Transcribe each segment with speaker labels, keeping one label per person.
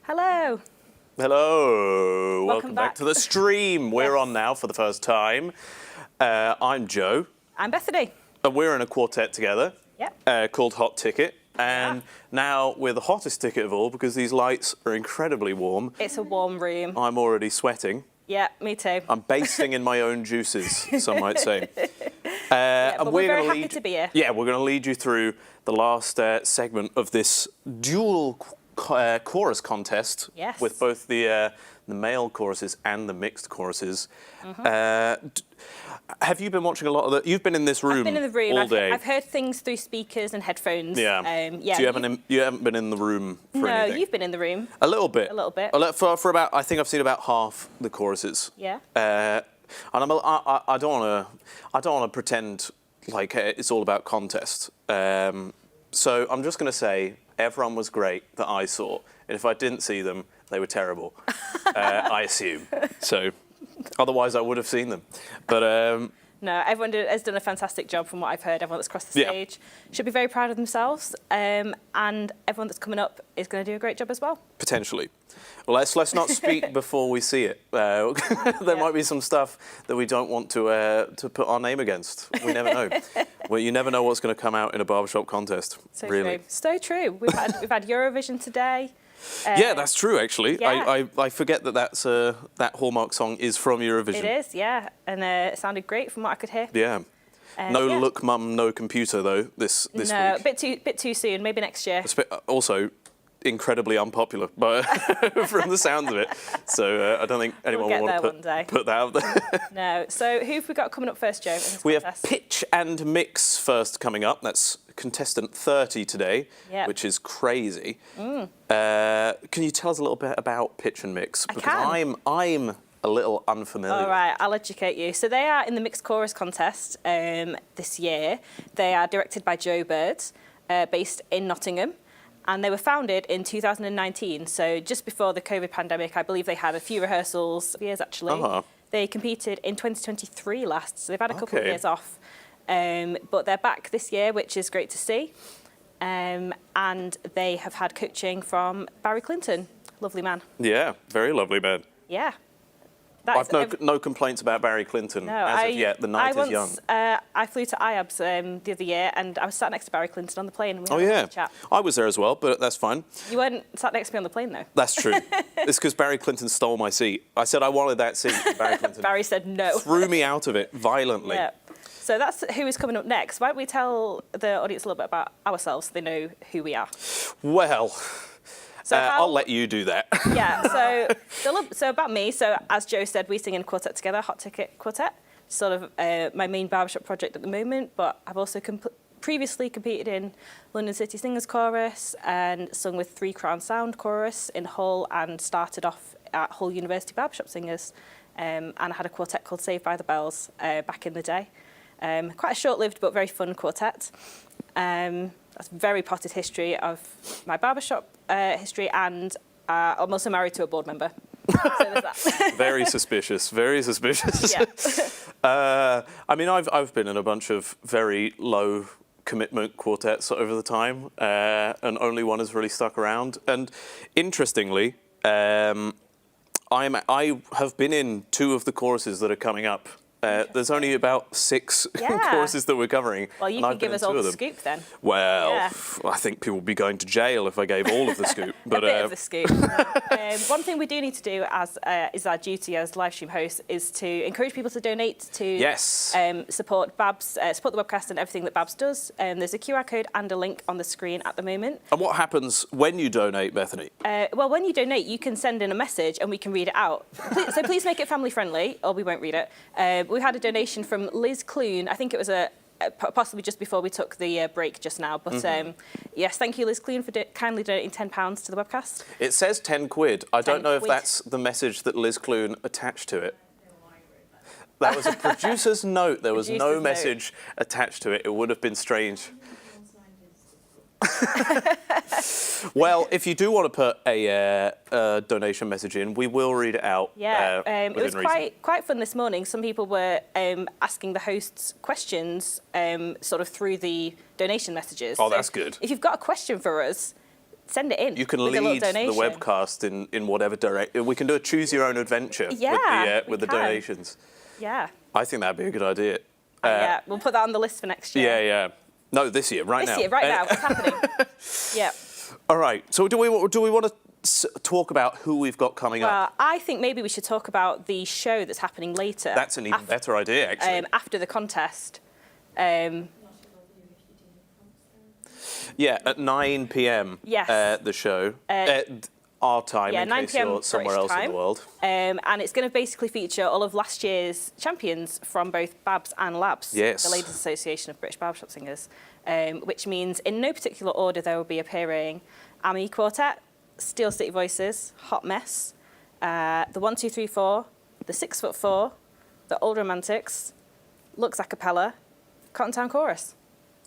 Speaker 1: Hello.
Speaker 2: Hello. Welcome back to the stream. We're on now for the first time. I'm Joe.
Speaker 1: I'm Bethany.
Speaker 2: And we're in a quartet together.
Speaker 1: Yep.
Speaker 2: Called Hot Ticket. And now we're the hottest ticket of all because these lights are incredibly warm.
Speaker 1: It's a warm room.
Speaker 2: I'm already sweating.
Speaker 1: Yeah, me too.
Speaker 2: I'm basting in my own juices, some might say.
Speaker 1: But we're very happy to be here.
Speaker 2: Yeah, we're going to lead you through the last segment of this dual chorus contest.
Speaker 1: Yes.
Speaker 2: With both the male choruses and the mixed choruses. Have you been watching a lot of the... You've been in this room all day.
Speaker 1: I've been in the room. I've heard things through speakers and headphones.
Speaker 2: Yeah. So you haven't been in the room for anything?
Speaker 1: No, you've been in the room.
Speaker 2: A little bit.
Speaker 1: A little bit.
Speaker 2: For about, I think I've seen about half the choruses.
Speaker 1: Yeah.
Speaker 2: And I don't want to pretend like it's all about contest. So I'm just going to say everyone was great that I saw, and if I didn't see them, they were terrible. I assume. So otherwise, I would have seen them. But
Speaker 1: no, everyone has done a fantastic job from what I've heard. Everyone that's crossed the stage should be very proud of themselves, and everyone that's coming up is going to do a great job as well. Potentially.
Speaker 2: Well, let's not speak before we see it. There might be some stuff that we don't want to put our name against. We never know. Well, you never know what's going to come out in a barbershop contest.
Speaker 1: So
Speaker 2: really.
Speaker 1: True. So true. We've had Eurovision today.
Speaker 2: Yeah, that's true, actually.
Speaker 1: Yeah.
Speaker 2: I forget that Hallmark song is from Eurovision.
Speaker 1: It is, yeah. And it sounded great from what I could hear.
Speaker 2: Yeah. Look, Mum, no computer, though, this week.
Speaker 1: No, a bit too soon. Maybe next year.
Speaker 2: Also, incredibly unpopular but from the sounds of it. So I don't think anyone will want to put that out there.
Speaker 1: No. So who have we got coming up first, Joe?
Speaker 2: We have Pitch and Mix first coming up. That's contestant 30 today, which is crazy. Can you tell us a little bit about Pitch and Mix? Because I'm a little unfamiliar.
Speaker 1: All right, I'll educate you. So they are in the mixed chorus contest this year. They are directed by Joe Bird, based in Nottingham. And they were founded in 2019, so just before the COVID pandemic. I believe they had a few rehearsals, years actually. They competed in 2023 last, so they've had a couple of years off. But they're back this year, which is great to see. And they have had coaching from Barry Clinton. Lovely man. Yeah,
Speaker 2: very lovely man.
Speaker 1: Yeah.
Speaker 2: I've no complaints about Barry Clinton as of yet. The night is young.
Speaker 1: I flew to IABS the other year, and I was sat next to Barry Clinton on the plane. And we had a chat.
Speaker 2: I was there as well, but that's fine.
Speaker 1: You weren't sat next to me on the plane, though.
Speaker 2: That's true. It's because Barry Clinton stole my seat. I said I wanted that seat. Barry Clinton
Speaker 1: Barry said no.
Speaker 2: Threw me out of it violently.
Speaker 1: Yeah. So that's who is coming up next. Why don't we tell the audience a little bit about ourselves so they know who we are?
Speaker 2: Well... I'll let you do that.
Speaker 1: Yeah, so about me. So as Joe said, we sing in a quartet together, Hot Ticket Quartet. Sort of my main barbershop project at the moment, but I've also previously competed in London City Singers Chorus and sung with 3 Crown Sound Chorus in Hull, and started off at Hull University Barbershop Singers. And I had a quartet called Saved by the Bells back in the day. Quite a short-lived but very fun quartet. That's very potted history of my barbershop history, and I'm also married to a board member. So there's that.
Speaker 2: Very suspicious, very suspicious. Yeah. I mean, I've been in a bunch of very low commitment quartets over the time, and only one has really stuck around. And interestingly, I have been in 2 of the choruses that are coming up. There's only about 6 choruses that we're covering.
Speaker 1: Well, you can give us all the scoop then.
Speaker 2: Well, I think people would be going to jail if I gave all of the scoop. But,
Speaker 1: a bit of the scoop. One thing we do need to do as is our duty as live stream hosts is to encourage people to donate to support BABS, support the webcast and everything that BABS does. There's a QR code and a link on the screen at the moment.
Speaker 2: And what happens when you donate, Bethany?
Speaker 1: Well, when you donate, you can send in a message and we can read it out. So please make it family friendly, or we won't read it. We had a donation from Liz Clune. I think it was possibly just before we took the break just now. But yes, thank you, Liz Clune, for kindly donating £10 to the webcast.
Speaker 2: It says 10 quid. I don't know if that's the message that Liz Clune attached to it. That was a producer's note. There was no message attached to it. It would have been strange. Well, if you do want to put a donation message in, we will read it out.
Speaker 1: Yeah, it was quite fun this morning. Some people were asking the hosts questions sort of through the donation messages.
Speaker 2: Oh, that's good.
Speaker 1: If you've got a question for us, send it in.
Speaker 2: You can
Speaker 1: with a little
Speaker 2: lead the
Speaker 1: donation.
Speaker 2: webcast in whatever direction. We can do a choose your own adventure with the donations.
Speaker 1: Yeah.
Speaker 2: I think that'd be a good idea.
Speaker 1: Yeah, we'll put that on the list for next year.
Speaker 2: Yeah, yeah. No, this year, right now.
Speaker 1: This year, right now. What's happening? Yeah.
Speaker 2: All right. So do we want to talk about who we've got coming up?
Speaker 1: Well, I think maybe we should talk about the show that's happening later.
Speaker 2: That's an even better idea, actually.
Speaker 1: After the contest.
Speaker 2: Yeah, at 9 p.m.
Speaker 1: Yes.
Speaker 2: The show. At our time, in
Speaker 1: 9
Speaker 2: case you're somewhere
Speaker 1: British
Speaker 2: else in the world.
Speaker 1: And it's going to basically feature all of last year's champions from both BABS and LABS,
Speaker 2: Yes.
Speaker 1: the Ladies Association of British Barbershop Singers, which means in no particular order there will be appearing Ami Quartet, Steel City Voices, Hot Mess, the 1, 2, 3, 4, the 6'4", the Old Romantics, Lux Acappella, Cotton Town Chorus.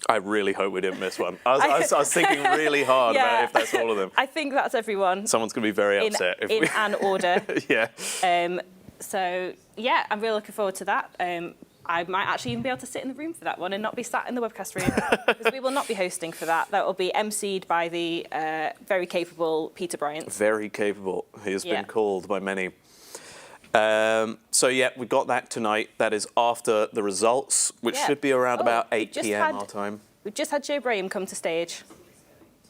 Speaker 2: I really hope we didn't miss one. I was thinking really hard about if that's all of them.
Speaker 1: I think that's everyone.
Speaker 2: Someone's going to be very upset.
Speaker 1: In an order.
Speaker 2: Yeah.
Speaker 1: So, yeah, I'm really looking forward to that. I might actually even be able to sit in the room for that one and not be sat in the webcast room, because we will not be hosting for that. That will be emceed by the very capable Peter Bryant.
Speaker 2: Very capable. He has been called by many. So, yeah, we got that tonight. That is after the results, which should be around about 8 p.m. our time.
Speaker 1: We've just had Joe Braham come to stage.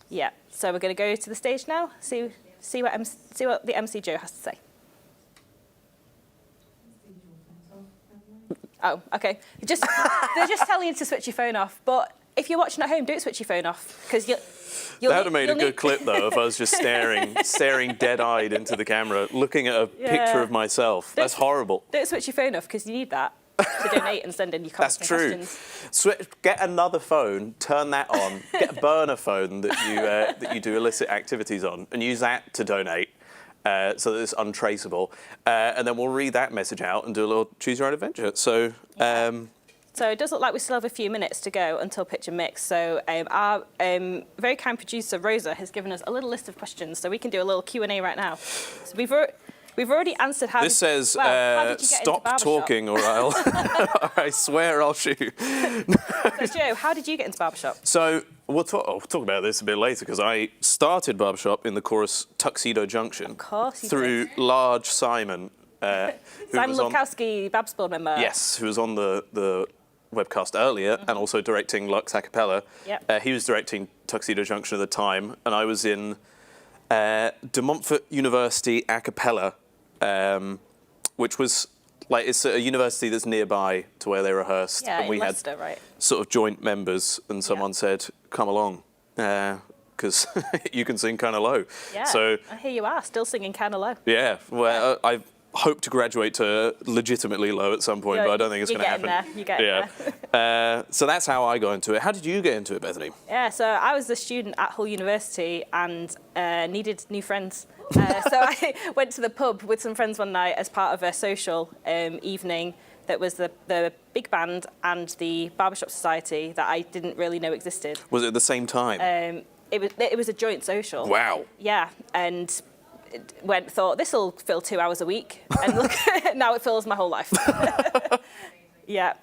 Speaker 1: Yeah, so we're going to go to the stage now, see what the MC Joe has to say. Oh, OK. They're just telling you to switch your phone off, but if you're watching at home, don't switch your phone off, because you'll
Speaker 2: that would have made a good clip, though, if I was just staring dead-eyed into the camera, looking at a picture of myself. That's horrible.
Speaker 1: Don't switch your phone off, because you need that to donate and send in your comments and questions.
Speaker 2: Get another phone, turn that on, get a burner phone that you do illicit activities on, and use that to donate. So that it's untraceable. And then we'll read that message out and do a little choose your own adventure. So,
Speaker 1: so it does look like we still have a few minutes to go until pitch and mix. So our very kind producer, Rosa, has given us a little list of questions. So we can do a little Q&A right now. So we've already answered how
Speaker 2: this says, stop talking or I swear I'll shoot.
Speaker 1: So Joe, how did you get into Barbershop?
Speaker 2: So we'll talk about this a bit later, because I started Barbershop in the chorus Tuxedo Junction.
Speaker 1: Of course you
Speaker 2: through
Speaker 1: did.
Speaker 2: Large Simon.
Speaker 1: Simon Lubkowski, BABS board member.
Speaker 2: Yes, who was on the webcast earlier and also directing Lux Acappella.
Speaker 1: Yep.
Speaker 2: He was directing Tuxedo Junction at the time, and I was in De Montfort University Acappella, which was like, it's a university that's nearby to where they rehearsed.
Speaker 1: Yeah,
Speaker 2: and we
Speaker 1: in Leicester,
Speaker 2: had
Speaker 1: right.
Speaker 2: sort of joint members, and someone said, come along, because you can sing kind of low.
Speaker 1: Yeah,
Speaker 2: so,
Speaker 1: and here you are, still singing kind of low.
Speaker 2: Yeah, well, I hope to graduate to legitimately low at some point, but I don't think it's going to happen.
Speaker 1: You're getting there.
Speaker 2: So that's how I got into it. How did you get into it, Bethany?
Speaker 1: Yeah, so I was a student at Hull University and needed new friends. So I went to the pub with some friends one night as part of a social evening that was the big band and the Barbershop Society that I didn't really know existed.
Speaker 2: Was it at the same time?
Speaker 1: It was a joint social.
Speaker 2: Wow.
Speaker 1: Yeah, and thought this will fill 2 hours a week, and look, now it fills my whole life. Yeah.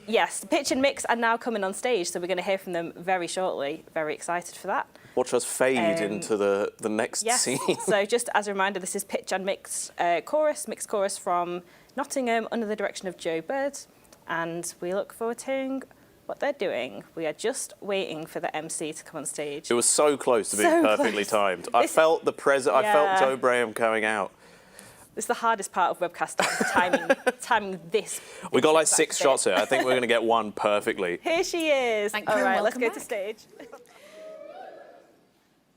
Speaker 1: Yes, pitch and mix are now coming on stage, so we're going to hear from them very shortly. Very excited for that.
Speaker 2: Watch us fade into the next scene.
Speaker 1: So just as a reminder, this is pitch and mixed chorus from Nottingham under the direction of Joe Bird, and we look forward to hearing what they're doing. We are just waiting for the MC to come on stage.
Speaker 2: It was so close to being perfectly timed. I felt I felt Joe Braham coming out.
Speaker 1: It's the hardest part of webcasting, timing this.
Speaker 2: We got like 6 shots here. I think we're going to get one perfectly.
Speaker 1: Here she is.
Speaker 3: Thank you.
Speaker 1: All right, let's
Speaker 3: Welcome
Speaker 1: go
Speaker 3: back.
Speaker 1: to stage.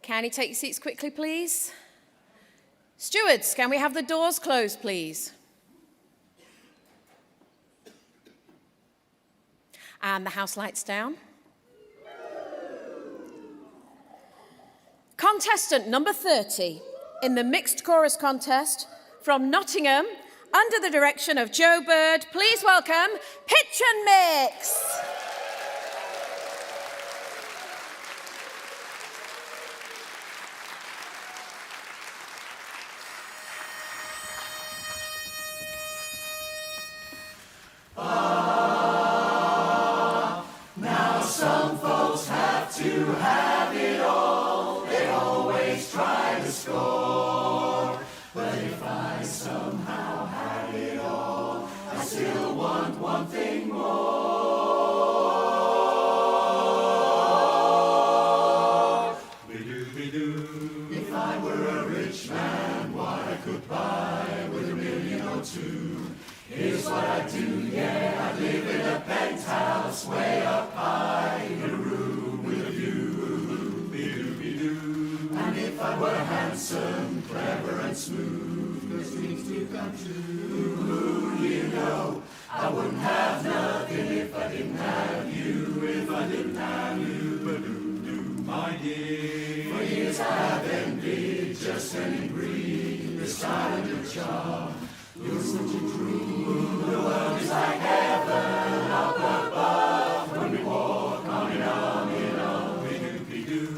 Speaker 3: Can you take your seats quickly, please? Stewards, can we have the doors closed, please? And the house lights down. Contestant number 30 in the mixed chorus contest from Nottingham, under the direction of Joe Bird, please welcome Pitch and Mix.
Speaker 4: Now some folks have to have it all. score. But if I somehow had it all, I still want one thing more. Be-doo. If I were a rich man, what I could buy with $1 million or two. Here's what I'd do, yeah, I'd live in a penthouse way up high, in a room with a view, be-doo. And if I were handsome, clever and smooth, those dreams do come true, you know, I wouldn't have nothing if I didn't have you, if I didn't have you, ba-doo-doo, my dear. For years I have envied, just and breathe, the style of your charm. You're such a dream, the world is like heaven up above. When we walk arm in arm, be-doo.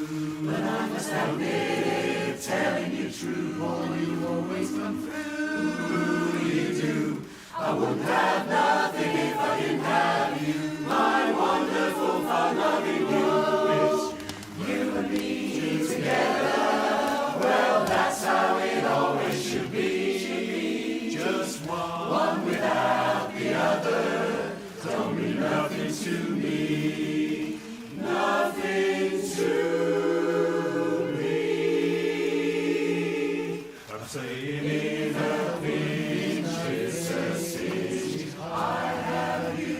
Speaker 4: But I must admit it, telling you true, boy, you always come through, you do. I wouldn't have nothing if I didn't have you, my wonderful fun-loving you. It's you and me together, well, that's how it always should be. Just one without the other don't mean nothing to me, nothing to me. I'm saying in a pinch, it's a cinch. I have you,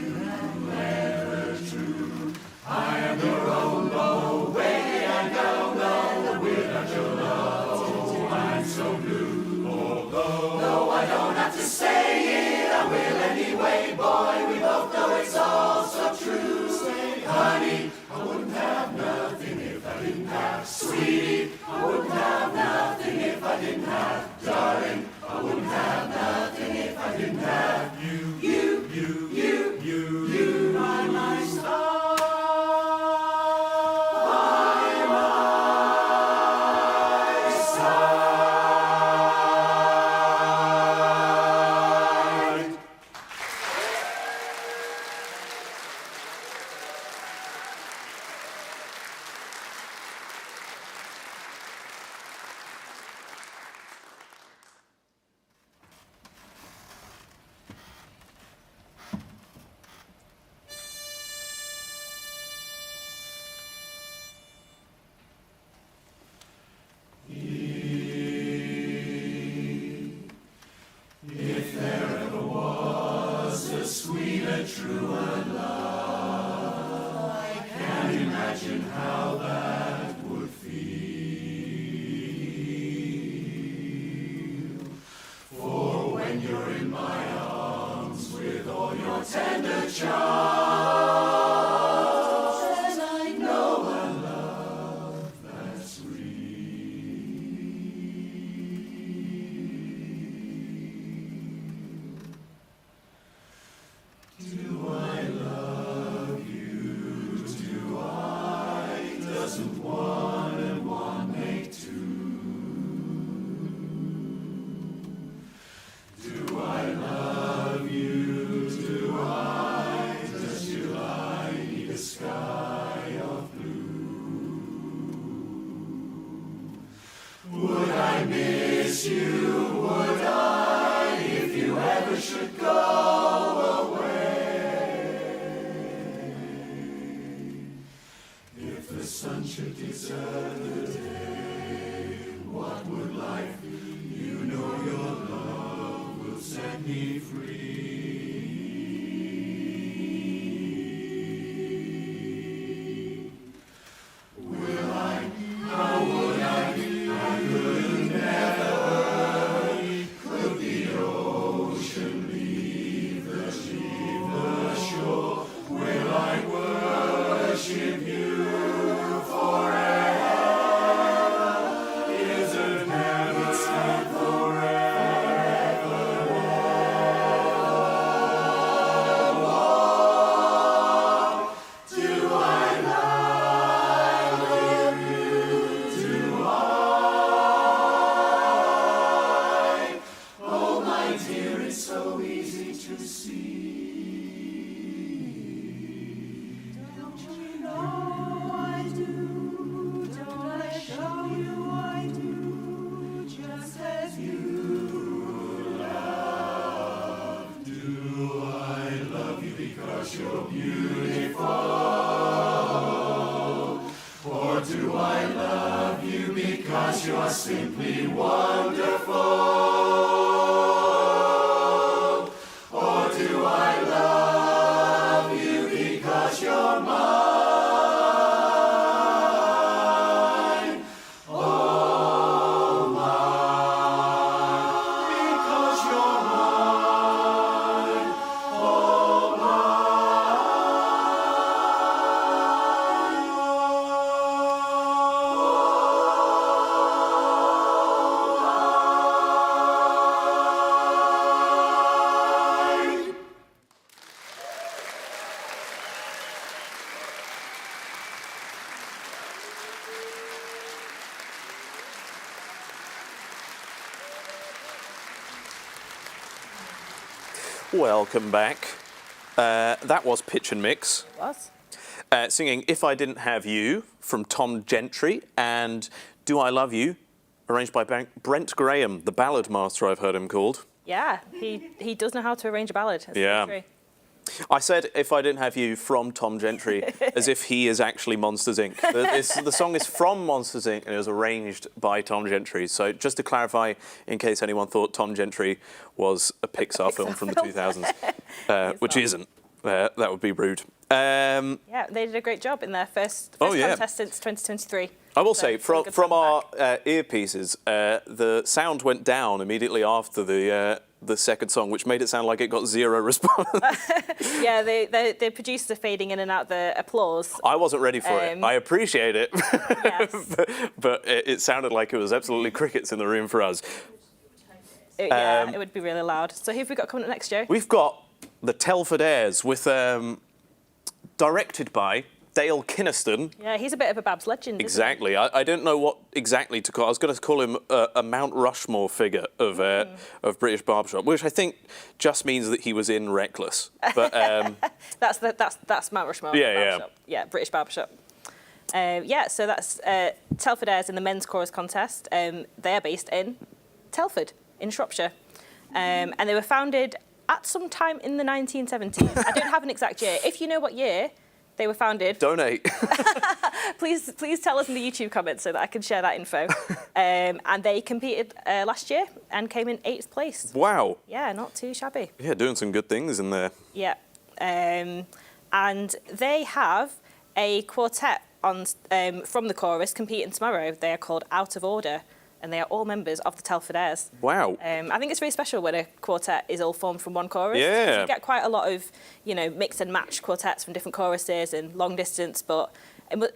Speaker 4: never true. I am your own, oh, way I don't know without your love. Oh, I'm so blue. Though I don't have to say it, I will anyway, boy, we both know it's all so true. Say, honey, I wouldn't have nothing if I didn't have, sweetie, I wouldn't have nothing if I didn't have, darling, I wouldn't have nothing if I didn't have you, my star. Or do I love you because you are simply wonderful? Or do I love you because you're mine? Oh, mine, because you're mine. Oh, mine.
Speaker 2: Welcome back. That was Pitch and Mix,
Speaker 1: Was.
Speaker 2: singing If I Didn't Have You from Tom Gentry and Do I Love You, arranged by Brent Graham, the ballad master I've heard him called.
Speaker 1: Yeah, he does know how to arrange a ballad. That's
Speaker 2: Yeah.
Speaker 1: true.
Speaker 2: I said If I Didn't Have You from Tom Gentry as if he is actually Monsters, Inc. The song is from Monsters, Inc. and it was arranged by Tom Gentry. So just to clarify, in case anyone thought Tom Gentry was a Pixar film from the 2000s, which
Speaker 1: not.
Speaker 2: isn't. That would be rude.
Speaker 1: Yeah, they did a great job in their first contest since 2023.
Speaker 2: I will
Speaker 1: So
Speaker 2: say,
Speaker 1: it's really
Speaker 2: from
Speaker 1: good to have
Speaker 2: our
Speaker 1: them back.
Speaker 2: earpieces, the sound went down immediately after the second song, which made it sound like it got zero response.
Speaker 1: Yeah, the producers are fading in and out the applause.
Speaker 2: I wasn't ready for it. I appreciate it,
Speaker 1: Yes.
Speaker 2: but it sounded like it was absolutely crickets in the room for us.
Speaker 1: It would be really loud. So who have we got coming up next, Joe?
Speaker 2: We've got the Telfordaires with directed by Dale Kynaston.
Speaker 1: Yeah, he's a bit of a Babs legend, isn't
Speaker 2: Exactly. I don't know what exactly to call. I was going to call him a Mount Rushmore figure of British Barbershop, which I think just means that he was in Reckless. But
Speaker 1: he? That's Mount Rushmore.
Speaker 2: Yeah, yeah.
Speaker 1: Barbershop. Yeah, British Barbershop. So that's Telfordaires in the men's chorus contest. They are based in Telford, in Shropshire. And they were founded at some time in the 1970s. I don't have an exact year. If you know what year they were founded,
Speaker 2: donate.
Speaker 1: please tell us in the YouTube comments so that I can share that info. And they competed last year and came in 8th place.
Speaker 2: Wow.
Speaker 1: Yeah, not too shabby.
Speaker 2: Yeah, doing some good things in there.
Speaker 1: Yeah. And they have a quartet on from the chorus competing tomorrow. They are called Out of Order, and they are all members of the Telfordaires.
Speaker 2: Wow.
Speaker 1: I think it's really special when a quartet is all formed from one chorus.
Speaker 2: Yeah.
Speaker 1: You get quite a lot of, mix and match quartets from different choruses and long distance, but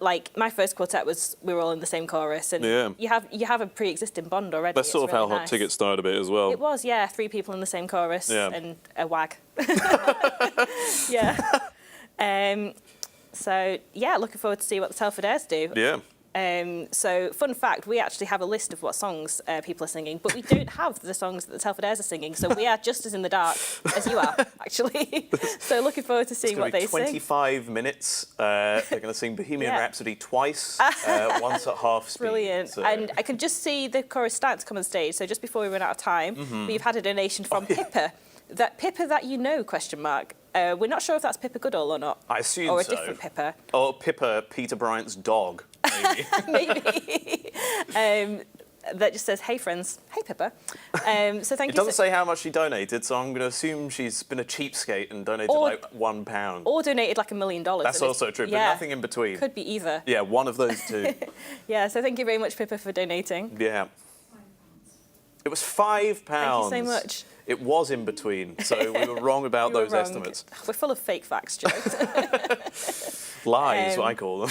Speaker 1: like my first quartet we were all in the same chorus, and
Speaker 2: Yeah.
Speaker 1: you have a pre-existing bond already.
Speaker 2: That's sort
Speaker 1: It's
Speaker 2: of how
Speaker 1: really
Speaker 2: Hot
Speaker 1: nice.
Speaker 2: Ticket started a bit as well.
Speaker 1: It was, yeah, 3 people in the same chorus
Speaker 2: Yeah.
Speaker 1: and a wag. Yeah. So yeah, looking forward to see what the Telfordaires do.
Speaker 2: Yeah.
Speaker 1: So fun fact, we actually have a list of what songs people are singing, but we don't have the songs that the Telfordaires are singing, so we are just as in the dark as you are, actually. So looking forward to seeing
Speaker 2: It's
Speaker 1: what
Speaker 2: going
Speaker 1: they
Speaker 2: to be
Speaker 1: sing.
Speaker 2: 25 minutes. They're going to sing Bohemian
Speaker 1: Yeah.
Speaker 2: Rhapsody twice, once at half speed.
Speaker 1: Brilliant.
Speaker 2: So-
Speaker 1: And I could just see the chorus starting to come on stage, so just before we run out of time, we've had a donation from Pippa. That Pippa that you know, question mark. We're not sure if that's Pippa Goodall or not.
Speaker 2: I assume
Speaker 1: or a
Speaker 2: so.
Speaker 1: different Pippa.
Speaker 2: Or Pippa, Peter Bryant's dog, maybe.
Speaker 1: Maybe. That just says, hey friends, hey Pippa. So thank
Speaker 2: It
Speaker 1: you.
Speaker 2: doesn't say how much she donated, so I'm going to assume she's been a cheapskate and donated
Speaker 1: Or-
Speaker 2: like £1.
Speaker 1: Or donated like $1 million.
Speaker 2: That's
Speaker 1: And
Speaker 2: also true, but
Speaker 1: yeah,
Speaker 2: nothing in between.
Speaker 1: Could be either.
Speaker 2: Yeah, one of those two.
Speaker 1: Yeah, so thank you very much, Pippa, for donating.
Speaker 2: Yeah. It was £5.
Speaker 1: Thank you so much.
Speaker 2: It was in between, so we were wrong about
Speaker 1: You were
Speaker 2: those
Speaker 1: wrong.
Speaker 2: estimates.
Speaker 1: We're full of fake facts, Joe.
Speaker 2: Lies, I call them.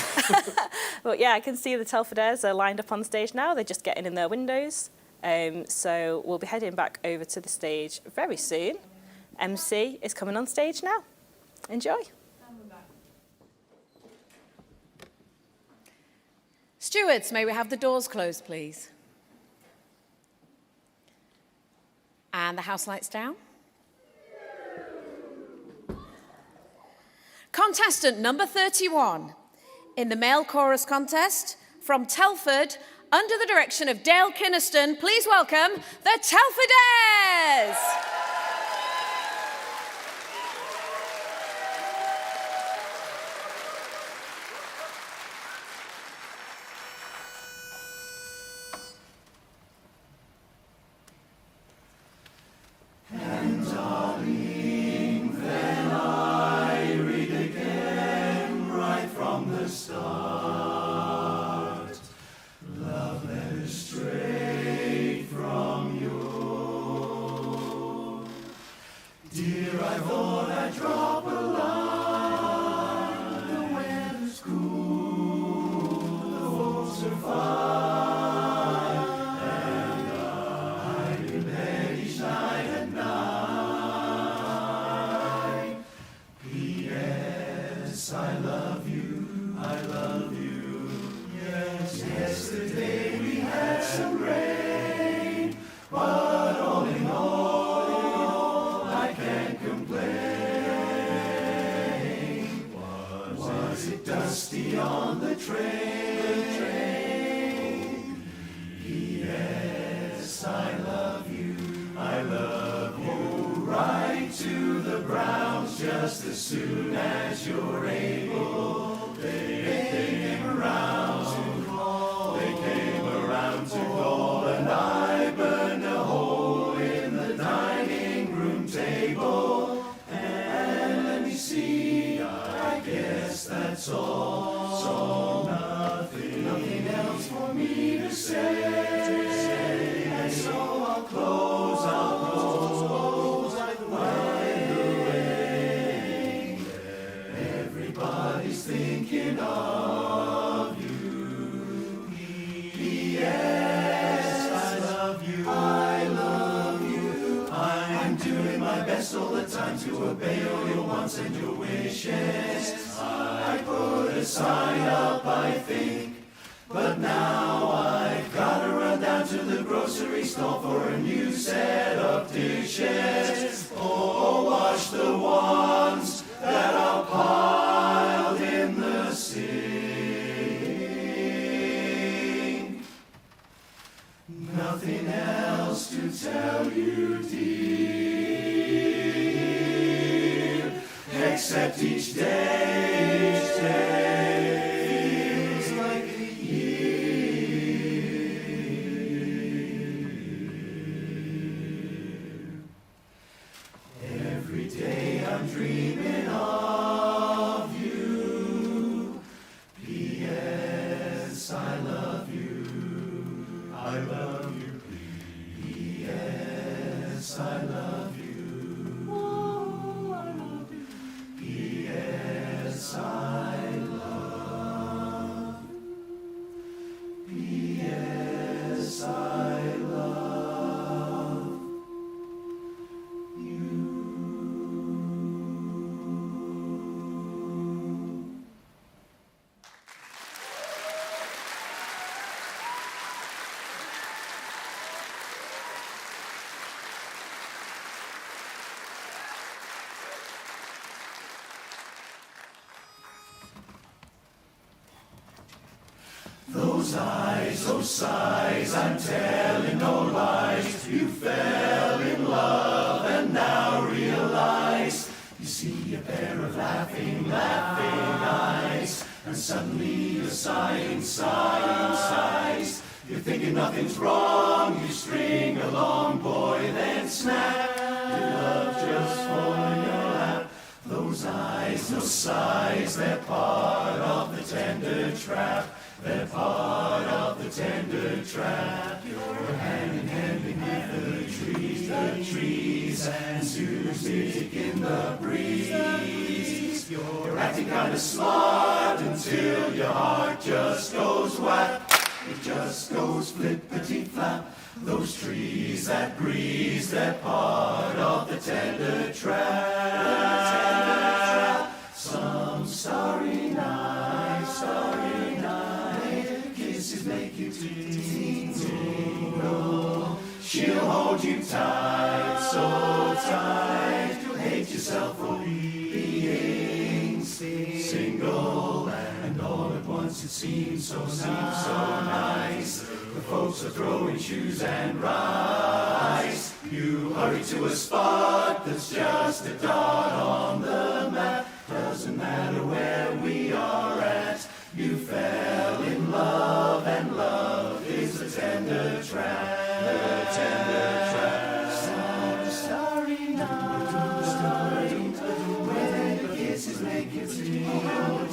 Speaker 1: But yeah, I can see the Telfordaires are lined up on stage now. They're just getting in their windows. So we'll be heading back over to the stage very soon. MC is coming on stage now. Enjoy.
Speaker 3: Stewards, may we have the doors closed, please? And the house lights down. Contestant number 31 in the male chorus contest from Telford, under the direction of Dale Kynaston, please welcome the Telfordaires.
Speaker 4: I love you, I love you. Yes, yesterday we had some rain, but all in all, I can't complain. Was it dusty on the train? Yes, I love you, I love you. Right to the Browns just as soon as you're able. They came around to call, they came around to call, and I burned a hole in the dining room table. And let me see, I guess that's all. So nothing else for me to say. And so I'll close wide awake. Everybody's thinking of you. P.S. I love you, I love you. I'm doing my best all the time to obey all your wants and your wishes. I put a sign up, I think, but now I've gotta run down to the grocery store for a new set of dishes. Or wash the ones that are piled in the sink. Nothing else to tell you, dear, except each day feels like a year. Every day I'm dreaming of you. P.S. I love you. I love you. P.S. I love you. Oh, I love you. P.S. I love. P.S. I love you. Those eyes, those sighs, I'm telling no lies. You fell in love and now realize. You see a pair of laughing eyes, and suddenly you're sighing sighs. You're thinking nothing's wrong, you string along, boy, then snap. Your love just fall in your lap. Those eyes, those sighs, they're part of the tender trap. They're part of the tender trap. You're hand in hand beneath the trees, and music in the breeze. You're acting kind of smart until your heart just goes whack. It just goes flippity-flap. Those trees that breeze, they're part of the tender trap. Some starry night, kisses make you tingle. She'll hold you tight, so tight, you'll hate yourself for being single. And all at once it seems so nice. The folks are throwing shoes and rice. You hurry to a spot that's just a dot on the map. Doesn't matter where we are at. You fell in love, and love is a tender trap. The tender trap. Some starry night, where the kisses make you tingle.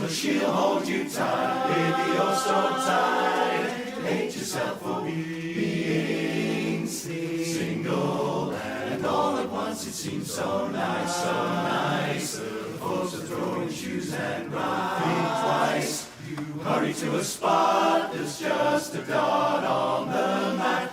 Speaker 4: She'll hold you tight, baby, you're so tight. Hate yourself for being single. And all at once it seems so nice, so nice. The folks are throwing shoes and ride. Think twice. You hurry to a spot that's just a dot on the map,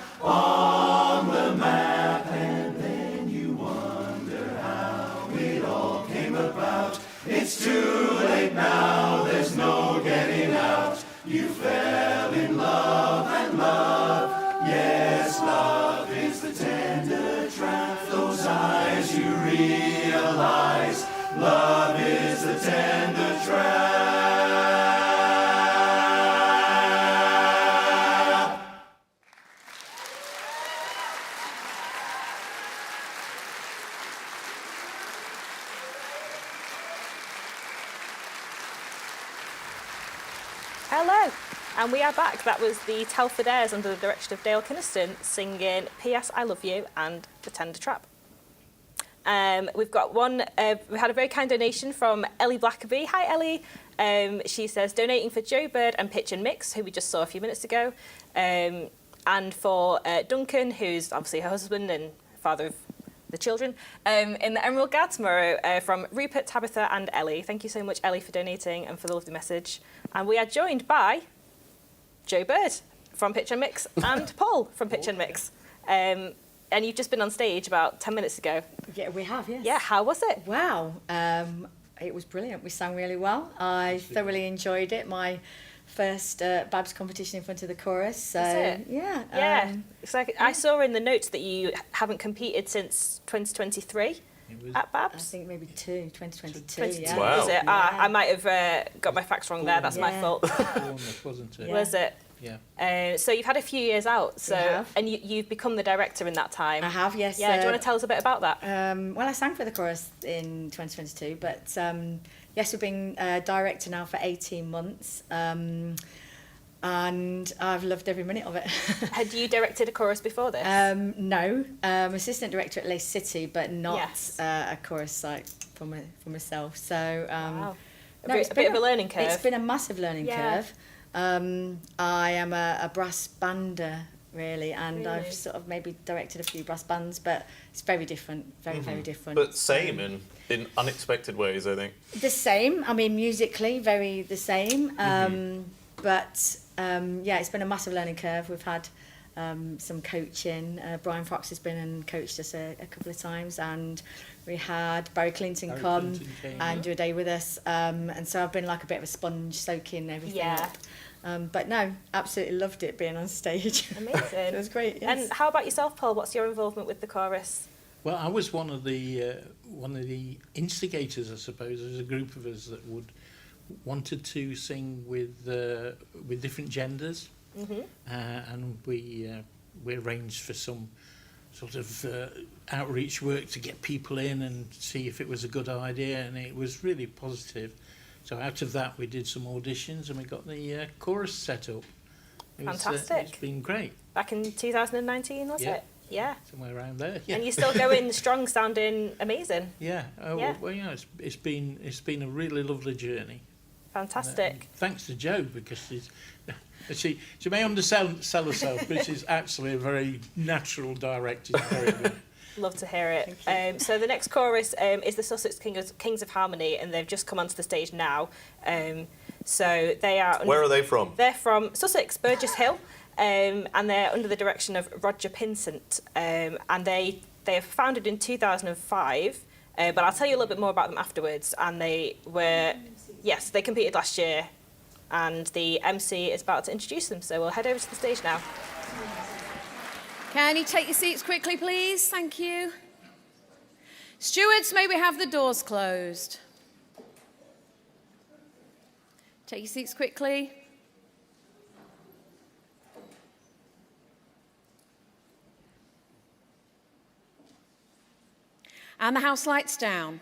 Speaker 4: and then you wonder how it all came about. It's too late now, there's no getting out. You fell in love and love, yes, love is the tender trap. Those eyes you realize, love is the tender trap.
Speaker 1: Hello, and we are back. That was the Telfordaires under the direction of Dale Kynaston singing P.S. I Love You and The Tender Trap. We've got one, we had a very kind donation from Ellie Blackaby. Hi Ellie. She says, donating for Joe Bird and Pitch and Mix, who we just saw a few minutes ago, and for Duncan, who's obviously her husband and father of the children, in the Emerald Guard tomorrow, from Rupert, Tabitha and Ellie. Thank you so much, Ellie, for donating and for the lovely message. And we are joined by Joe Bird from Pitch and Mix and Paul from Pitch and Mix. And you've just been on stage about 10 minutes ago.
Speaker 5: Yeah, we have, yes.
Speaker 1: Yeah, how was it?
Speaker 5: Wow, it was brilliant. We sang really well. I thoroughly enjoyed it. My first BABS competition in front of the chorus. So,
Speaker 1: Is it?
Speaker 5: yeah.
Speaker 1: Yeah, it's like I saw in the notes that you haven't competed since 2023 at
Speaker 5: I
Speaker 1: BABS.
Speaker 5: think maybe 2022.
Speaker 1: 22,
Speaker 5: Yeah.
Speaker 2: Wow.
Speaker 1: was it?
Speaker 5: Yeah.
Speaker 1: I might have got my facts wrong there. That's my
Speaker 5: Yeah.
Speaker 1: fault.
Speaker 6: Bournemouth, wasn't it?
Speaker 5: Yeah.
Speaker 1: Was it?
Speaker 6: Yeah.
Speaker 1: So you've had a few years out. So
Speaker 5: I have.
Speaker 1: and you've become the director in that time.
Speaker 5: I have, yes.
Speaker 1: Yeah. Do you want to tell us a bit about that?
Speaker 5: Well, I sang for the chorus in 2022, but yes, we've been director now for 18 months. And I've loved every minute of it.
Speaker 1: Had you directed a chorus before this?
Speaker 5: No, assistant director at Lace City, but not
Speaker 1: Yes.
Speaker 5: a chorus site for myself. So
Speaker 1: Wow.
Speaker 5: no,
Speaker 1: a bit of a learning curve.
Speaker 5: It's been a massive learning
Speaker 1: Yeah.
Speaker 5: curve. I am a brass bander really, and
Speaker 1: Really?
Speaker 5: I've sort of maybe directed a few brass bands, but it's very different, very different.
Speaker 2: But same in unexpected ways, I think.
Speaker 5: The same. I mean, musically, very the same. But yeah, it's been a massive learning curve. We've had some coaching. Brian Fox has been and coached us a couple of times, and we had Barry Clinton
Speaker 6: Barry
Speaker 5: come
Speaker 6: Clinton came,
Speaker 5: and
Speaker 6: yeah.
Speaker 5: do a day with us. And so I've been like a bit of a sponge, soaking everything
Speaker 1: Yeah.
Speaker 5: up. But no, absolutely loved it being on stage.
Speaker 1: Amazing.
Speaker 5: It was great. Yes.
Speaker 1: And how about yourself, Paul? What's your involvement with the chorus?
Speaker 6: Well, I was one of the instigators, I suppose. There's a group of us that wanted to sing with different genders, and we arranged for some sort of outreach work to get people in and see if it was a good idea, and it was really positive. So out of that, we did some auditions and we got the chorus set up.
Speaker 1: Fantastic.
Speaker 6: It's been great.
Speaker 1: Back in 2019, was
Speaker 6: Yeah.
Speaker 1: it? Yeah.
Speaker 6: Somewhere around there. Yeah.
Speaker 1: And you're still going strong, sounding amazing.
Speaker 6: Yeah. Oh,
Speaker 1: Yeah.
Speaker 6: Well, yeah. It's been a really lovely journey.
Speaker 1: Fantastic.
Speaker 6: Thanks to Jo, because she may undersell herself, but she's actually a very natural director. Very good.
Speaker 1: Love to hear it. So the next chorus is the Sussex Kings of Harmony, and they've just come onto the stage now. So they are...
Speaker 2: Where are they from?
Speaker 1: They're from Sussex, Burgess Hill, and they're under the direction of Roger Pinsent. And they are founded in 2005, but I'll tell you a little bit more about them afterwards. And they were... Yes, they competed last year, and the MC is about to introduce them, so we'll head over to the stage now.
Speaker 3: Can you take your seats quickly, please? Thank you. Stewards, may we have the doors closed? Take your seats quickly. And the house lights down.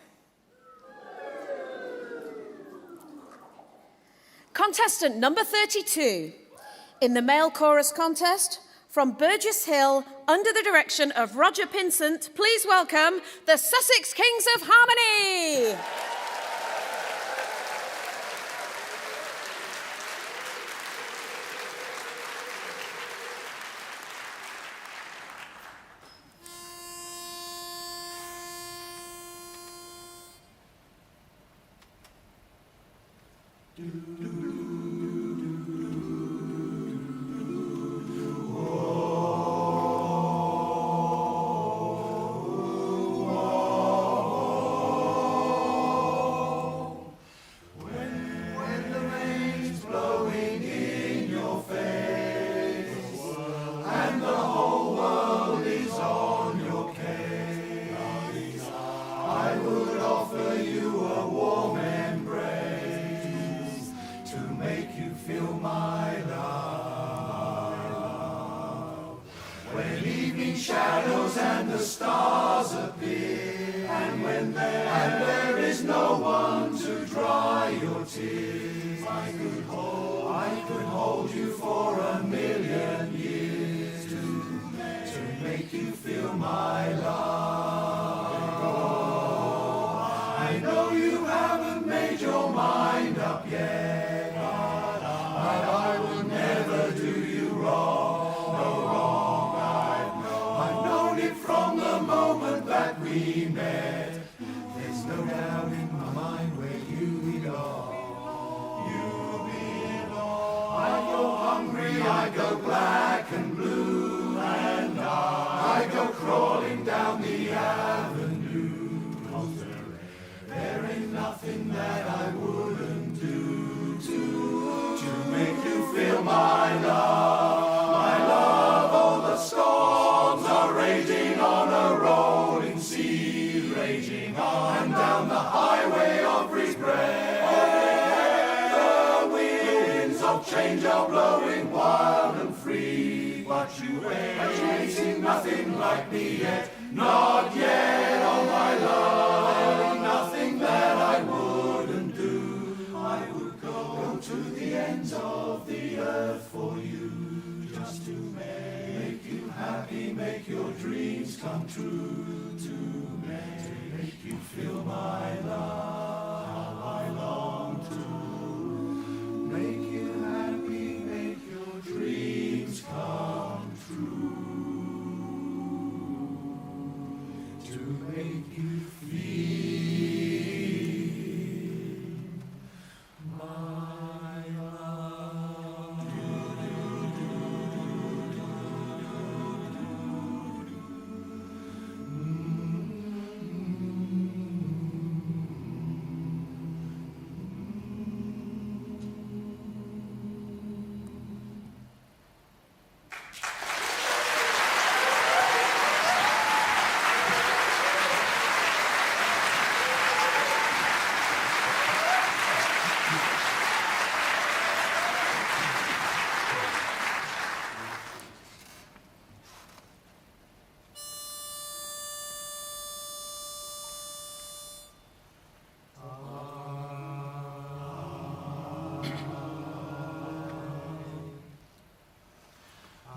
Speaker 3: Contestant number 32 in the male chorus contest from Burgess Hill under the direction of Roger Pinsent, please welcome the Sussex Kings of Harmony.
Speaker 4: stars appear, and when there is no one to dry your tears, I could hold you for 1,000,000 years to make you feel my love. I know you haven't made your mind up yet, but I will never do you wrong, no wrong. I've known it from the moment that we met. There's no doubt in my mind where you belong. You belong. I go hungry, I go black and blue, and I go crawling down the avenue. There ain't nothing that I wouldn't do to make you feel my love. My love, oh, the storms are raging on a rolling sea, raging on and down the highway of regret. The winds of change are blowing wild and free, but you ain't nothing like me yet, not yet, oh my love. There ain't nothing that I wouldn't do. I would go to the ends of the earth for you, just to make you happy, make your dreams come true, to make you feel my love. How I long to make you happy, make your dreams come true, to make you feel my love.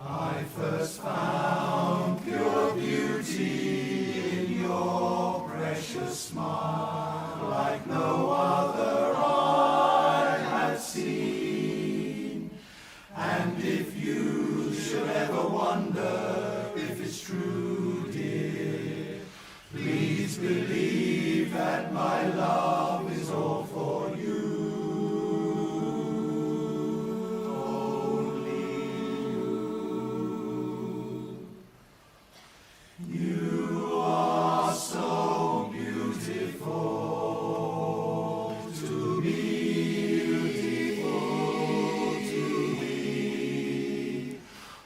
Speaker 4: I first found pure beauty in your precious smile, like no other I had seen. And if you should ever wonder if it's true, dear, please believe that my love is all for you. You are so beautiful to me, beautiful to me.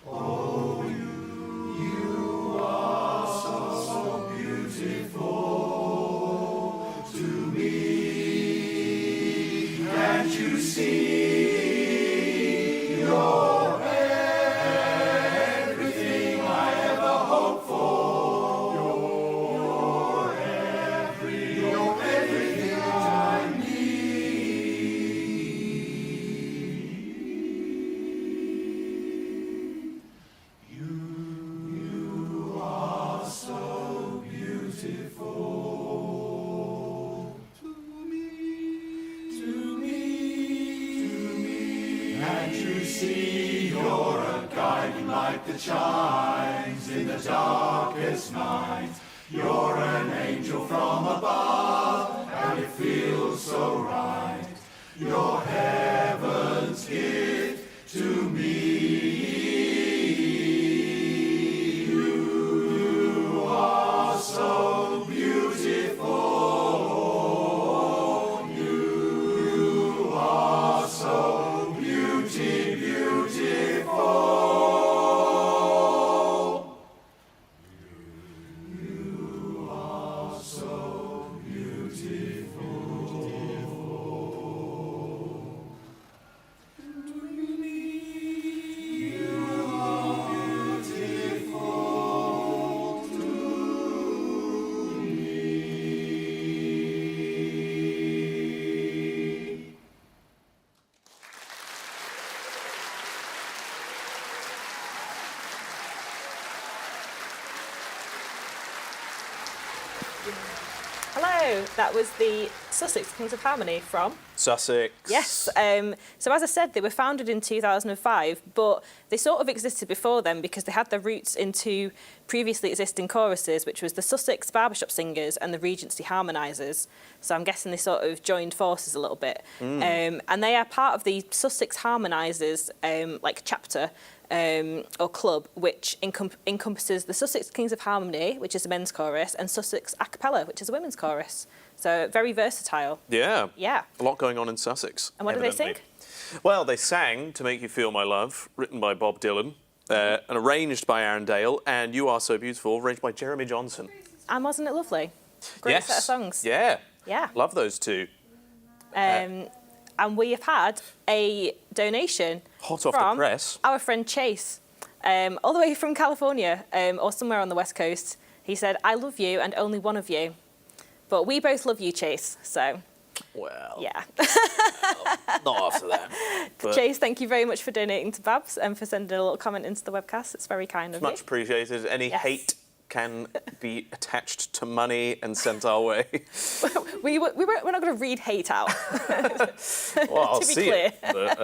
Speaker 4: Oh, you are so beautiful to me. Can't you see you're everything I ever hoped for? You're everything I need. You are so beautiful to me, to me, to me. Can't you see you're a guiding light that shines in the darkest night? You're an angel from above, and it feels so right. You're heaven's gift to me. You are so beautiful. You are so beautiful. You are so beautiful to me.
Speaker 1: So that was the Sussex Kings of Harmony from
Speaker 2: Sussex.
Speaker 1: Yes. So as I said, they were founded in 2005, but they sort of existed before then because they had their roots into previously existing choruses, which was the Sussex Barbershop Singers and the Regency Harmonisers. So I'm guessing they sort of joined forces a little bit. And they are part of the Sussex Harmonisers like chapter or club, which encompasses the Sussex Kings of Harmony, which is a men's chorus, and Sussex Acappella, which is a women's chorus. So very versatile.
Speaker 2: Yeah.
Speaker 1: Yeah.
Speaker 2: A lot going on in Sussex.
Speaker 1: And what do they sing?
Speaker 2: Well, they sang To Make You Feel My Love, written by Bob Dylan, and arranged by Aaron Dale, and You Are So Beautiful, arranged by Jeremy Johnson.
Speaker 1: And wasn't it lovely? Great set of songs.
Speaker 2: Yeah.
Speaker 1: Yeah.
Speaker 2: Love those two.
Speaker 1: And we have had a donation
Speaker 2: Hot off
Speaker 1: from
Speaker 2: the press.
Speaker 1: our friend Chase, all the way from California, or somewhere on the West Coast. He said, I love you and only one of you. But we both love you, Chase, so
Speaker 2: Well,
Speaker 1: yeah.
Speaker 2: not after that. But
Speaker 1: Chase, thank you very much for donating to BABS and for sending a little comment into the webcast. It's very kind of you.
Speaker 2: much appreciated. Any
Speaker 1: Yes.
Speaker 2: hate can be attached to money and sent our way.
Speaker 1: We're not going to read hate out.
Speaker 2: Well, I'll
Speaker 1: To be
Speaker 2: see
Speaker 1: clear.
Speaker 2: it, but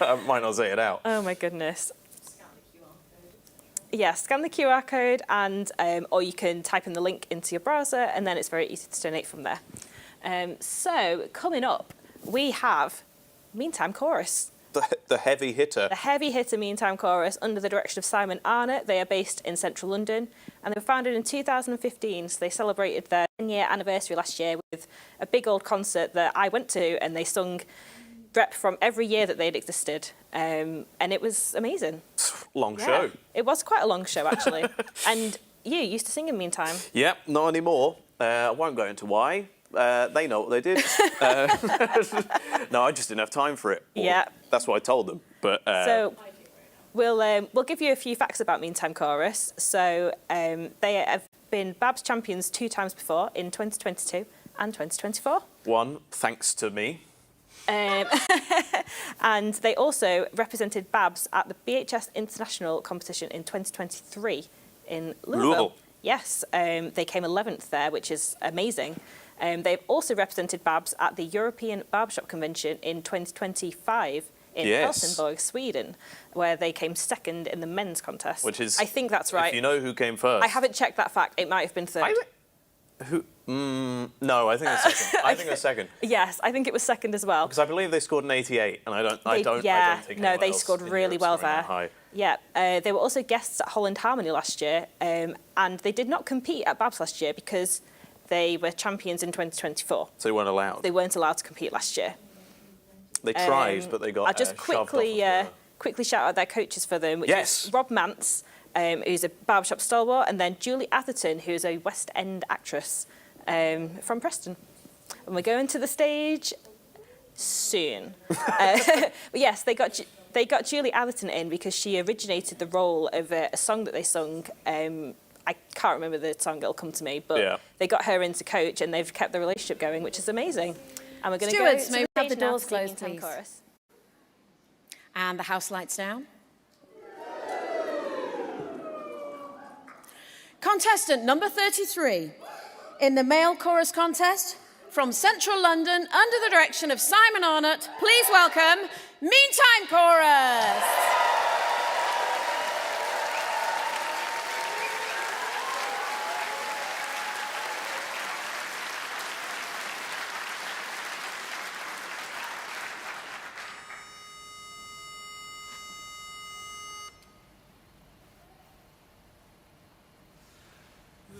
Speaker 2: I might not say it out.
Speaker 1: Oh my goodness. Yeah, scan the QR code and or you can type in the link into your browser and then it's very easy to donate from there. So coming up, we have Meantime Chorus.
Speaker 2: The heavy hitter.
Speaker 1: The heavy hitter Meantime Chorus under the direction of Simon Arnott. They are based in central London and they were founded in 2015. So they celebrated their 10-year anniversary last year with a big old concert that I went to and they sung rep from every year that they'd existed. And it was amazing.
Speaker 2: Long
Speaker 1: Yeah.
Speaker 2: show.
Speaker 1: It was quite a long show, actually. And you used to sing in Meantime.
Speaker 2: Yep, not anymore. I won't go into why. They know what they did. No, I just didn't have time for it.
Speaker 1: Yeah.
Speaker 2: That's what I told them. But
Speaker 1: So we'll give you a few facts about Meantime Chorus. So they have been BABS champions 2 times before, in 2022 and 2024.
Speaker 2: one, thanks to me.
Speaker 1: And they also represented BABS at the BHS International competition in 2023 in Louisville. Yes, they came 11th there, which is amazing. They've also represented BABS at the European Barbershop Convention in 2025 in
Speaker 2: Yes.
Speaker 1: Helsingborg, Sweden, where they came 2nd in the men's contest.
Speaker 2: Which is,
Speaker 1: I think that's right.
Speaker 2: If you know who came first.
Speaker 1: I haven't checked that fact. It might have been 3rd.
Speaker 2: No, I think it's second. I think it's second.
Speaker 1: Yes, I think it was 2nd as well.
Speaker 2: Because I believe they scored an 88, and I don't think
Speaker 1: No,
Speaker 2: anyone
Speaker 1: they
Speaker 2: else
Speaker 1: scored
Speaker 2: in
Speaker 1: really
Speaker 2: Europe's
Speaker 1: well
Speaker 2: scoring that
Speaker 1: there.
Speaker 2: high.
Speaker 1: Yeah, they were also guests at Holland Harmony last year, and they did not compete at BABS last year because they were champions in 2024.
Speaker 2: So they weren't allowed.
Speaker 1: They weren't allowed to compete last year.
Speaker 2: They tried, but they got
Speaker 1: I'll just
Speaker 2: shoved off
Speaker 1: quickly
Speaker 2: of
Speaker 1: quickly shout out their coaches for them, which
Speaker 2: Yes.
Speaker 1: is Rob Mance, who's a barbershop stalwart, and then Julie Atherton, who's a West End actress from Preston. And we're going to the stage soon. But yes, they got Julie Atherton in because she originated the role of a song that they sung. I can't remember the song, it'll come to me, but
Speaker 2: Yeah.
Speaker 1: they got her in to coach and they've kept the relationship going, which is amazing. And we're going to go
Speaker 3: Stewards,
Speaker 1: to
Speaker 3: may we have the
Speaker 1: stage now
Speaker 3: doors
Speaker 1: to
Speaker 3: closed,
Speaker 1: sing Meantime
Speaker 3: please?
Speaker 1: Chorus.
Speaker 3: And the house lights down. Contestant number 33 in the male chorus contest from central London under the direction of Simon Arnott, please welcome Meantime Chorus.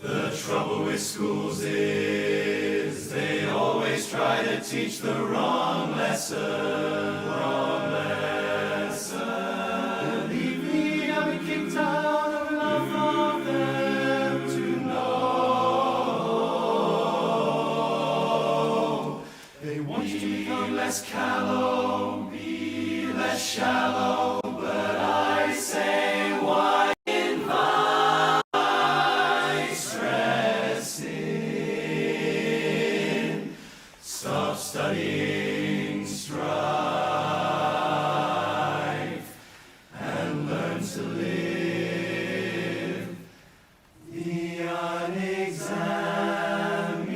Speaker 4: The trouble with schools is they always try to teach the wrong lesson. Wrong lesson. Believe me, I've been kicked out of enough of them to know. They want you to become less callow, be less shallow, but I say why? Stop studying strife and learn to live the unexamined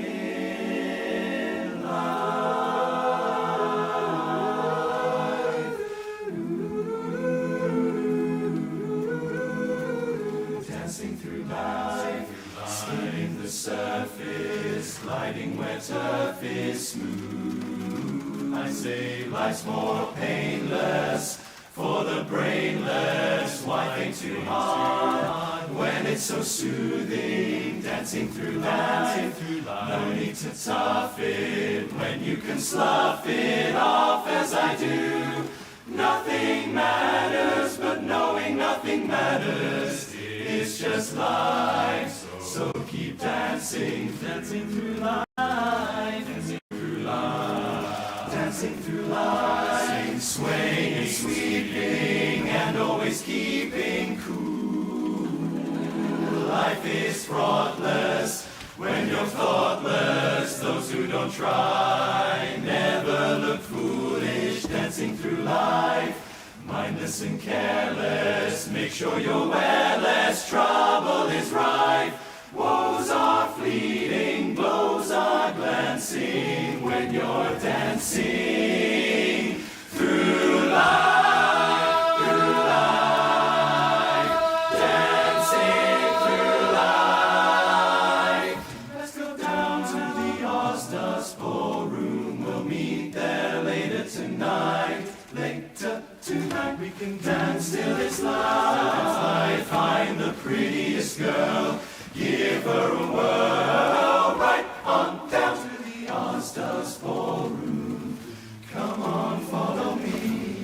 Speaker 4: I say life's more painless for the brainless. Why think too hard when it's so soothing? Dancing through life, no need to tough it when you can slough it off as I do. Nothing matters, but knowing nothing matters is just life. So keep dancing, dancing through life, dancing through life, dancing through life, swaying and sweeping and always keeping cool. Life is fraughtless when you're thoughtless. Those who don't try never look foolish. Dancing through life, mindless and careless. Make sure you're aware lest trouble is rife. Woes are fleeting, blows are glancing when you're dancing through life, dancing through life. Let's go down to the Osdust Ballroom. We'll meet there later tonight. Later tonight we can dance till it's light. Find the prettiest girl, give her a whirl, right on down to the Osdust Ballroom. Come on, follow me.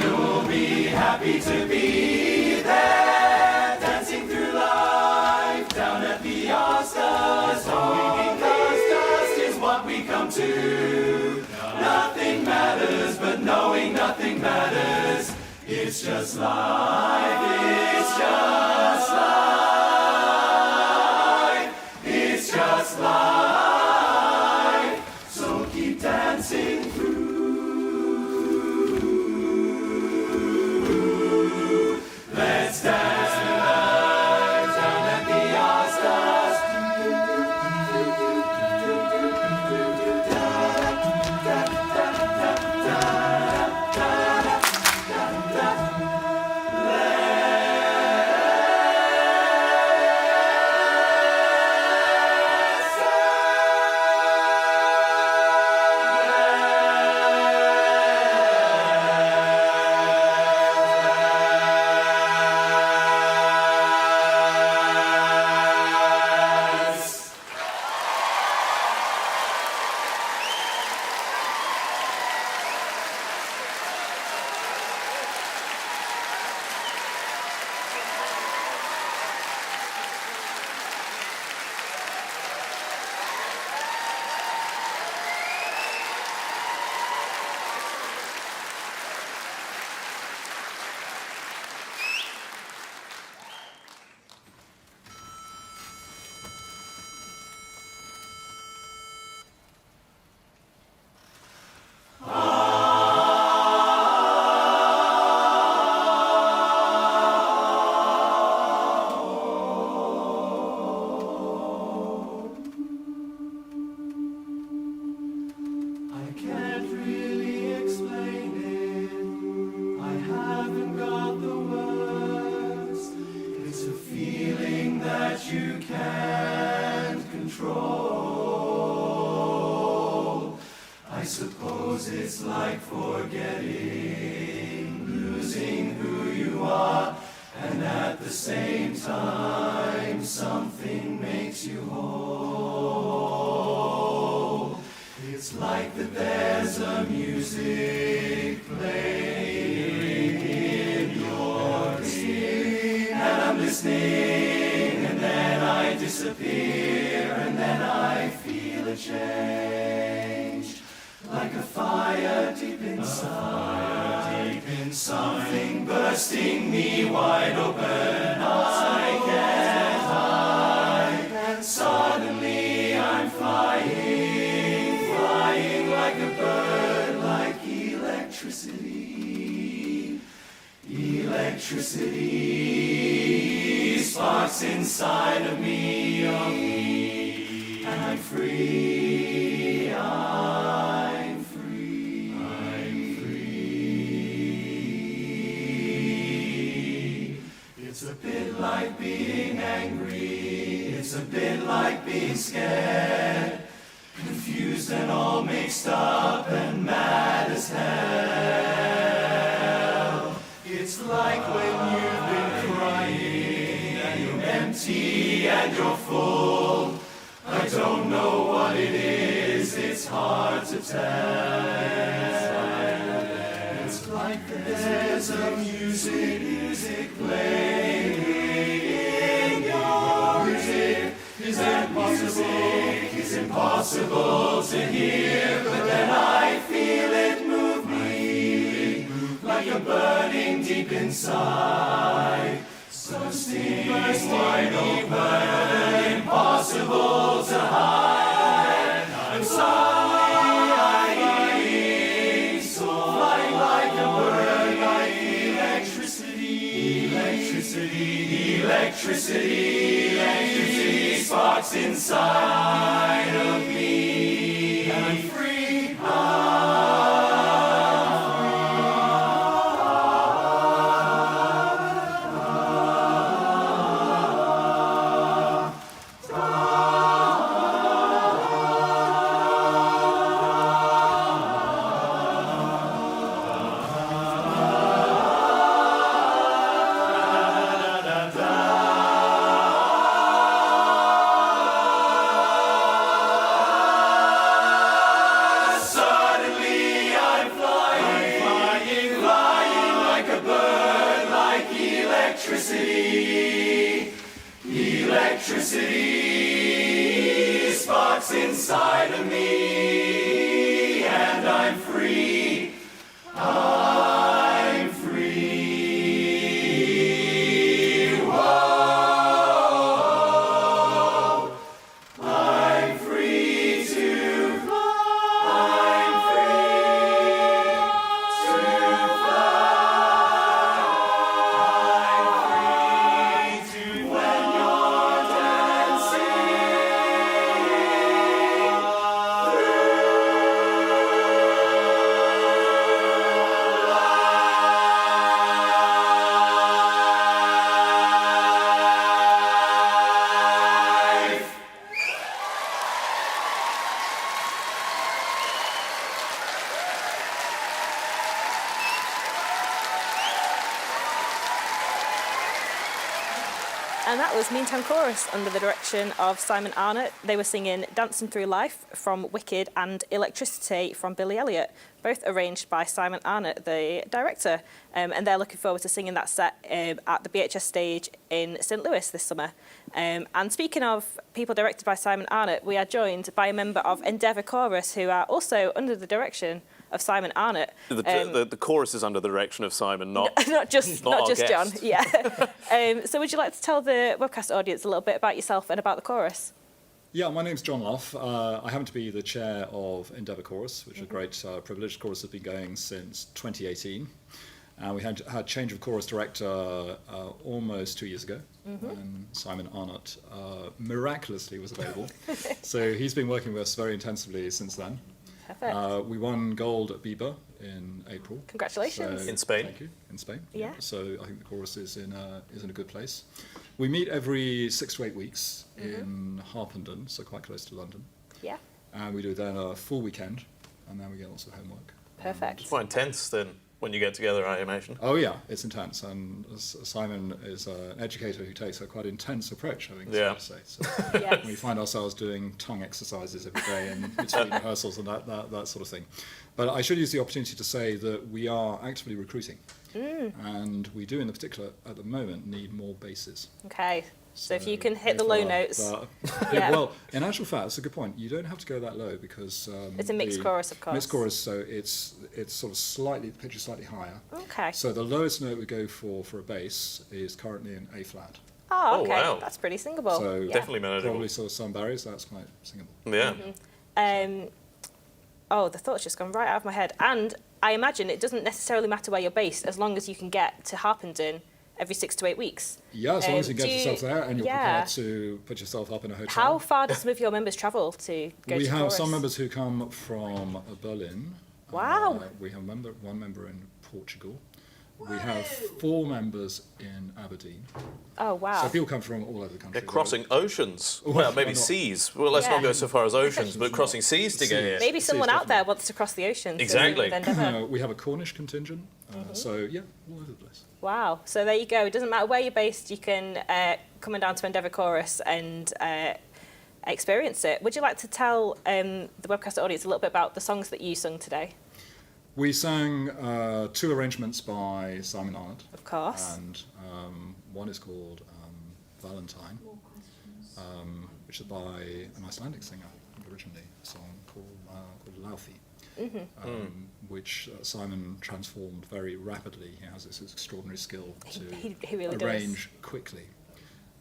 Speaker 4: You'll be happy to be there, dancing through life, down at the Osdust. Because dust is what we come to. Nothing matters, but knowing nothing matters. It's just life, it's just life, it's just life. So keep dancing through. Let's dance tonight down at the Osdust. It's like forgetting, losing who you are, and at the same time something makes you whole. It's like that there's a music playing in your ear, and I'm listening, and then I disappear, and then I feel a change. Like a fire deep inside, something bursting me wide open. I can't hide, and suddenly I'm flying, flying like a bird, like electricity. Electricity sparks inside of me, and I'm free. I'm free. I'm free. It's a bit like being angry. It's a bit like being scared, confused and all mixed up. what to tell. It's like there's a music playing in your music. Is impossible to hear, but then I feel it move me like a burning deep inside. So sting wide open, impossible to hide. And suddenly I soar, flying like a bird, like electricity sparks inside of me. And I'm free. Electricity sparks inside of me, and I'm free. I'm free. Whoa. I'm free to fly. I'm free to fly. I'm free to when you're
Speaker 1: And that was Meantime Chorus under the direction of Simon Arnott. They were singing Dancing Through Life from Wicked and Electricity from Billy Elliot, both arranged by Simon Arnott, the director. And they're looking forward to singing that set at the BHS stage in St Louis this summer. And speaking of people directed by Simon Arnott, we are joined by a member of Endeavour Chorus who are also under the direction of Simon Arnott.
Speaker 2: The chorus is under the direction of Simon, not
Speaker 1: just
Speaker 2: our
Speaker 1: John.
Speaker 2: guest.
Speaker 1: Yeah. So would you like to tell the webcast audience a little bit about yourself and about the chorus?
Speaker 7: Yeah, my name's John Luff. I happen to be the chair of Endeavour Chorus, which is a great privilege. Chorus has been going since 2018. We had change of chorus director almost 2 years ago, when Simon Arnott miraculously was available. So he's been working with us very intensively since then.
Speaker 1: Perfect.
Speaker 7: We won gold at BIBA in April.
Speaker 1: Congratulations.
Speaker 2: In Spain.
Speaker 7: Thank you. In Spain.
Speaker 1: Yeah.
Speaker 7: So I think the chorus is in a good place. We meet every 6 to 8 weeks in Harpenden, so quite close to London.
Speaker 1: Yeah.
Speaker 7: And we do then a full weekend, and then we get lots of homework.
Speaker 1: Perfect.
Speaker 2: It's quite intense then when you get together, I imagine.
Speaker 7: Oh yeah, it's intense. And Simon is an educator who takes a quite intense approach, I think it's fair to say. So
Speaker 1: Yes.
Speaker 7: we find ourselves doing tongue exercises every day in between rehearsals and that sort of thing. But I should use the opportunity to say that we are actively recruiting. And we do in particular at the moment need more basses.
Speaker 1: Okay. So if you can hit the low notes.
Speaker 7: Yeah, well, in actual fact, it's a good point. You don't have to go that low because
Speaker 1: It's a mixed chorus, of course.
Speaker 7: Mixed chorus, so it's sort of slightly, the pitch is slightly higher.
Speaker 1: Okay.
Speaker 7: So the lowest note we go for a bass is currently an A flat.
Speaker 1: Oh, okay.
Speaker 2: Oh, wow.
Speaker 1: That's pretty singable.
Speaker 7: So
Speaker 1: yeah.
Speaker 2: Definitely manageable.
Speaker 7: probably sort of some barriers, that's quite singable.
Speaker 2: Yeah.
Speaker 1: Oh, the thought's just gone right out of my head. And I imagine it doesn't necessarily matter where you're based as long as you can get to Harpenden every 6 to 8 weeks.
Speaker 7: Yeah, as long as you get
Speaker 1: do you-
Speaker 7: yourself there and you're
Speaker 1: yeah.
Speaker 7: prepared to put yourself up in a hotel.
Speaker 1: How far do some of your members travel to go
Speaker 7: We
Speaker 1: to
Speaker 7: have
Speaker 1: chorus?
Speaker 7: some members who come from Berlin.
Speaker 1: Wow.
Speaker 7: We have one member in Portugal. We have 4 members in Aberdeen.
Speaker 1: Oh, wow.
Speaker 7: So people come from all over the country.
Speaker 2: They're crossing oceans.
Speaker 7: Well,
Speaker 2: Well, maybe
Speaker 7: why not?
Speaker 2: seas. Well, let's
Speaker 1: Yeah.
Speaker 2: not go so far as oceans, but crossing seas to get
Speaker 7: Seas.
Speaker 2: here.
Speaker 1: Maybe
Speaker 7: Seas,
Speaker 1: someone out there
Speaker 7: definitely.
Speaker 1: wants to cross the ocean. to
Speaker 2: Exactly.
Speaker 1: with Endeavour.
Speaker 7: We have a Cornish contingent. So yeah, all over the place.
Speaker 1: Wow. So there you go. It doesn't matter where you're based. You can come on down to Endeavour Chorus and experienced it. Would you like to tell the webcast audience a little bit about the songs that you sung today?
Speaker 7: We sang 2 arrangements by Simon Arnott.
Speaker 1: Of course.
Speaker 7: And one is called Valentine, which is by an Icelandic singer, I think originally, a song called Laufi, which Simon transformed very rapidly. He has this extraordinary skill to
Speaker 1: He really
Speaker 7: arrange quickly.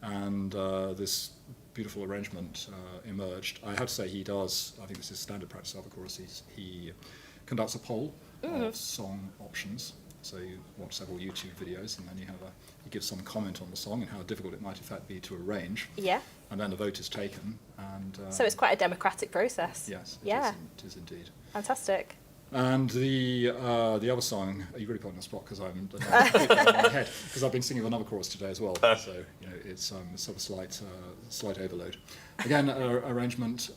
Speaker 7: And this beautiful arrangement emerged. I have to say he does, I think this is standard practice of the chorus, he conducts a poll of song options. So you watch several YouTube videos and then he gives some comment on the song and how difficult it might in fact be to arrange.
Speaker 1: Yeah.
Speaker 7: And then a vote is taken. And
Speaker 1: so it's quite a democratic process.
Speaker 7: Yes,
Speaker 1: yeah.
Speaker 7: It is indeed.
Speaker 1: Fantastic.
Speaker 7: And the other song, you really put me on the spot because I'm in my head because I've been singing another chorus today as well. So it's sort of slight overload. Again, arrangement.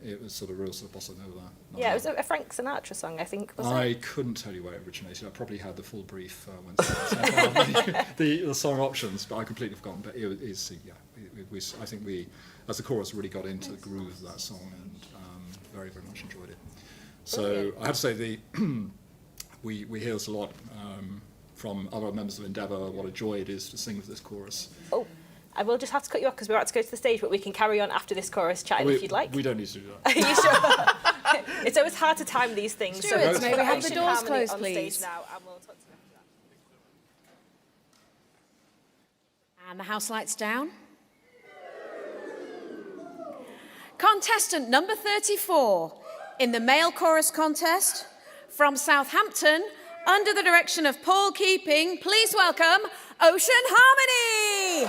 Speaker 7: It was sort of real sort of bossa nova.
Speaker 1: Yeah, it was a Frank Sinatra song, I think. Was
Speaker 7: I
Speaker 1: it?
Speaker 7: couldn't tell you where it originated. I probably had the full brief when sent out the song options, but I completely forgotten. But it is, I think we, as the chorus, really got into the groove of that song and very, very much enjoyed it. So I have to say we hear this a lot from other members of Endeavour, what a joy it is to sing with this chorus.
Speaker 1: Oh, I will just have to cut you off because we're about to go to the stage, but we can carry on after this chorus chatting if you'd like.
Speaker 7: We don't need to do that.
Speaker 1: Are you sure? It's always hard to time these things.
Speaker 3: Stewards, may we have the doors
Speaker 1: Harmony
Speaker 3: closed,
Speaker 1: on
Speaker 3: please?
Speaker 1: stage now, and we'll talk to them after that.
Speaker 3: And the house lights down. Contestant number 34 in the male chorus contest from Southampton, under the direction of Paul Keeping, please welcome Ocean Harmony.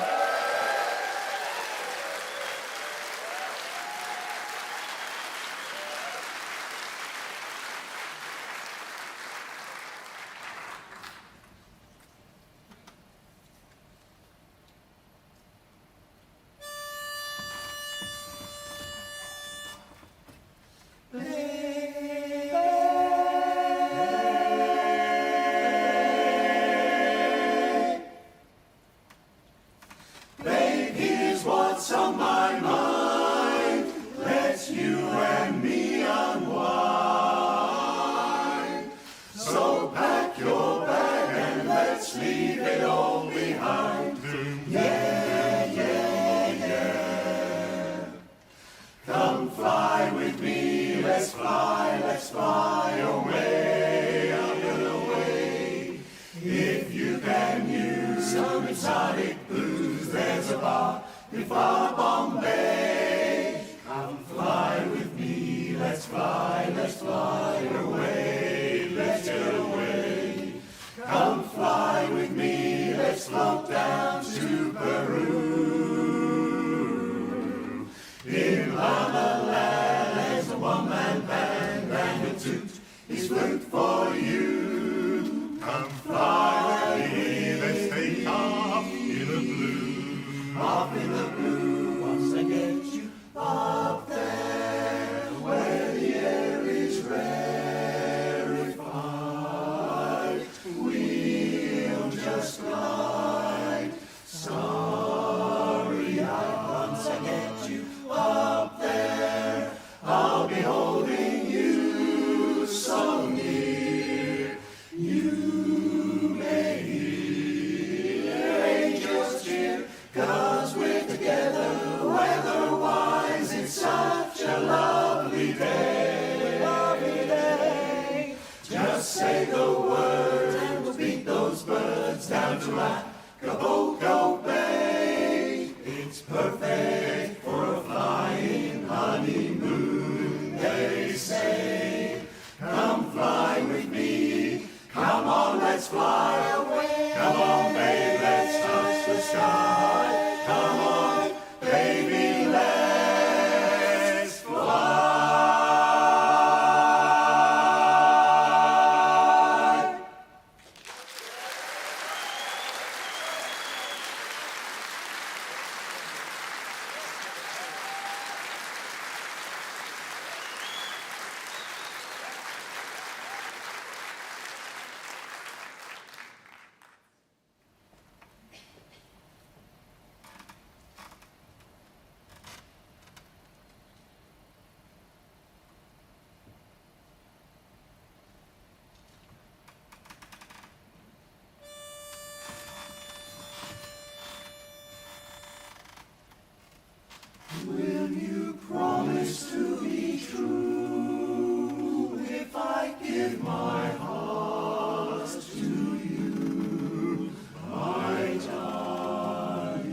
Speaker 4: give my heart to you, my darling.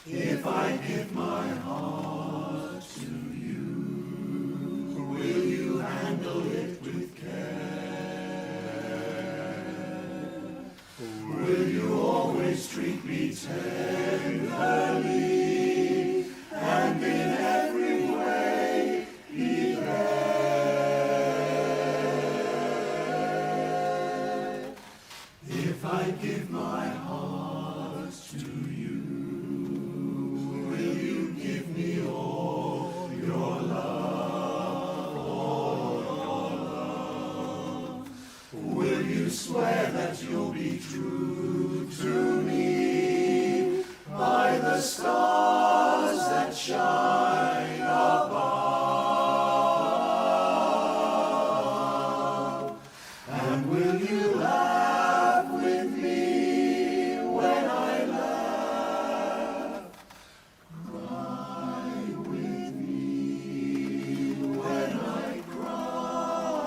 Speaker 4: If I give my heart to you, will you handle it with care? Will you always treat me tenderly and in every way be there? If I give my heart to you, will you give me all your love, all your love? Will you swear that you'll be true to me by the stars that shine above? And will you laugh with me when I laugh? Cry with me when I cry,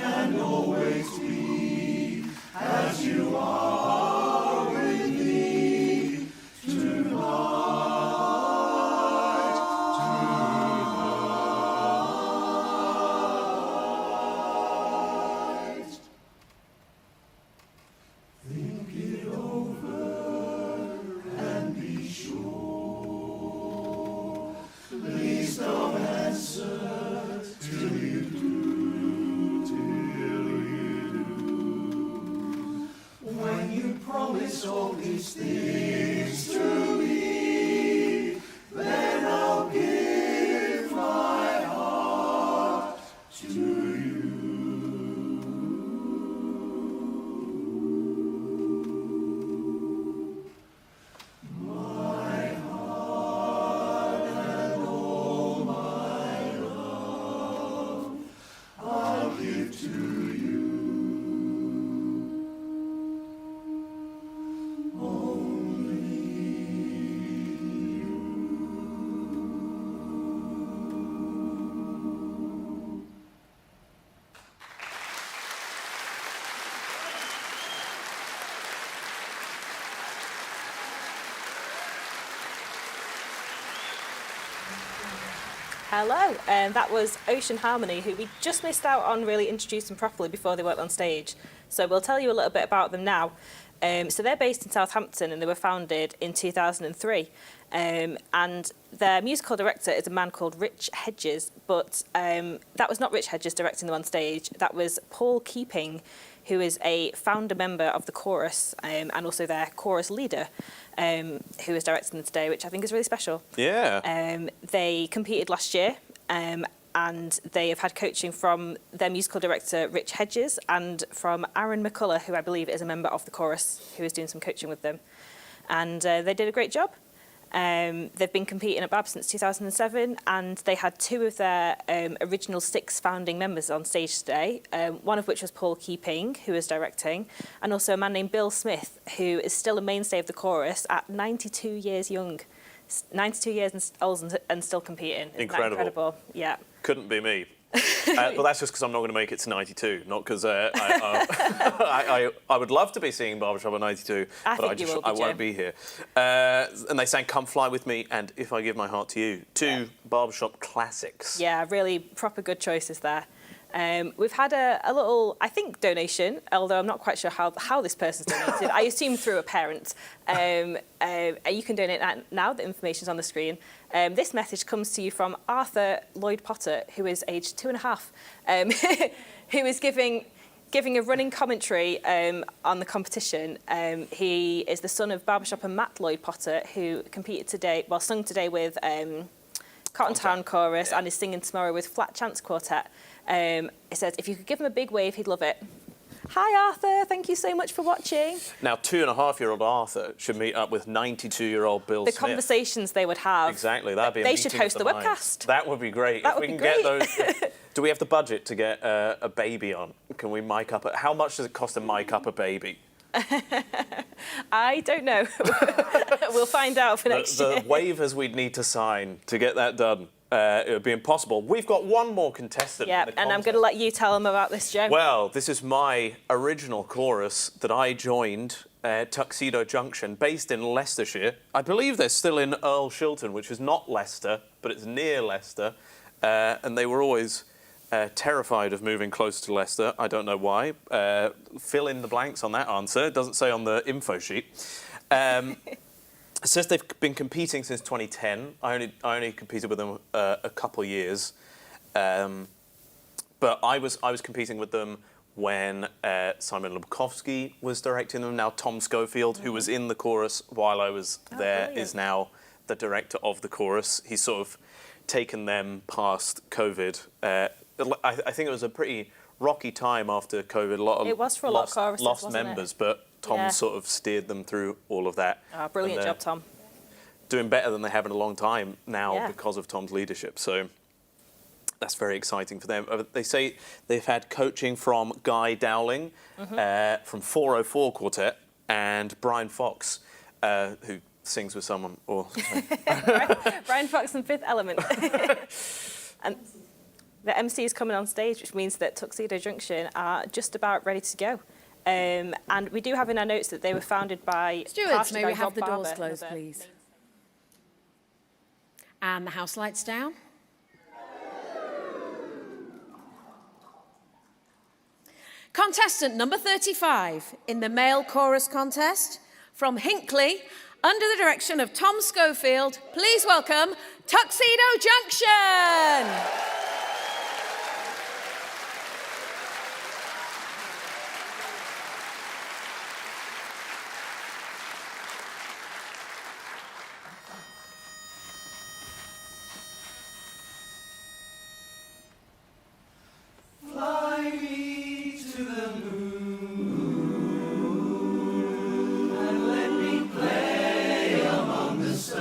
Speaker 4: and always be as you are with me tonight. Think it over and be sure. Please don't answer till you do, When you promise all these things to me, then I'll give my heart to you. My heart and all my love, I'll give to you.
Speaker 1: Hello, that was Ocean Harmony, who we just missed out on really introducing properly before they went on stage. So we'll tell you a little bit about them now. So they're based in Southampton and they were founded in 2003. And their musical director is a man called Rich Hedges, but that was not Rich Hedges directing them on stage. That was Paul Keeping, who is a founder member of the chorus and also their chorus leader, who is directing them today, which I think is really special.
Speaker 2: Yeah.
Speaker 1: They competed last year and they have had coaching from their musical director, Rich Hedges, and from Aaron McCullough, who I believe is a member of the chorus, who is doing some coaching with them. And they did a great job. They've been competing at BABS since 2007, and they had two of their original 6 founding members on stage today, one of which was Paul Keeping, who is directing, and also a man named Bill Smith, who is still a mainstay of the chorus at 92 years young. 92 years old and still competing. Isn't that incredible? Yeah.
Speaker 2: Couldn't be me. Well, that's just because I'm not going to make it to 92, not because I would love to be singing Barbershop at 92, but I won't be here. And they sang Come Fly With Me and If I Give My Heart To You, two Barbershop classics.
Speaker 1: Yeah, really proper good choices there. We've had a little, I think, donation, although I'm not quite sure how this person's donated. I assume through a parent. You can donate that now. The information's on the screen. This message comes to you from Arthur Lloyd Potter, who is aged 2.5, who is giving a running commentary on the competition. He is the son of Barbershop and Matt Lloyd Potter, who sung today with Cotton Town Chorus and is singing tomorrow with Flat Chance Quartet. It says, if you could give him a big wave, he'd love it. Hi, Arthur. Thank you so much for watching.
Speaker 2: Now, 2.5-year-old Arthur should meet up with 92-year-old Bill Smith.
Speaker 1: The conversations they would have.
Speaker 2: Exactly. That'd be a
Speaker 1: They should
Speaker 2: meeting
Speaker 1: host
Speaker 2: of
Speaker 1: the
Speaker 2: minds.
Speaker 1: webcast.
Speaker 2: That would be great.
Speaker 1: That
Speaker 2: if
Speaker 1: would
Speaker 2: we
Speaker 1: be
Speaker 2: can
Speaker 1: great.
Speaker 2: get those. Do we have the budget to get a baby on? Can we mic up? How much does it cost to mic up a baby?
Speaker 1: I don't know. We'll find out for next year.
Speaker 2: The waivers we'd need to sign to get that done. it would be impossible. We've got one more contestant.
Speaker 1: Yeah,
Speaker 2: in the
Speaker 1: and I'm
Speaker 2: contest.
Speaker 1: going to let you tell them about this, Joe.
Speaker 2: Well, this is my original chorus that I joined Tuxedo Junction, based in Leicestershire. I believe they're still in Earl Shilton, which is not Leicester, but it's near Leicester. And they were always terrified of moving closer to Leicester. I don't know why. Fill in the blanks on that answer. It doesn't say on the info sheet. It says they've been competing since 2010. I only competed with them a couple of years. But I was competing with them when Simon Lubkowski was directing them. Now Tom Schofield, who was in the chorus while I was there,
Speaker 1: brilliant.
Speaker 2: is now the director of the chorus. He's sort of taken them past COVID. I think it was a pretty rocky time after COVID.
Speaker 1: It was for a lot of choruses,
Speaker 2: lost
Speaker 1: wasn't it?
Speaker 2: members, but Tom
Speaker 1: Yeah.
Speaker 2: sort of steered them through all of that.
Speaker 1: Oh, brilliant
Speaker 2: And
Speaker 1: job, Tom.
Speaker 2: doing better than they have in a long time now
Speaker 1: Yeah.
Speaker 2: because of Tom's leadership. So that's very exciting for them. They say they've had coaching from Guy Dowling from 404 Quartet and Brian Fox, who sings with someone. Or
Speaker 1: Brian Fox and Fifth Element. And the MC is coming on stage, which means that Tuxedo Junction are just about ready to go. And we do have in our notes that they were founded by...
Speaker 3: Stewards,
Speaker 1: partially
Speaker 3: may
Speaker 1: by
Speaker 3: we have
Speaker 1: Rob
Speaker 3: the doors
Speaker 1: Barber,
Speaker 3: closed,
Speaker 1: another-
Speaker 3: please? And the house lights down. Contestant number 35 in the male chorus contest from Hinckley, under the direction of Tom Schofield, please welcome Tuxedo Junction.
Speaker 4: Fly me to the moon and let me play among the stars.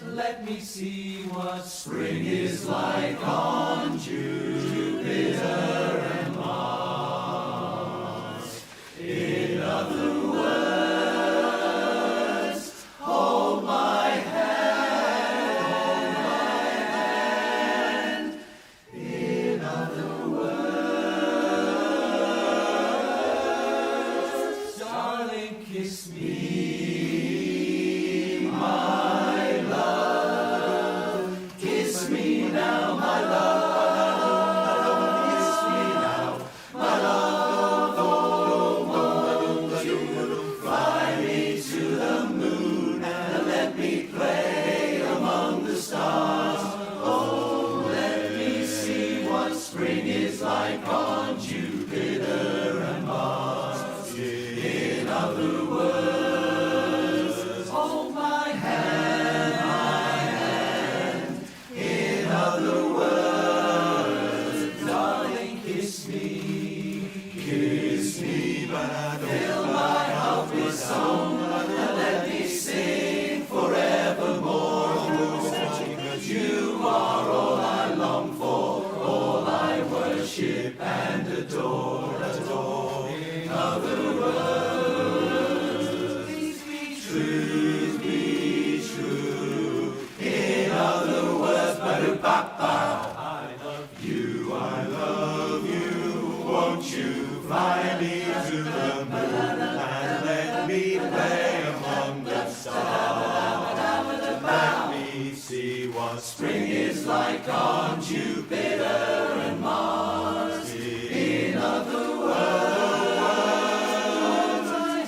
Speaker 4: Let me see what spring is like on Jupiter and Mars. In other words, hold my hand. In other words, darling, kiss me, my love. Kiss me now, my love. Kiss me now, my love. Oh, won't you fly me to the moon and let me play among the stars? Oh, let me see what spring is like on Jupiter and Mars. In other words, hold my hand. In other words, darling, kiss me, but fill my heart with song and let me sing forevermore. You are all I long for, all I worship and adore. In other words, please be true. In other words, ba-do-ba-ba. I love you. Won't you fly me to the moon and let me play among the stars? Let me see what spring is like on Jupiter and Mars. In other words, my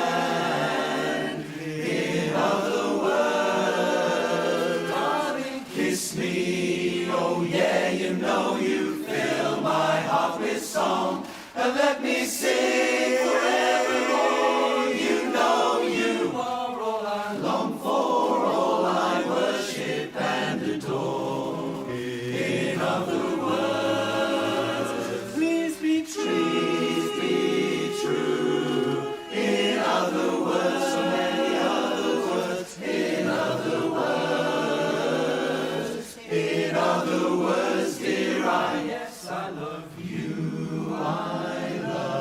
Speaker 4: hand. In other words, darling, kiss me. Oh yeah, you know you fill my heart with song and let me sing forevermore. You know you are all I long for, all I worship and adore. In other words, please be true. In other words, so many other words. In other words, dear, yes, I love you. I love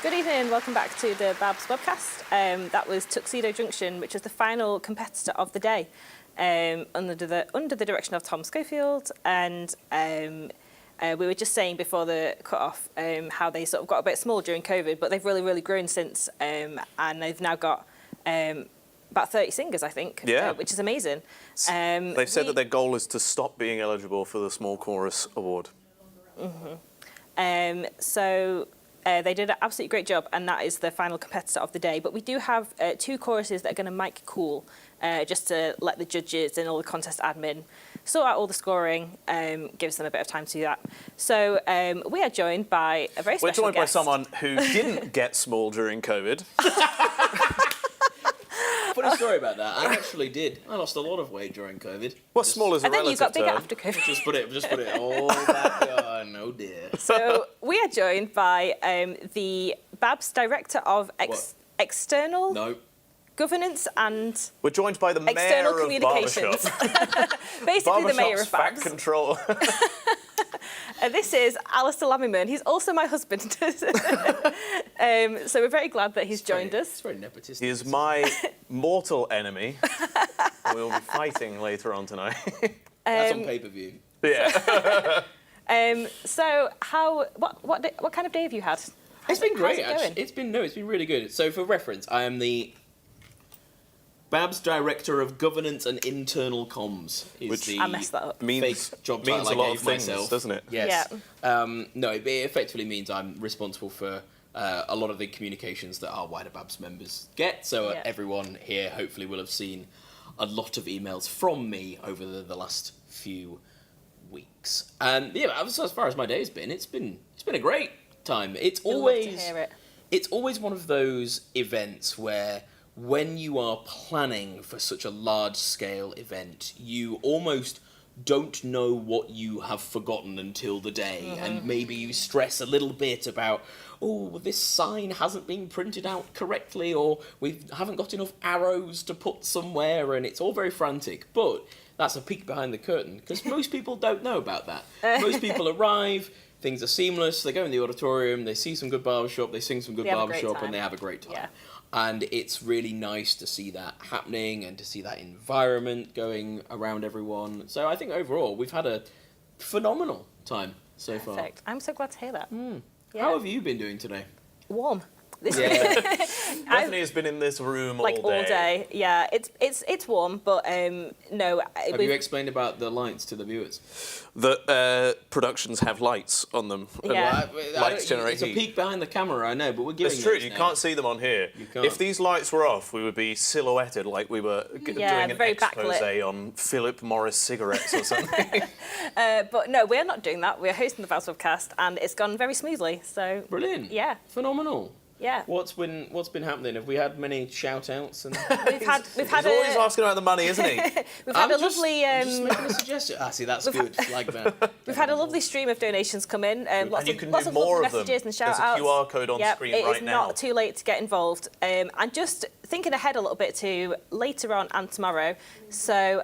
Speaker 1: Good evening and welcome back to the BABS webcast. That was Tuxedo Junction, which was the final competitor of the day, under the direction of Tom Schofield. And we were just saying before the cut-off how they sort of got a bit small during COVID, but they've really, really grown since, and they've now got about 30 singers, I think, which is amazing.
Speaker 2: They've said that their goal is to stop being eligible for the Small Chorus Award.
Speaker 1: So they did an absolutely great job, and that is the final competitor of the day. But we do have 2 choruses that are going to mic cool, just to let the judges and all the contest admin sort out all the scoring, gives them a bit of time to do that. So we are joined by a very special
Speaker 2: We're joined
Speaker 1: guest.
Speaker 2: by someone who didn't get small during COVID.
Speaker 8: Funny story about that. I actually did. I lost a lot of weight during COVID.
Speaker 2: Well, small is a
Speaker 1: And then you
Speaker 2: relative
Speaker 1: got bigger
Speaker 2: term.
Speaker 1: after COVID.
Speaker 8: Just put it all back on. Oh dear.
Speaker 1: So we are joined by the BABS Director of
Speaker 8: What?
Speaker 1: External
Speaker 8: No.
Speaker 1: Governance and
Speaker 2: We're joined by the
Speaker 1: External
Speaker 2: mayor of
Speaker 1: Communications.
Speaker 2: Barbershop.
Speaker 1: basically the mayor
Speaker 2: Barbershop's
Speaker 1: of
Speaker 2: back
Speaker 1: BABS.
Speaker 2: control.
Speaker 1: This is Alistair Lammerman. He's also my husband. So we're very glad that he's joined us.
Speaker 8: It's very nepotistic.
Speaker 2: He is my mortal enemy. We'll be fighting later on tonight.
Speaker 8: That's on pay-per-view.
Speaker 2: Yeah.
Speaker 1: So what kind of day have you had?
Speaker 8: It's been great,
Speaker 1: how's it
Speaker 8: actually. It's been really good. So, for reference, I am the BABS Director of Governance and Internal Comms. Is
Speaker 2: Which
Speaker 8: the
Speaker 1: I messed that up.
Speaker 2: means
Speaker 8: fake job
Speaker 2: means a
Speaker 8: title I
Speaker 2: lot
Speaker 8: gave
Speaker 2: of things,
Speaker 8: myself.
Speaker 2: doesn't it?
Speaker 8: Yes.
Speaker 1: Yeah.
Speaker 8: No, it effectively means I'm responsible for a lot of the communications that our wider BABS members get. So
Speaker 1: Yeah.
Speaker 8: everyone here hopefully will have seen a lot of emails from me over the last few weeks. And yeah, as far as my day's been, it's been a great time. It's
Speaker 1: We'd love
Speaker 8: always
Speaker 1: to hear it.
Speaker 8: it's always one of those events where when you are planning for such a large-scale event, you almost don't know what you have forgotten until the day, and maybe you stress a little bit about, oh, this sign hasn't been printed out correctly, or we haven't got enough arrows to put somewhere, and it's all very frantic. But that's a peek behind the curtain, because most people don't know about that. Most people arrive, things are seamless, they go in the auditorium, they see some good barbershop, they sing some good
Speaker 1: They have a great
Speaker 8: barbershop,
Speaker 1: time.
Speaker 8: and they have a great time.
Speaker 1: Yeah.
Speaker 8: And it's really nice to see that happening and to see that environment going around everyone. So I think overall we've had a phenomenal time so far.
Speaker 1: Perfect. I'm so glad to hear that. Yeah.
Speaker 8: How have you been doing today?
Speaker 1: Warm. This
Speaker 8: Yeah.
Speaker 2: Bethany has been in this room
Speaker 1: like
Speaker 2: all day.
Speaker 1: all day. Yeah, it's warm, but no.
Speaker 8: Have you explained about the lights to the viewers?
Speaker 2: The productions have lights on them. and
Speaker 1: Yeah.
Speaker 2: Lights generate
Speaker 8: It's a
Speaker 2: heat.
Speaker 8: peek behind the camera, I know, but we're giving
Speaker 2: It's true,
Speaker 8: those
Speaker 2: you
Speaker 8: now.
Speaker 2: can't see them on here.
Speaker 8: You can't.
Speaker 2: If these lights were off, we would be silhouetted like we were
Speaker 1: Yeah,
Speaker 2: doing an
Speaker 1: very
Speaker 2: expose
Speaker 1: backlit.
Speaker 2: on Philip Morris cigarettes or something.
Speaker 1: But no, we're not doing that. We're hosting the BABS webcast, and it's gone very smoothly. So
Speaker 8: Brilliant.
Speaker 1: yeah,
Speaker 8: Phenomenal.
Speaker 1: yeah.
Speaker 8: What's been happening? Have we had many shout outs? And
Speaker 1: We've had
Speaker 2: He's always asking about the money, isn't he?
Speaker 1: we've had a lovely
Speaker 8: I'm just making a suggestion. Ah, see, that's good. Like that.
Speaker 1: we've had a lovely stream of donations come in. Lots
Speaker 2: you
Speaker 1: of
Speaker 2: can
Speaker 1: lots
Speaker 2: do
Speaker 1: of
Speaker 2: more
Speaker 1: lovely
Speaker 2: of them.
Speaker 1: messages and shout
Speaker 2: There's
Speaker 1: outs.
Speaker 2: a QR code on screen right
Speaker 1: It is
Speaker 2: now.
Speaker 1: not too late to get involved. And just thinking ahead a little bit to later on and tomorrow. So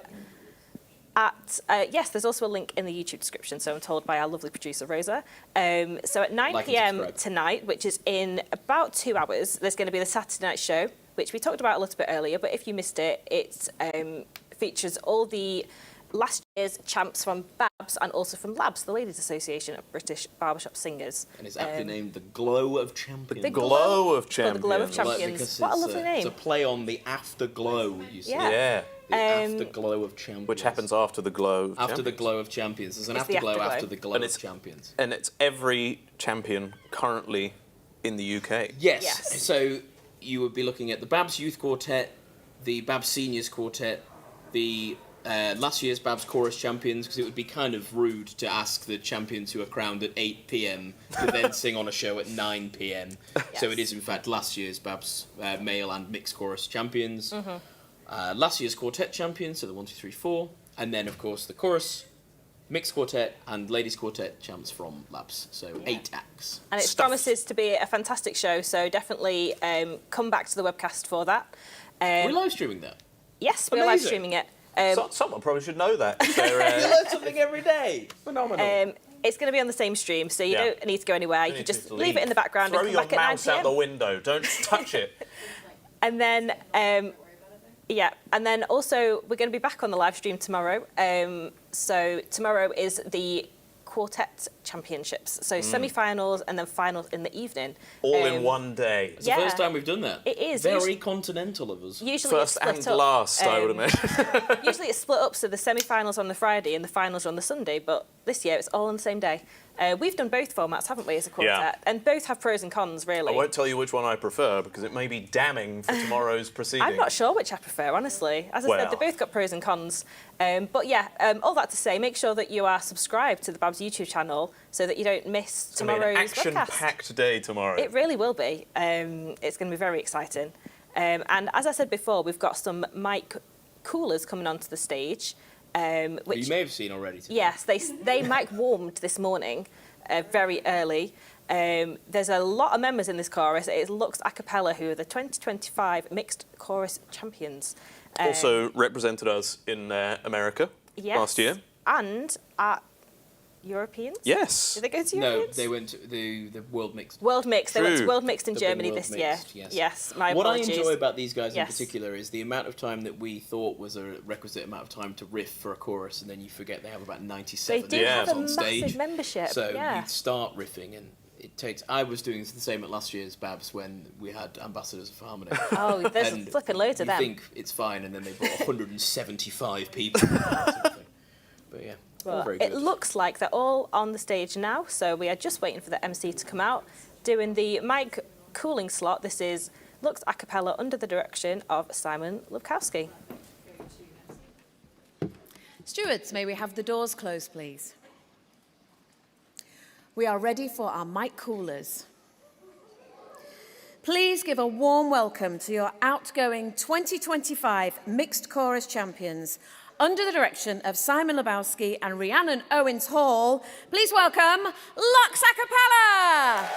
Speaker 1: yes, there's also a link in the YouTube description, so I'm told by our lovely producer, Rosa. So at 9
Speaker 8: Like and
Speaker 1: p.m.
Speaker 8: subscribe.
Speaker 1: tonight, which is in about 2 hours, there's going to be the Saturday night show, which we talked about a little bit earlier, but if you missed it, it features all the last year's champs from BABS and also from LABS, the Ladies Association of British Barbershop Singers.
Speaker 8: And it's aptly named the Glow of Champions.
Speaker 1: The
Speaker 2: Glow of
Speaker 1: For
Speaker 2: Champions.
Speaker 1: the Glow of
Speaker 8: Like,
Speaker 1: Champions.
Speaker 8: because
Speaker 1: What a
Speaker 8: it's
Speaker 1: lovely name.
Speaker 8: It's a play on the afterglow, you see.
Speaker 1: Yeah.
Speaker 2: Yeah,
Speaker 8: The afterglow of Champions.
Speaker 2: which happens after the Glow of
Speaker 8: after the
Speaker 2: Champions.
Speaker 8: Glow of Champions. There's an
Speaker 1: It's the
Speaker 8: afterglow
Speaker 1: afterglow.
Speaker 8: after the Glow
Speaker 2: And
Speaker 8: of
Speaker 2: it's-
Speaker 8: Champions.
Speaker 2: And it's every champion currently in the UK.
Speaker 8: Yes.
Speaker 1: Yes.
Speaker 8: So you would be looking at the BABS Youth Quartet, the BABS Seniors Quartet, the last year's BABS Chorus Champions, because it would be kind of rude to ask the champions who are crowned at 8 p.m. to then sing on a show at 9 p.m. So it is, in fact, last year's BABS Male and Mixed Chorus Champions. Last year's Quartet Champions, so the 1, 2, 3, 4. And then, of course, the Chorus, Mixed Quartet, and Ladies Quartet champs from LABS. So 8 acts.
Speaker 1: And it
Speaker 2: Stuff.
Speaker 1: promises to be a fantastic show, so definitely come back to the webcast for that.
Speaker 8: We're live streaming that.
Speaker 1: Yes, we're live
Speaker 8: Amazing.
Speaker 1: streaming it.
Speaker 2: Someone probably should know that. If
Speaker 8: You
Speaker 2: they're,
Speaker 8: learn something every day. Phenomenal.
Speaker 1: It's going to be on the same stream, so you don't need to go anywhere. You can just leave it in the background
Speaker 2: Throw
Speaker 1: and come
Speaker 2: your
Speaker 1: back at 9
Speaker 2: mouse out
Speaker 1: p.m.
Speaker 2: the window. Don't touch it.
Speaker 1: And then, and then also we're going to be back on the live stream tomorrow. So tomorrow is the Quartet Championships. So semi-finals and then finals in the evening.
Speaker 2: All in one day.
Speaker 8: It's the first time we've done that.
Speaker 1: It is.
Speaker 8: Very continental of us.
Speaker 1: Usually
Speaker 2: First
Speaker 1: it's
Speaker 2: and
Speaker 1: split up.
Speaker 2: last, I would imagine.
Speaker 1: Usually it's split up, so the semi-finals on the Friday and the finals are on the Sunday, but this year it's all on the same day. We've done both formats, haven't we, as a quartet?
Speaker 2: Yeah.
Speaker 1: And both have pros and cons, really.
Speaker 2: I won't tell you which one I prefer because it may be damning for tomorrow's proceedings.
Speaker 1: I'm not sure which I prefer, honestly. As I said, they both got pros and cons. But yeah, all that to say, make sure that you are subscribed to the BABS YouTube channel so that you don't miss tomorrow's
Speaker 2: It's going to be an
Speaker 1: podcast.
Speaker 2: action-packed day tomorrow.
Speaker 1: It really will be. It's going to be very exciting. And as I said before, we've got some mic coolers coming onto the stage. Which
Speaker 8: you may have seen already today.
Speaker 1: Yes, they mic warmed this morning, very early. There's a lot of members in this chorus. It is Lux Acappella, who are the 2025 Mixed Chorus Champions.
Speaker 2: Also represented us in America last year.
Speaker 1: And at Europeans?
Speaker 2: Yes.
Speaker 1: Did they go to
Speaker 8: No,
Speaker 1: Europeans?
Speaker 8: they went to the World Mixed.
Speaker 1: World Mixed. They went to
Speaker 2: True.
Speaker 1: World Mixed in
Speaker 8: The big
Speaker 1: Germany
Speaker 8: World
Speaker 1: this year.
Speaker 8: Mixed, yes.
Speaker 1: Yes, my
Speaker 8: What
Speaker 1: apologies.
Speaker 8: I enjoy about these guys in
Speaker 1: Yes.
Speaker 8: particular is the amount of time that we thought was a requisite amount of time to riff for a chorus, and then you forget they have about 97
Speaker 1: They do have
Speaker 8: members
Speaker 1: a
Speaker 8: on
Speaker 1: massive
Speaker 8: stage.
Speaker 1: membership.
Speaker 8: So
Speaker 1: yeah.
Speaker 8: you start riffing, and it takes. I was doing the same at last year's BABS when we had Ambassadors of Harmony.
Speaker 1: Oh, there's
Speaker 8: And
Speaker 1: flipping loads of
Speaker 8: you
Speaker 1: them.
Speaker 8: think it's fine, and then they brought 175 people. Or something. But yeah, all
Speaker 1: But
Speaker 8: very
Speaker 1: it
Speaker 8: good.
Speaker 1: looks like they're all on the stage now, so we are just waiting for the MC to come out. Doing the mic cooling slot, this is Lux Acappella under the direction of Simon Lubkowski.
Speaker 3: Stewards, may we have the doors closed, please? We are ready for our mic coolers. Please give a warm welcome to your outgoing 2025 Mixed Chorus Champions. Under the direction of Simon Lebowski and Rhiannon Owens Hall, please welcome Lux Acappella!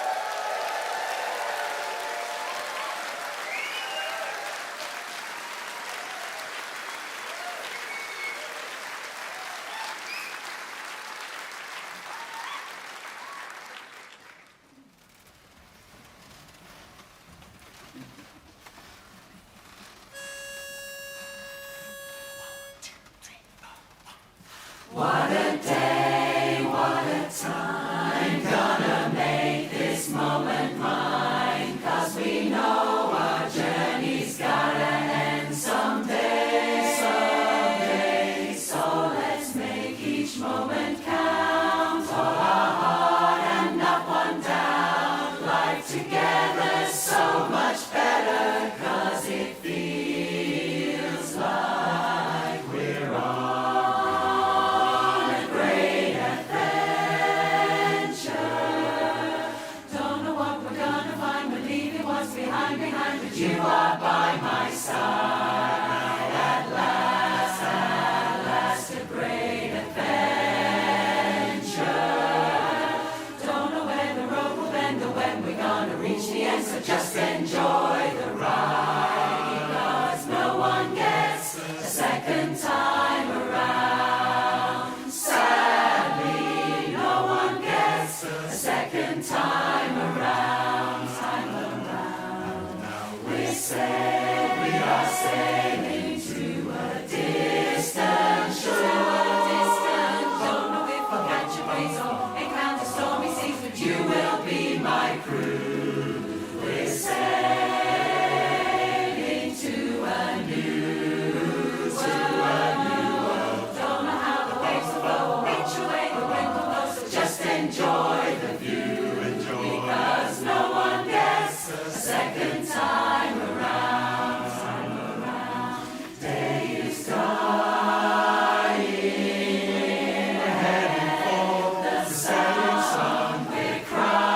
Speaker 4: We're crying.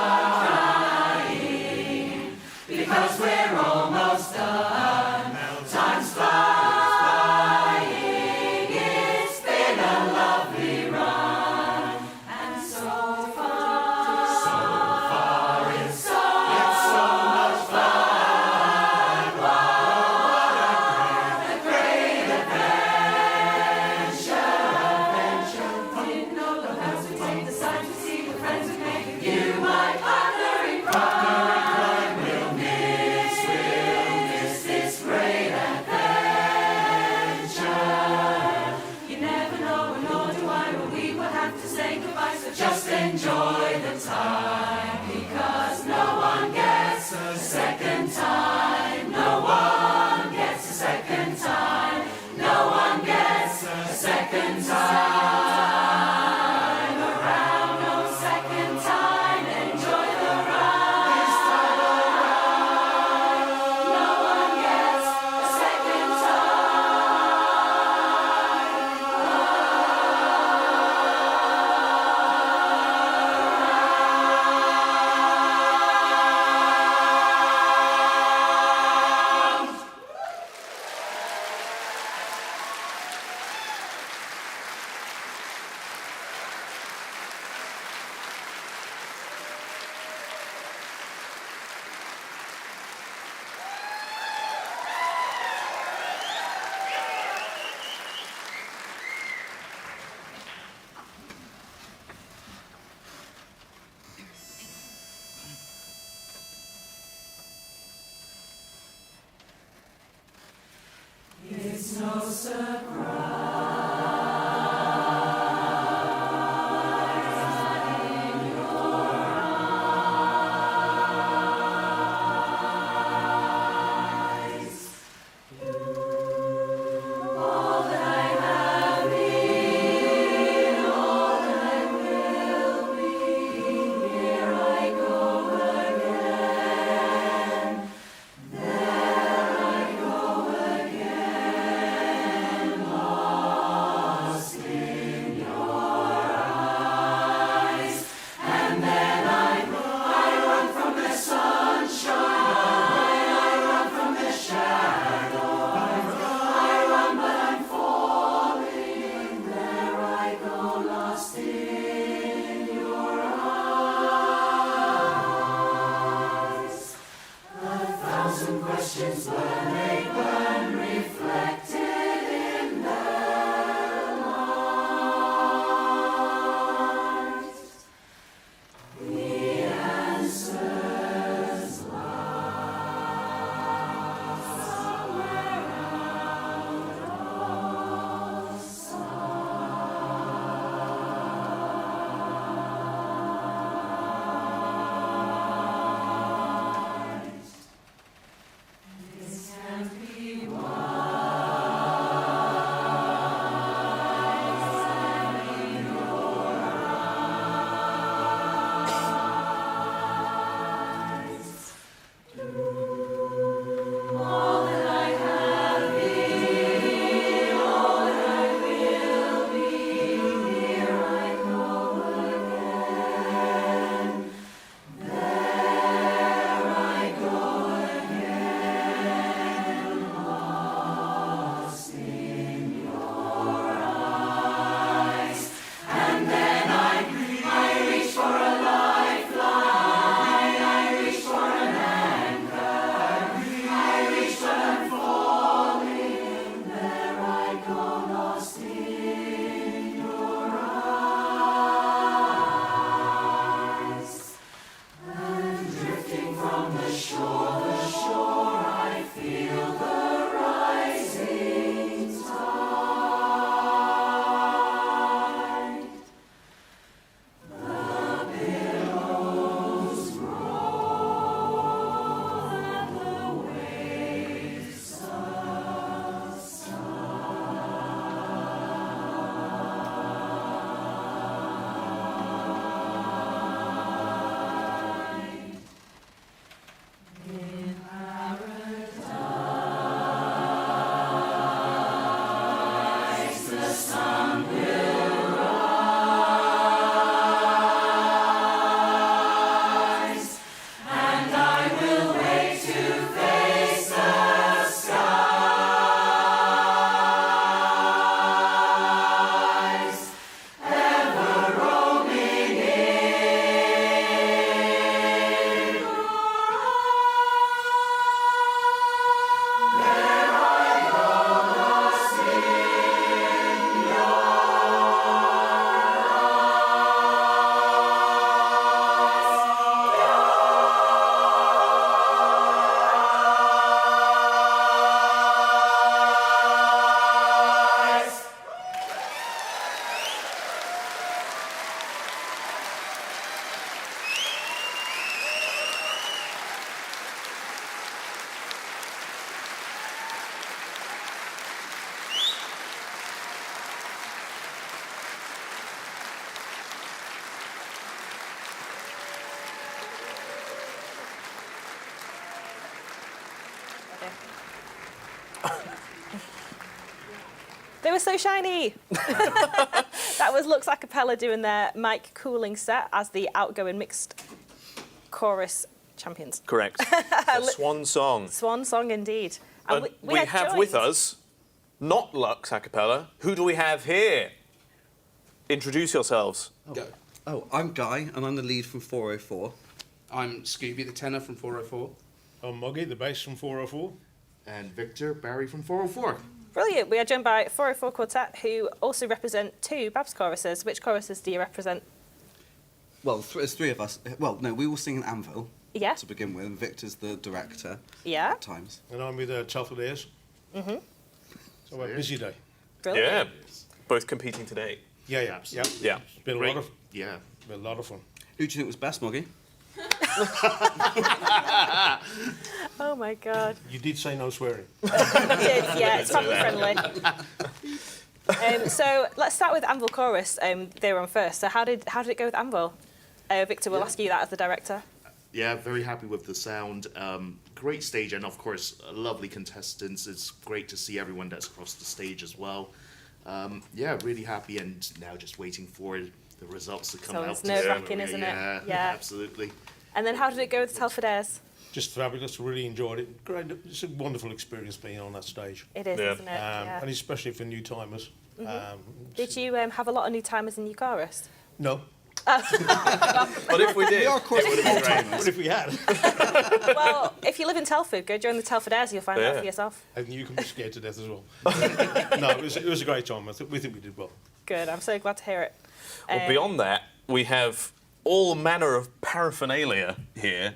Speaker 1: They were so shiny. That was Lux Acappella doing their mic cooling set as the outgoing mixed chorus champions.
Speaker 2: Correct. A swan song.
Speaker 1: Swan song indeed. And
Speaker 2: we have with us, not Lux Acappella. Who do we have here? Introduce yourselves.
Speaker 9: Go.
Speaker 10: Oh, I'm Guy, and I'm the lead from 404.
Speaker 9: I'm Scooby, the tenor from 404.
Speaker 11: I'm Muggy, the bass from 404.
Speaker 12: And Victor Barry from 404.
Speaker 1: Brilliant. We are joined by 404 Quartet, who also represent two BABS choruses. Which choruses do you represent?
Speaker 10: Well, there's three of us. Well, no, we all sing an anvil
Speaker 1: Yeah.
Speaker 10: to begin with, and Victor's the director
Speaker 1: Yeah.
Speaker 10: at times.
Speaker 11: And I'm with Telfordaires.
Speaker 1: Mm-hmm.
Speaker 11: So a busy day.
Speaker 1: Brilliant.
Speaker 2: Yeah, both competing today.
Speaker 11: Yeah, yeah.
Speaker 2: Yeah.
Speaker 11: It's been a
Speaker 12: Great.
Speaker 11: lot of
Speaker 12: Yeah.
Speaker 11: been a lot of fun.
Speaker 10: Who do you think was best, Moggy?
Speaker 1: Oh my God.
Speaker 11: You did say no swearing.
Speaker 1: Yeah, it's family friendly. So let's start with Anvil Chorus. They were on first. So how did it go with Anvil? Victor, we'll ask you that as the director.
Speaker 12: Yeah, very happy with the sound. Great stage, and of course, lovely contestants. It's great to see everyone that's across the stage as well. Yeah, really happy, and now just waiting for the results to come
Speaker 1: So
Speaker 12: out.
Speaker 1: it's nerve-wracking, isn't it?
Speaker 12: Yeah,
Speaker 1: Yeah.
Speaker 12: absolutely.
Speaker 1: And then how did it go with Telfordaires?
Speaker 11: Just fabulous. Really enjoyed it. Great. It's a wonderful experience being on that stage.
Speaker 1: It is,
Speaker 2: Yeah.
Speaker 1: isn't it? Yeah.
Speaker 11: And especially for new timers.
Speaker 1: Did you have a lot of new timers in your chorus?
Speaker 11: No.
Speaker 2: But if we did,
Speaker 10: We are quite
Speaker 11: But if we had,
Speaker 1: Well, if you live in Telford, go join the Telfordaires. You'll find out
Speaker 2: Yeah.
Speaker 1: for yourself.
Speaker 11: and you can be scared to death as well. No, it was a great time. We think we did well.
Speaker 1: Good. I'm so glad to hear it.
Speaker 2: well, beyond that, we have all manner of paraphernalia here.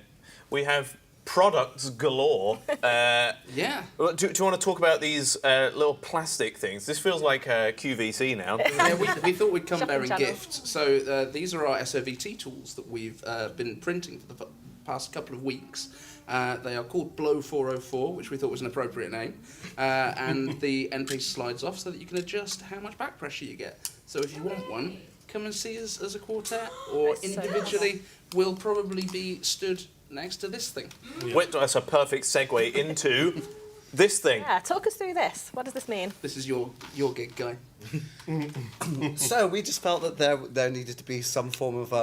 Speaker 2: We have products galore.
Speaker 9: Yeah.
Speaker 2: Well, do you want to talk about these little plastic things? This feels like QVC now.
Speaker 9: Yeah, we thought we'd come
Speaker 1: Shopping
Speaker 9: bearing
Speaker 1: channel.
Speaker 9: gifts. So these are our SOVT tools that we've been printing for the past couple of weeks. They are called Blow 404, which we thought was an appropriate name. And the end piece slides off so that you can adjust how much back pressure you get. So if you want one, come and see us as a quartet, or
Speaker 1: That's so
Speaker 9: individually, we'll probably be stood next to this thing.
Speaker 2: Wait, that's a perfect segue into this thing.
Speaker 1: Yeah, talk us through this. What does this mean?
Speaker 9: This is your gig, Guy.
Speaker 10: So we just felt that there needed to be some form of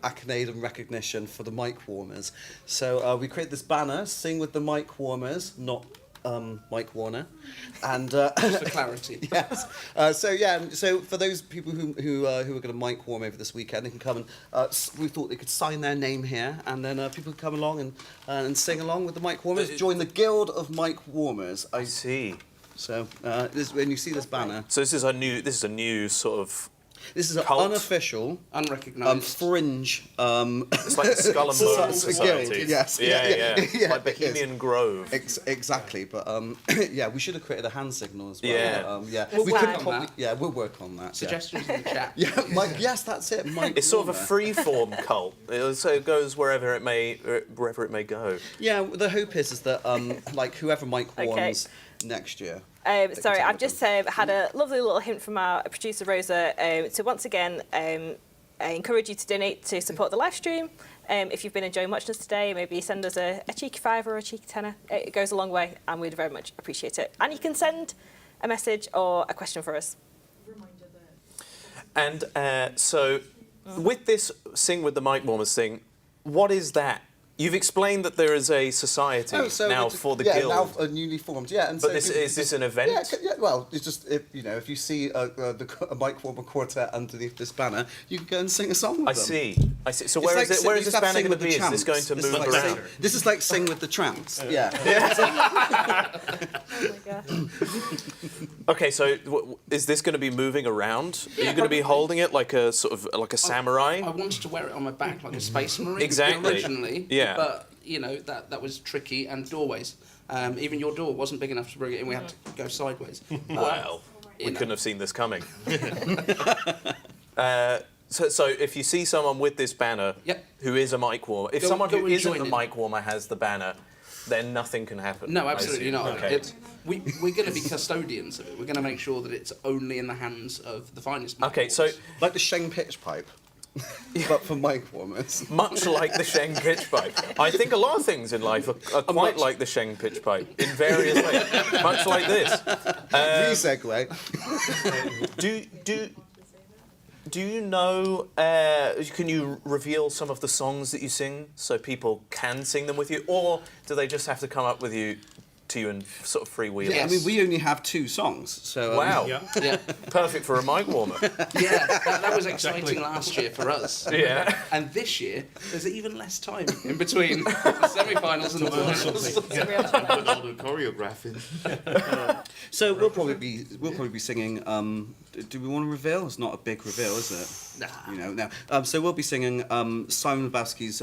Speaker 10: accolade and recognition for the mic warmers. So we created this banner, Sing with the Mic Warmers, not Mike Warner. And
Speaker 9: Just for clarity.
Speaker 10: yes. So for those people who are going to mic warm over this weekend, they can come and we thought they could sign their name here, and then people can come along and sing along with the mic warmers. Join the Guild of Mic Warmers.
Speaker 2: I see.
Speaker 10: So when you see this banner,
Speaker 2: So this is a new sort of.
Speaker 10: this is an
Speaker 2: Cult.
Speaker 10: unofficial
Speaker 9: Unrecognised.
Speaker 10: fringe.
Speaker 2: It's like the Skull and Bones Society.
Speaker 10: Guild, yes.
Speaker 2: Yeah. Like
Speaker 10: it is.
Speaker 2: Bohemian Grove.
Speaker 10: Exactly, but yeah, we should have created a hand signal as well.
Speaker 2: Yeah.
Speaker 9: We'll
Speaker 10: we
Speaker 9: work
Speaker 10: could
Speaker 9: on
Speaker 10: probably,
Speaker 9: that.
Speaker 10: yeah, we'll work on that.
Speaker 9: Suggestions in the chat.
Speaker 10: Yeah, Mike. Yes, that's it. Mike.
Speaker 2: It's sort of a
Speaker 10: Warner.
Speaker 2: free-form cult. So it goes wherever it may go.
Speaker 10: Yeah, the hope is that like whoever Mike
Speaker 1: Okay.
Speaker 10: warms next year.
Speaker 1: Sorry, I've just had a lovely little hint from our producer Rosa to once again I encourage you to donate to support the live stream. If you've been enjoying watching us today, maybe send us a cheeky £5 or a cheeky £10. It goes a long way, and we'd very much appreciate it. And you can send a message or a question for us.
Speaker 2: And so, with this Sing with the Mic Warmers thing, what is that? You've explained that there is a society now for the guild.
Speaker 10: now newly formed. Yeah, and
Speaker 2: But
Speaker 10: so
Speaker 2: is this an event?
Speaker 10: Yeah, well, it's just if you see a Mike Warmer quartet underneath this banner, you can go and sing a song with them.
Speaker 2: I see. So
Speaker 10: It's
Speaker 2: where
Speaker 10: like
Speaker 2: is it? Where is
Speaker 10: you
Speaker 2: this
Speaker 10: have to
Speaker 2: banner
Speaker 10: sing
Speaker 2: going to
Speaker 10: with
Speaker 2: be?
Speaker 10: the
Speaker 2: Is this going
Speaker 10: Tramps.
Speaker 2: to
Speaker 10: This is
Speaker 2: move
Speaker 10: like
Speaker 2: around?
Speaker 10: This is like Sing with the Tramps. Yeah.
Speaker 1: Oh my gosh.
Speaker 2: Okay, so is this going to be moving around? Are you going to be holding it like a sort of like a samurai?
Speaker 9: I wanted to wear it on my back like a space marine
Speaker 2: Exactly.
Speaker 9: originally.
Speaker 2: Yeah.
Speaker 9: But you know that was tricky, and doorways. Even your door wasn't big enough to bring it in. We had to go sideways.
Speaker 2: Well, we
Speaker 9: you know.
Speaker 2: couldn't have seen this coming. So if you see someone with this banner
Speaker 9: Yep.
Speaker 2: who is a mic warmer, if
Speaker 9: Go-
Speaker 2: someone
Speaker 9: go
Speaker 2: who
Speaker 9: and
Speaker 2: isn't
Speaker 9: join
Speaker 2: the
Speaker 9: in.
Speaker 2: mic warmer has the banner, then nothing can happen.
Speaker 9: No,
Speaker 2: I
Speaker 9: absolutely
Speaker 2: see.
Speaker 9: not.
Speaker 2: Okay.
Speaker 9: We're going to be custodians of it. We're going to make sure that it's only in the hands of the finest. mic
Speaker 2: Okay, so
Speaker 9: warmers.
Speaker 10: Like the Sheng pitch pipe, but for Mike warmers.
Speaker 2: much like the Sheng pitch pipe, I think a lot of things in life are quite like the Sheng pitch pipe in various ways. Much like this.
Speaker 10: Segue.
Speaker 2: Do you know? Can you reveal some of the songs that you sing so people can sing them with you, or do they just have to come up with you and sort of freewheel?
Speaker 10: Yeah, I mean, we only have 2 songs, so
Speaker 2: Wow.
Speaker 9: yeah,
Speaker 2: Perfect for a mic warmer.
Speaker 9: yeah, that was exciting last year for us.
Speaker 2: Yeah.
Speaker 9: And this year, there's even less time in between the semi-finals and the finals.
Speaker 12: Put all the choreographing.
Speaker 10: So we'll probably be singing. Do we want to reveal? It's not a big reveal, is it?
Speaker 9: Nah.
Speaker 10: You know. Now, so we'll be singing Simon Lebowski's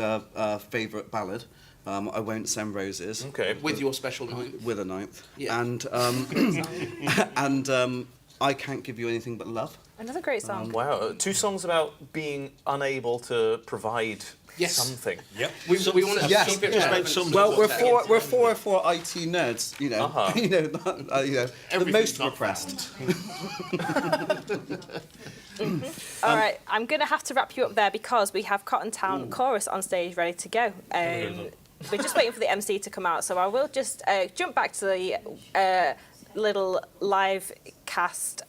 Speaker 10: favourite ballad, I Won't Send Roses.
Speaker 2: Okay.
Speaker 9: With your special ninth.
Speaker 10: With a ninth.
Speaker 9: Yeah.
Speaker 10: And I Can't Give You Anything But Love.
Speaker 1: Another great song.
Speaker 2: Wow, 2 songs about being unable to provide something.
Speaker 11: Yep.
Speaker 9: We want to
Speaker 10: Yes,
Speaker 9: keep it
Speaker 10: yeah.
Speaker 9: relevant.
Speaker 10: Well, we're 404 IT nerds, you know.
Speaker 2: Uh-huh.
Speaker 10: you know, the
Speaker 12: Everything's
Speaker 10: most
Speaker 12: not
Speaker 10: repressed.
Speaker 1: All right, I'm going to have to wrap you up there because we have Cotton Town Chorus on stage ready to go. We're just waiting for the MC to come out, so I will just jump back to the little live cast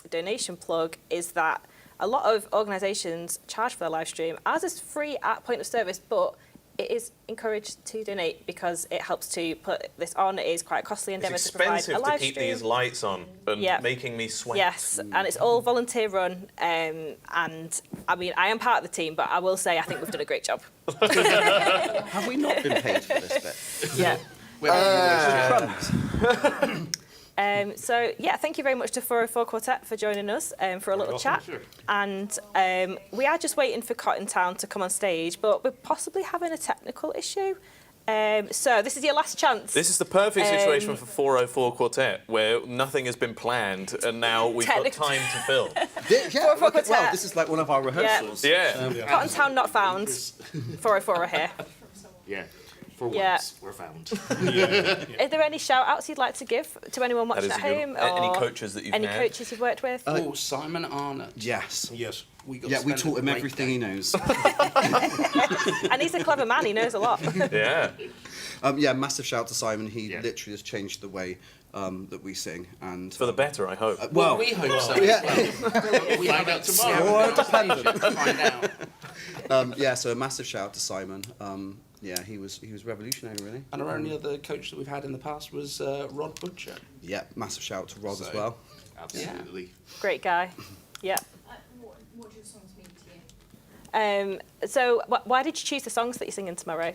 Speaker 1: donation plug. Is that a lot of organisations charge for their live stream. Ours is free at point of service, but it is encouraged to donate because it helps to put this on. It is quite a costly endeavour
Speaker 2: It's
Speaker 1: to provide
Speaker 2: expensive
Speaker 1: a
Speaker 2: to
Speaker 1: live
Speaker 2: keep
Speaker 1: stream.
Speaker 2: these lights on and
Speaker 1: Yeah.
Speaker 2: making me sweat.
Speaker 1: Yes, and it's all volunteer run. And I mean, I am part of the team, but I will say I think we've done a great job.
Speaker 10: Have we not been paid for this bit?
Speaker 1: Yeah.
Speaker 10: Crumbs.
Speaker 1: So yeah, thank you very much to 404 Quartet for joining us for a little chat.
Speaker 12: Sure.
Speaker 1: And we are just waiting for Cotton Town to come on stage, but we're possibly having a technical issue. So this is your last chance.
Speaker 2: This is the perfect situation for 404 Quartet, where nothing has been planned and now we've got time to fill.
Speaker 10: Yeah, look at, well, this is like one of our rehearsals.
Speaker 2: Yeah.
Speaker 1: Cotton Town not found. 404 are here.
Speaker 12: Yeah. For once,
Speaker 1: Yeah.
Speaker 12: we're found.
Speaker 1: Are there any shout-outs you'd like to give to anyone watching
Speaker 2: That
Speaker 1: at
Speaker 2: is a good
Speaker 1: home?
Speaker 2: one. Any
Speaker 1: or
Speaker 2: coaches that you've
Speaker 1: any
Speaker 2: had?
Speaker 1: coaches you've worked with?
Speaker 9: Simon Arnott.
Speaker 10: Yes.
Speaker 11: Yes.
Speaker 9: We got
Speaker 10: Yeah,
Speaker 9: to
Speaker 10: we
Speaker 9: spend
Speaker 10: taught
Speaker 9: a
Speaker 10: him
Speaker 9: great
Speaker 10: everything
Speaker 9: day.
Speaker 10: he knows.
Speaker 1: And he's a clever man. He knows a lot.
Speaker 2: Yeah.
Speaker 10: Yeah, massive shout to Simon. He
Speaker 12: Yeah.
Speaker 10: literally has changed the way that we sing. And
Speaker 2: For the better, I hope.
Speaker 10: well,
Speaker 9: We hope so.
Speaker 10: yeah.
Speaker 9: We
Speaker 12: Find
Speaker 9: have
Speaker 12: out
Speaker 9: to
Speaker 12: tomorrow.
Speaker 9: find out.
Speaker 10: Yeah, so a massive shout out to Simon. Yeah, he was revolutionary, really.
Speaker 9: And our only other coach that we've had in the past was Rod Butcher.
Speaker 10: Yeah, massive shout out to Rod as
Speaker 9: So-
Speaker 10: well.
Speaker 12: Absolutely.
Speaker 1: Great guy. Yeah.
Speaker 5: What do your songs mean to you?
Speaker 1: So why did you choose the songs that you're singing tomorrow?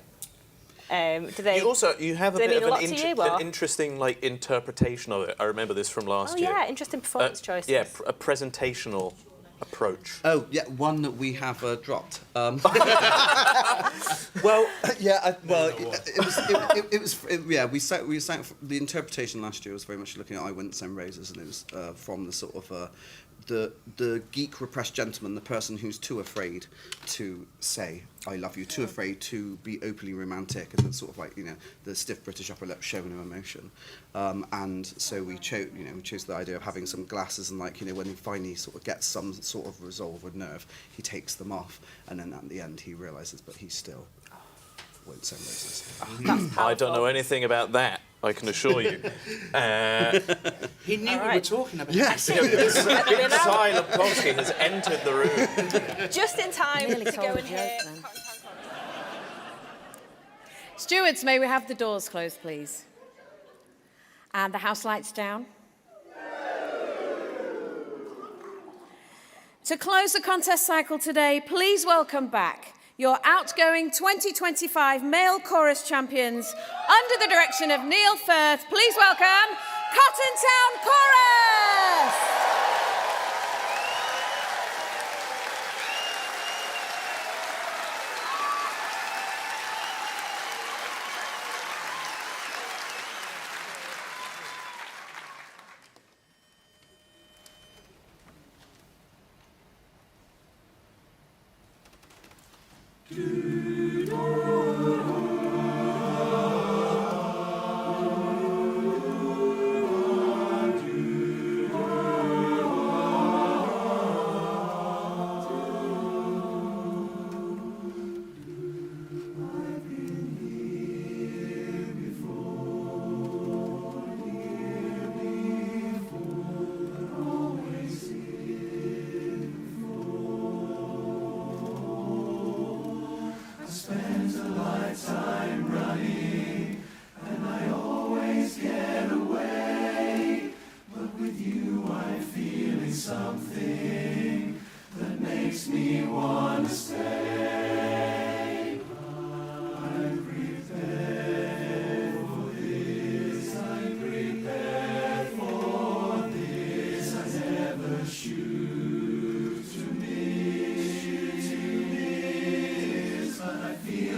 Speaker 1: Do they?
Speaker 2: You have a
Speaker 1: do they
Speaker 2: bit
Speaker 1: mean
Speaker 2: of
Speaker 1: a lot to you, or?
Speaker 2: an interesting interpretation of it. I remember this from last
Speaker 1: Oh
Speaker 2: year.
Speaker 1: yeah, interesting performance choices.
Speaker 2: Yeah, a presentational approach.
Speaker 10: Oh, yeah, one that we have dropped. Well, yeah, we sang the interpretation last year was very much looking at I Wouldn't Send Roses, and it was from the sort of the geek repressed gentleman, the person who's too afraid to say I love you, too afraid to be openly romantic, and it's sort of like, you know, the stiff British upper lip showing no emotion. And so we chose the idea of having some glasses, and like, you know, when he finally sort of gets some sort of resolve with nerve, he takes them off, and then at the end he realises that he still won't send roses.
Speaker 2: I don't know anything about that, I can assure you.
Speaker 9: He knew we were
Speaker 1: right.
Speaker 9: talking about
Speaker 10: Yes.
Speaker 2: Sai Lepkowski has entered the room.
Speaker 1: Just in time
Speaker 5: Nearly
Speaker 1: to
Speaker 5: told
Speaker 1: go
Speaker 5: a
Speaker 1: and
Speaker 5: joke
Speaker 1: hear.
Speaker 5: then.
Speaker 3: Stewards, may we have the doors closed, please? And the house lights down. To close the contest cycle today, please welcome back your outgoing 2025 male chorus champions under the direction of Neil Firth. Please welcome Cotton Town Chorus!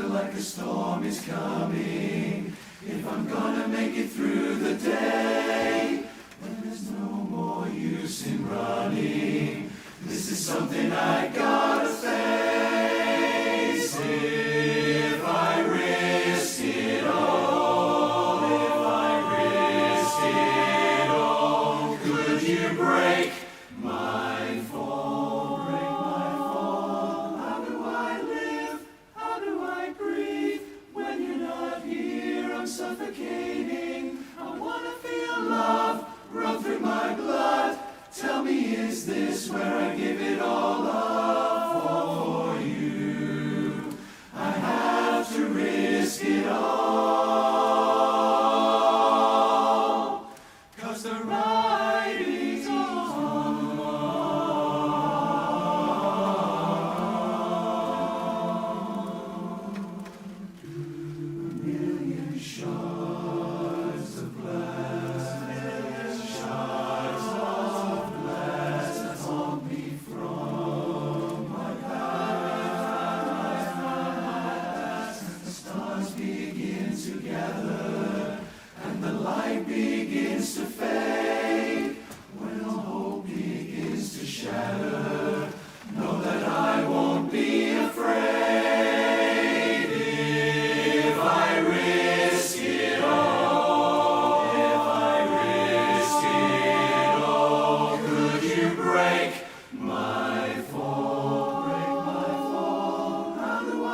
Speaker 4: like a storm is coming. If I'm gonna make it through the day, when there's no more use in running, this is something I gotta face. If I risk it all, if I risk it all, could you break my fall, break my fall? How do I live? How do I breathe? When you're not here, I'm suffocating. I wanna feel love run through my blood. Tell me, is this where I give it all up for you? I have to risk it all, 'cause the writing's on the wall. A million shards of glass, shards of glass that haunt me from my past. The stars begin to gather and the light begins to fade. When all hope begins to shatter, know that I won't be afraid. If I risk it all, if I risk it all, could you break my fall, break my fall? How do I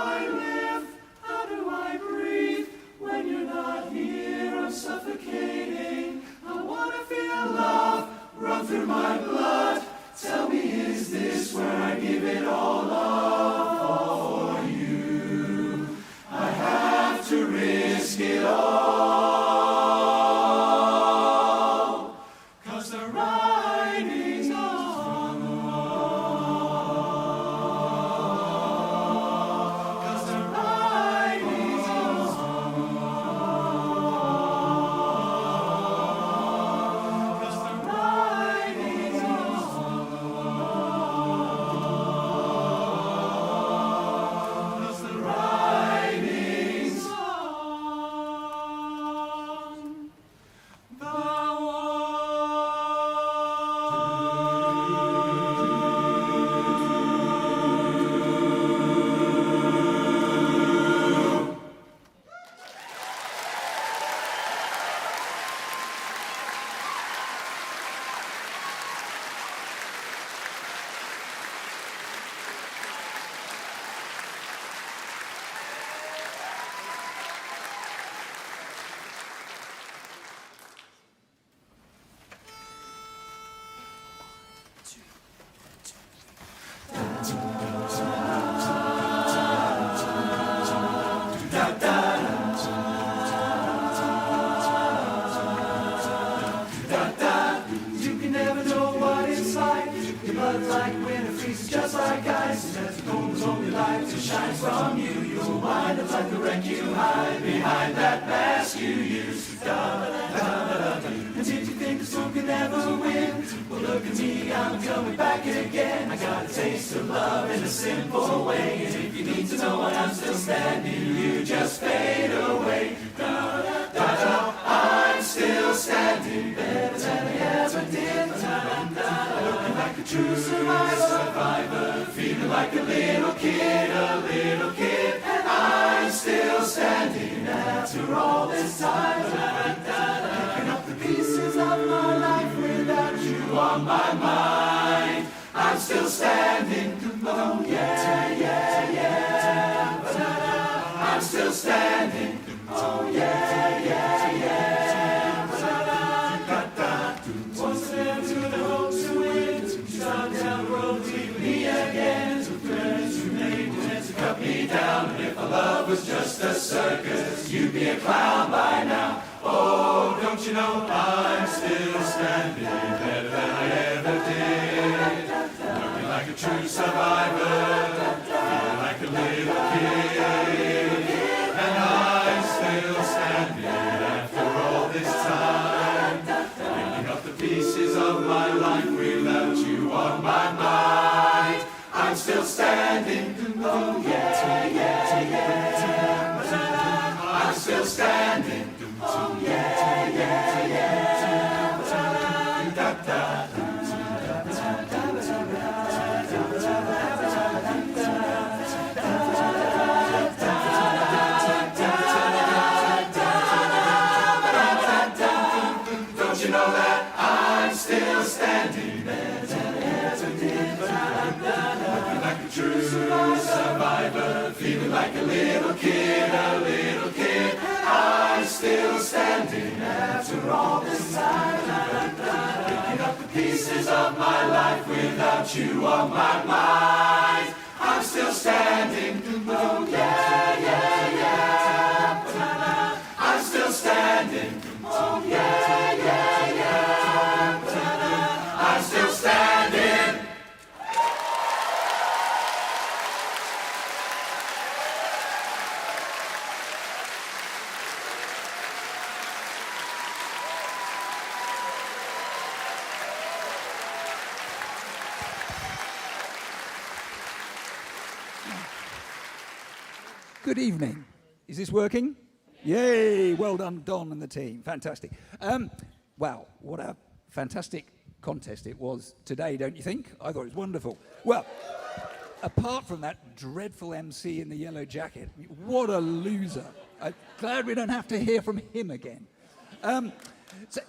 Speaker 4: live? How do I breathe? When you're not here, I'm suffocating. I wanna feel love run through my blood. Tell me, is this where I give it all up for you? I have to risk it all, 'cause the writing's on the wall, 'cause the writing's on the wall, 'cause the writing's on the wall, 'cause the writing's on the wall. You can never know what it's like. Your blood's like winter freezes just like ice. And as the cold only light that shines from you, you'll wind up like the wreck you hide behind that mask you use. And if you think the storm can never win, well look at me, I'm coming back again. I got a taste of love in a simple way. And if you need to know why I'm still standing, you just fade away. I'm still standing better than I ever did. Looking like a true survivor, feeling like a little kid, and I'm still standing after all this time. Picking up the pieces of my life without you on my mind. I'm still standing, oh yeah, yeah, yeah. I'm still standing, oh yeah, yeah, yeah. Once there to the hope to win, start down the road, leave me again. To friends who made plans to cut me down. And if our love was just a circus, you'd be a clown by now. Oh, don't you know I'm still standing better than I ever did. Looking like a true survivor, feeling like a little kid. And I'm still standing after all this time. Picking up the pieces of my life without you on my mind. I'm still standing, oh yeah, yeah, yeah. True survivor, feeling like a little kid, I'm still standing after all this time. Picking up the pieces of my life without you on my mind. I'm still standing, oh yeah, yeah, yeah. I'm still standing, oh yeah, yeah, yeah. I'm still standing.
Speaker 13: Good evening. Is this working? Yay! Well done, Don and the team. Fantastic. Wow, what a fantastic contest it was today, don't you think? I thought it was wonderful. Well, apart from that dreadful MC in the yellow jacket, what a loser. I'm glad we don't have to hear from him again. So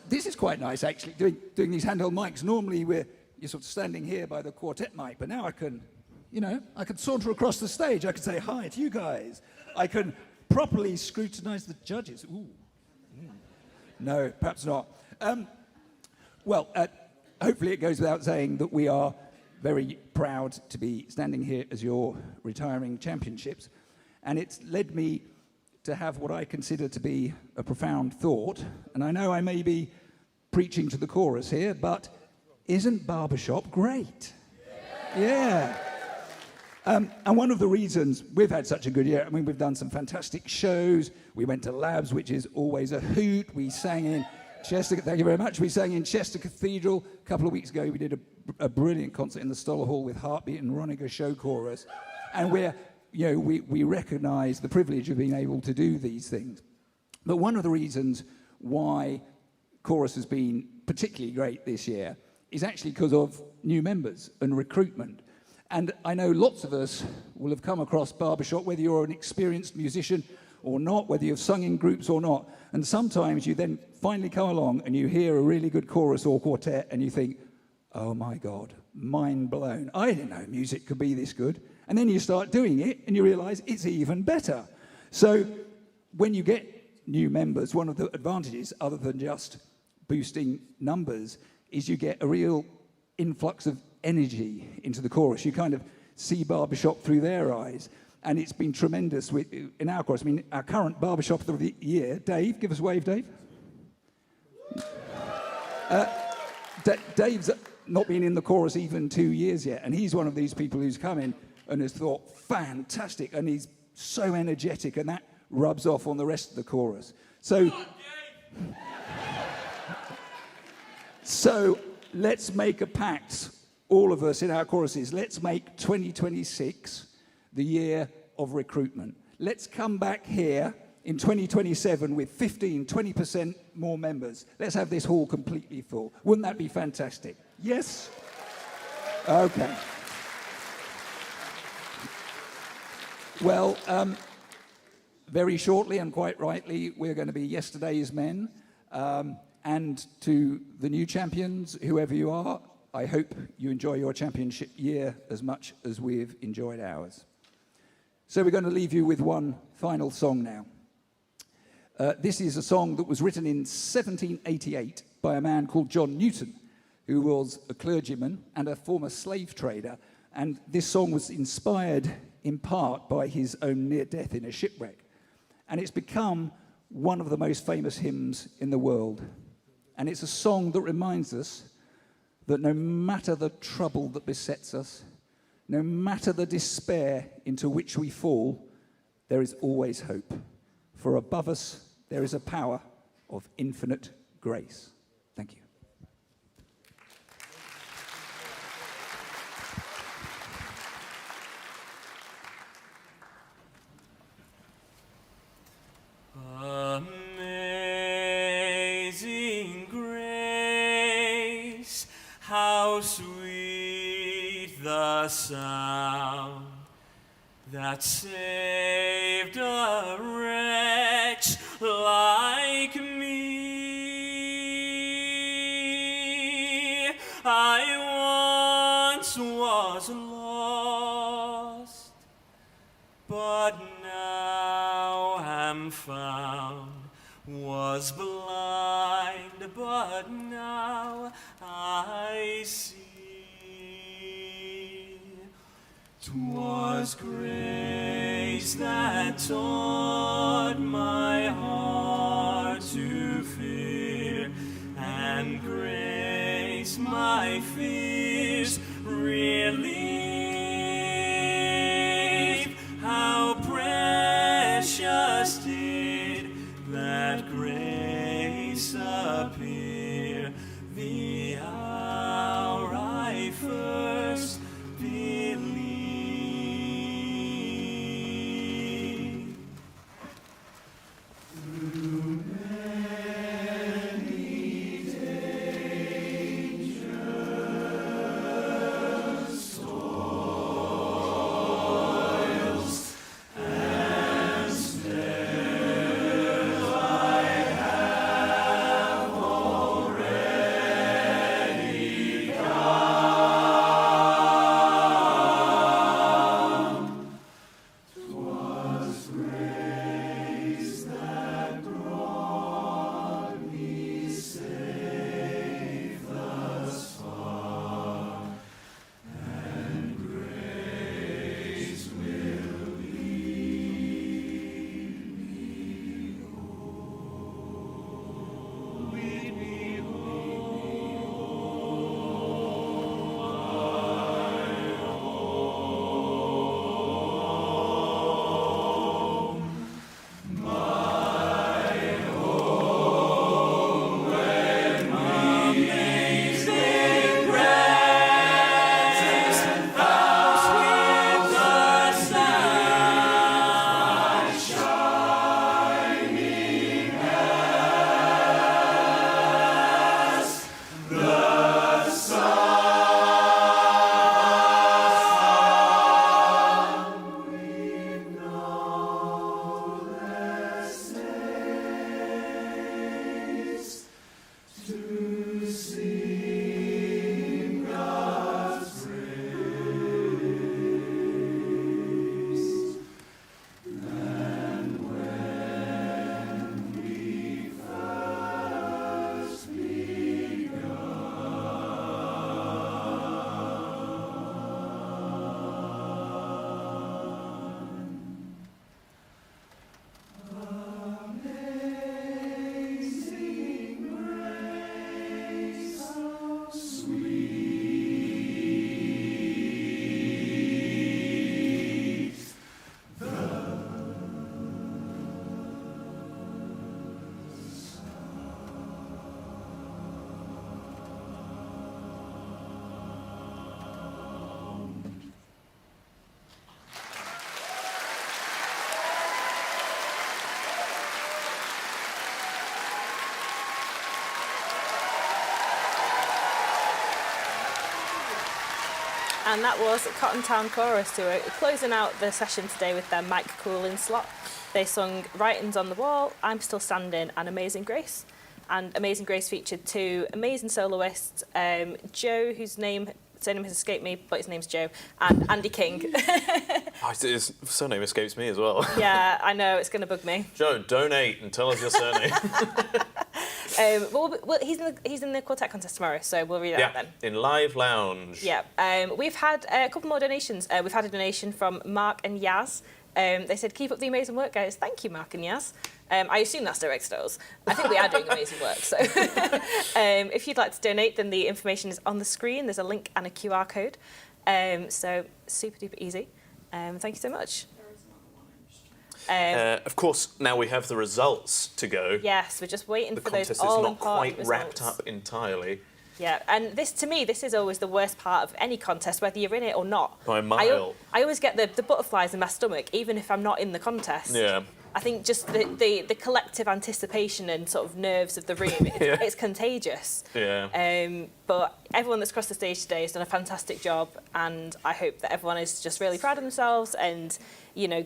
Speaker 13: this is quite nice, actually, doing these handheld mics. Normally you're sort of standing here by the quartet mic, but now I can saunter across the stage. I can say hi to you guys. I can properly scrutinise the judges. Ooh. No, perhaps not. Hopefully it goes without saying that we are very proud to be standing here as your retiring championships. And it's led me to have what I consider to be a profound thought. And I know I may be preaching to the chorus here, but isn't Barbershop great? Yeah. And one of the reasons we've had such a good year, I mean, we've done some fantastic shows. We went to Labs, which is always a hoot. We sang in Chester, thank you very much. We sang in Chester Cathedral. A couple of weeks ago, we did a brilliant concert in the Stoller Hall with Heartbeat and Roniger Show Chorus. And we recognise the privilege of being able to do these things. But one of the reasons why chorus has been particularly great this year is actually because of new members and recruitment. And I know lots of us will have come across Barbershop, whether you're an experienced musician or not, whether you've sung in groups or not. And sometimes you then finally come along and you hear a really good chorus or quartet and you think, oh my God, mind blown. I didn't know music could be this good. And then you start doing it and you realise it's even better. So when you get new members, one of the advantages, other than just boosting numbers, is you get a real influx of energy into the chorus. You kind of see Barbershop through their eyes. And it's been tremendous in our chorus. I mean, our current Barbershop of the year, Dave, give us a wave, Dave. Dave's not been in the chorus even 2 years yet, and he's one of these people who's come in and has thought, fantastic, and he's so energetic, and that rubs off on the rest of the chorus. So let's make a pact, all of us in our choruses. Let's make 2026 the year of recruitment. Let's come back here in 2027 with 15-20% more members. Let's have this hall completely full. Wouldn't that be fantastic? Yes? Okay. Well, very shortly and quite rightly, we're going to be yesterday's men. And to the new champions, whoever you are, I hope you enjoy your championship year as much as we've enjoyed ours. So we're going to leave you with one final song now. This is a song that was written in 1788 by a man called John Newton, who was a clergyman and a former slave trader. And this song was inspired in part by his own near death in a shipwreck. And it's become one of the most famous hymns in the world. And it's a song that reminds us that no matter the trouble that besets us, no matter the despair into which we fall, there is always hope. For above us, there is a power of infinite grace. Thank you.
Speaker 14: Amazing grace, how sweet the sound that saved a wretch like me. I once was lost, but now am found, was blind, but now I see. 'Twas grace that taught my heart to fear, and grace my fears relieve. How precious did that grace appear the hour I first believed. Through many dangers, toils, and snares I have already come. 'Twas grace that brought me safe thus far, and grace will lead me home. Lead me home. My home, when amazing grace, how sweet the sound, shining as the sun. We've no less days to sing God's praise than when we first Amazing grace, how sweet the
Speaker 1: And that was Cotton Town Chorus, who are closing out the session today with their Mike Coolin slot. They sung Writings on the Wall, I'm Still Standing, and Amazing Grace. And Amazing Grace featured two amazing soloists, Joe, whose surname has escaped me, but his name's Joe, and Andy King.
Speaker 2: His surname escapes me as well.
Speaker 1: Yeah, I know, it's going to bug me.
Speaker 2: Joe, donate and tell us your surname.
Speaker 1: Well, he's in the Quartet contest tomorrow, so we'll read it out then.
Speaker 2: In Live Lounge.
Speaker 1: Yeah, we've had a couple more donations. We've had a donation from Mark and Yaz. They said, keep up the amazing work, guys. Thank you, Mark and Yaz. I assume that's direct stores. I think we are doing amazing work. So if you'd like to donate, then the information is on the screen. There's a link and a QR code. So super duper easy. Thank you so much.
Speaker 2: Of course, now we have the results to go.
Speaker 1: Yes, we're just waiting for those
Speaker 2: The contest is
Speaker 1: all
Speaker 2: not
Speaker 1: important
Speaker 2: quite
Speaker 1: results.
Speaker 2: wrapped up entirely.
Speaker 1: Yeah, and this is always the worst part of any contest, whether you're in it or not.
Speaker 2: By a mile.
Speaker 1: I always get the butterflies in my stomach, even if I'm not in the contest.
Speaker 2: Yeah.
Speaker 1: I think just the collective anticipation and sort of nerves of the room, it's contagious.
Speaker 2: Yeah.
Speaker 1: But everyone that's crossed the stage today has done a fantastic job, and I hope that everyone is just really proud of themselves and, you know,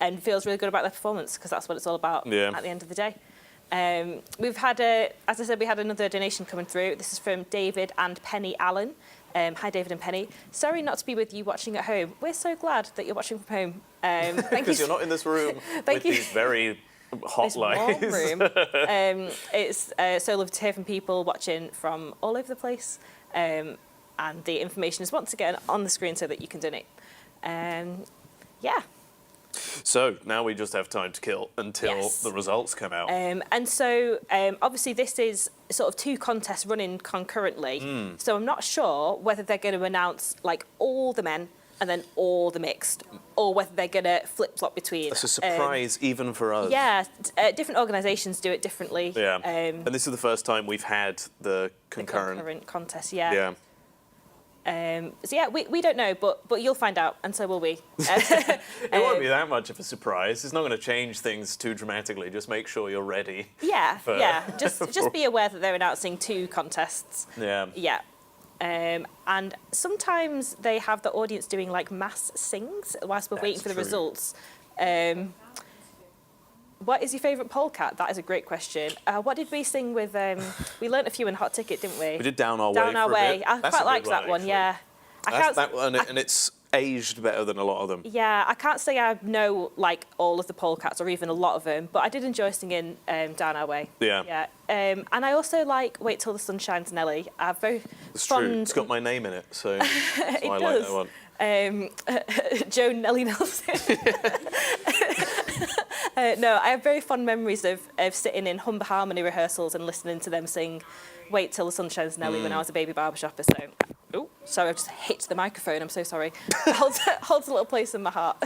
Speaker 1: and feels really good about their performance, because that's what it's all about at the end of the day. We've had, as I said, we had another donation coming through. This is from David and Penny Allen. Hi, David and Penny. Sorry not to be with you watching at home. We're so glad that you're watching from home. Thank you.
Speaker 2: Because you're not in this room with these very hot
Speaker 1: This
Speaker 2: lights.
Speaker 1: warm room. It's so lovely to hear from people watching from all over the place. And the information is once again on the screen so that you can donate. Yeah.
Speaker 2: So now we just have time to kill until
Speaker 1: Yes.
Speaker 2: the results come out.
Speaker 1: And so obviously this is sort of two contests running concurrently. So I'm not sure whether they're going to announce like all the men and then all the mixed, or whether they're going to flip-flop between.
Speaker 2: That's a surprise even for us.
Speaker 1: Yeah, different organisations do it differently.
Speaker 2: Yeah. And this is the first time we've had the concurrent
Speaker 1: contest, yeah.
Speaker 2: Yeah.
Speaker 1: So yeah, we don't know, but you'll find out, and so will we.
Speaker 2: It won't be that much of a surprise. It's not going to change things too dramatically. Just make sure you're ready.
Speaker 1: Yeah,
Speaker 2: for-
Speaker 1: yeah. Just be aware that they're announcing two contests.
Speaker 2: Yeah.
Speaker 1: Yeah. And sometimes they have the audience doing like mass sings whilst we're waiting for the
Speaker 2: true.
Speaker 1: results. What is your favourite polecat? That is a great question. What did we sing with? We learnt a few in Hot Ticket, didn't we?
Speaker 2: We did Down Our Way.
Speaker 1: Down Our
Speaker 2: for a
Speaker 1: Way.
Speaker 2: bit.
Speaker 1: I
Speaker 2: That's
Speaker 1: quite
Speaker 2: a
Speaker 1: liked
Speaker 2: good
Speaker 1: that one.
Speaker 2: actually.
Speaker 1: Yeah.
Speaker 2: That's that one, and it's aged better than a lot of them.
Speaker 1: Yeah, I can't say I know like all of the polecats or even a lot of them, but I did enjoy singing Down Our Way.
Speaker 2: Yeah.
Speaker 1: Yeah. And I also like Wait Till the Sun Shines, Nelly. I have very
Speaker 2: It's
Speaker 1: fond.
Speaker 2: true. It's got my name in it, so, so
Speaker 1: It
Speaker 2: I
Speaker 1: does.
Speaker 2: like that one.
Speaker 1: Joe Nelly Nelson. No, I have very fond memories of sitting in Humber Harmony rehearsals and listening to them sing Wait Till the Sun Shines, Nelly when I was a baby barbershopper. So, oh, sorry, I've just hit the microphone. I'm so sorry. It holds a little place in my heart.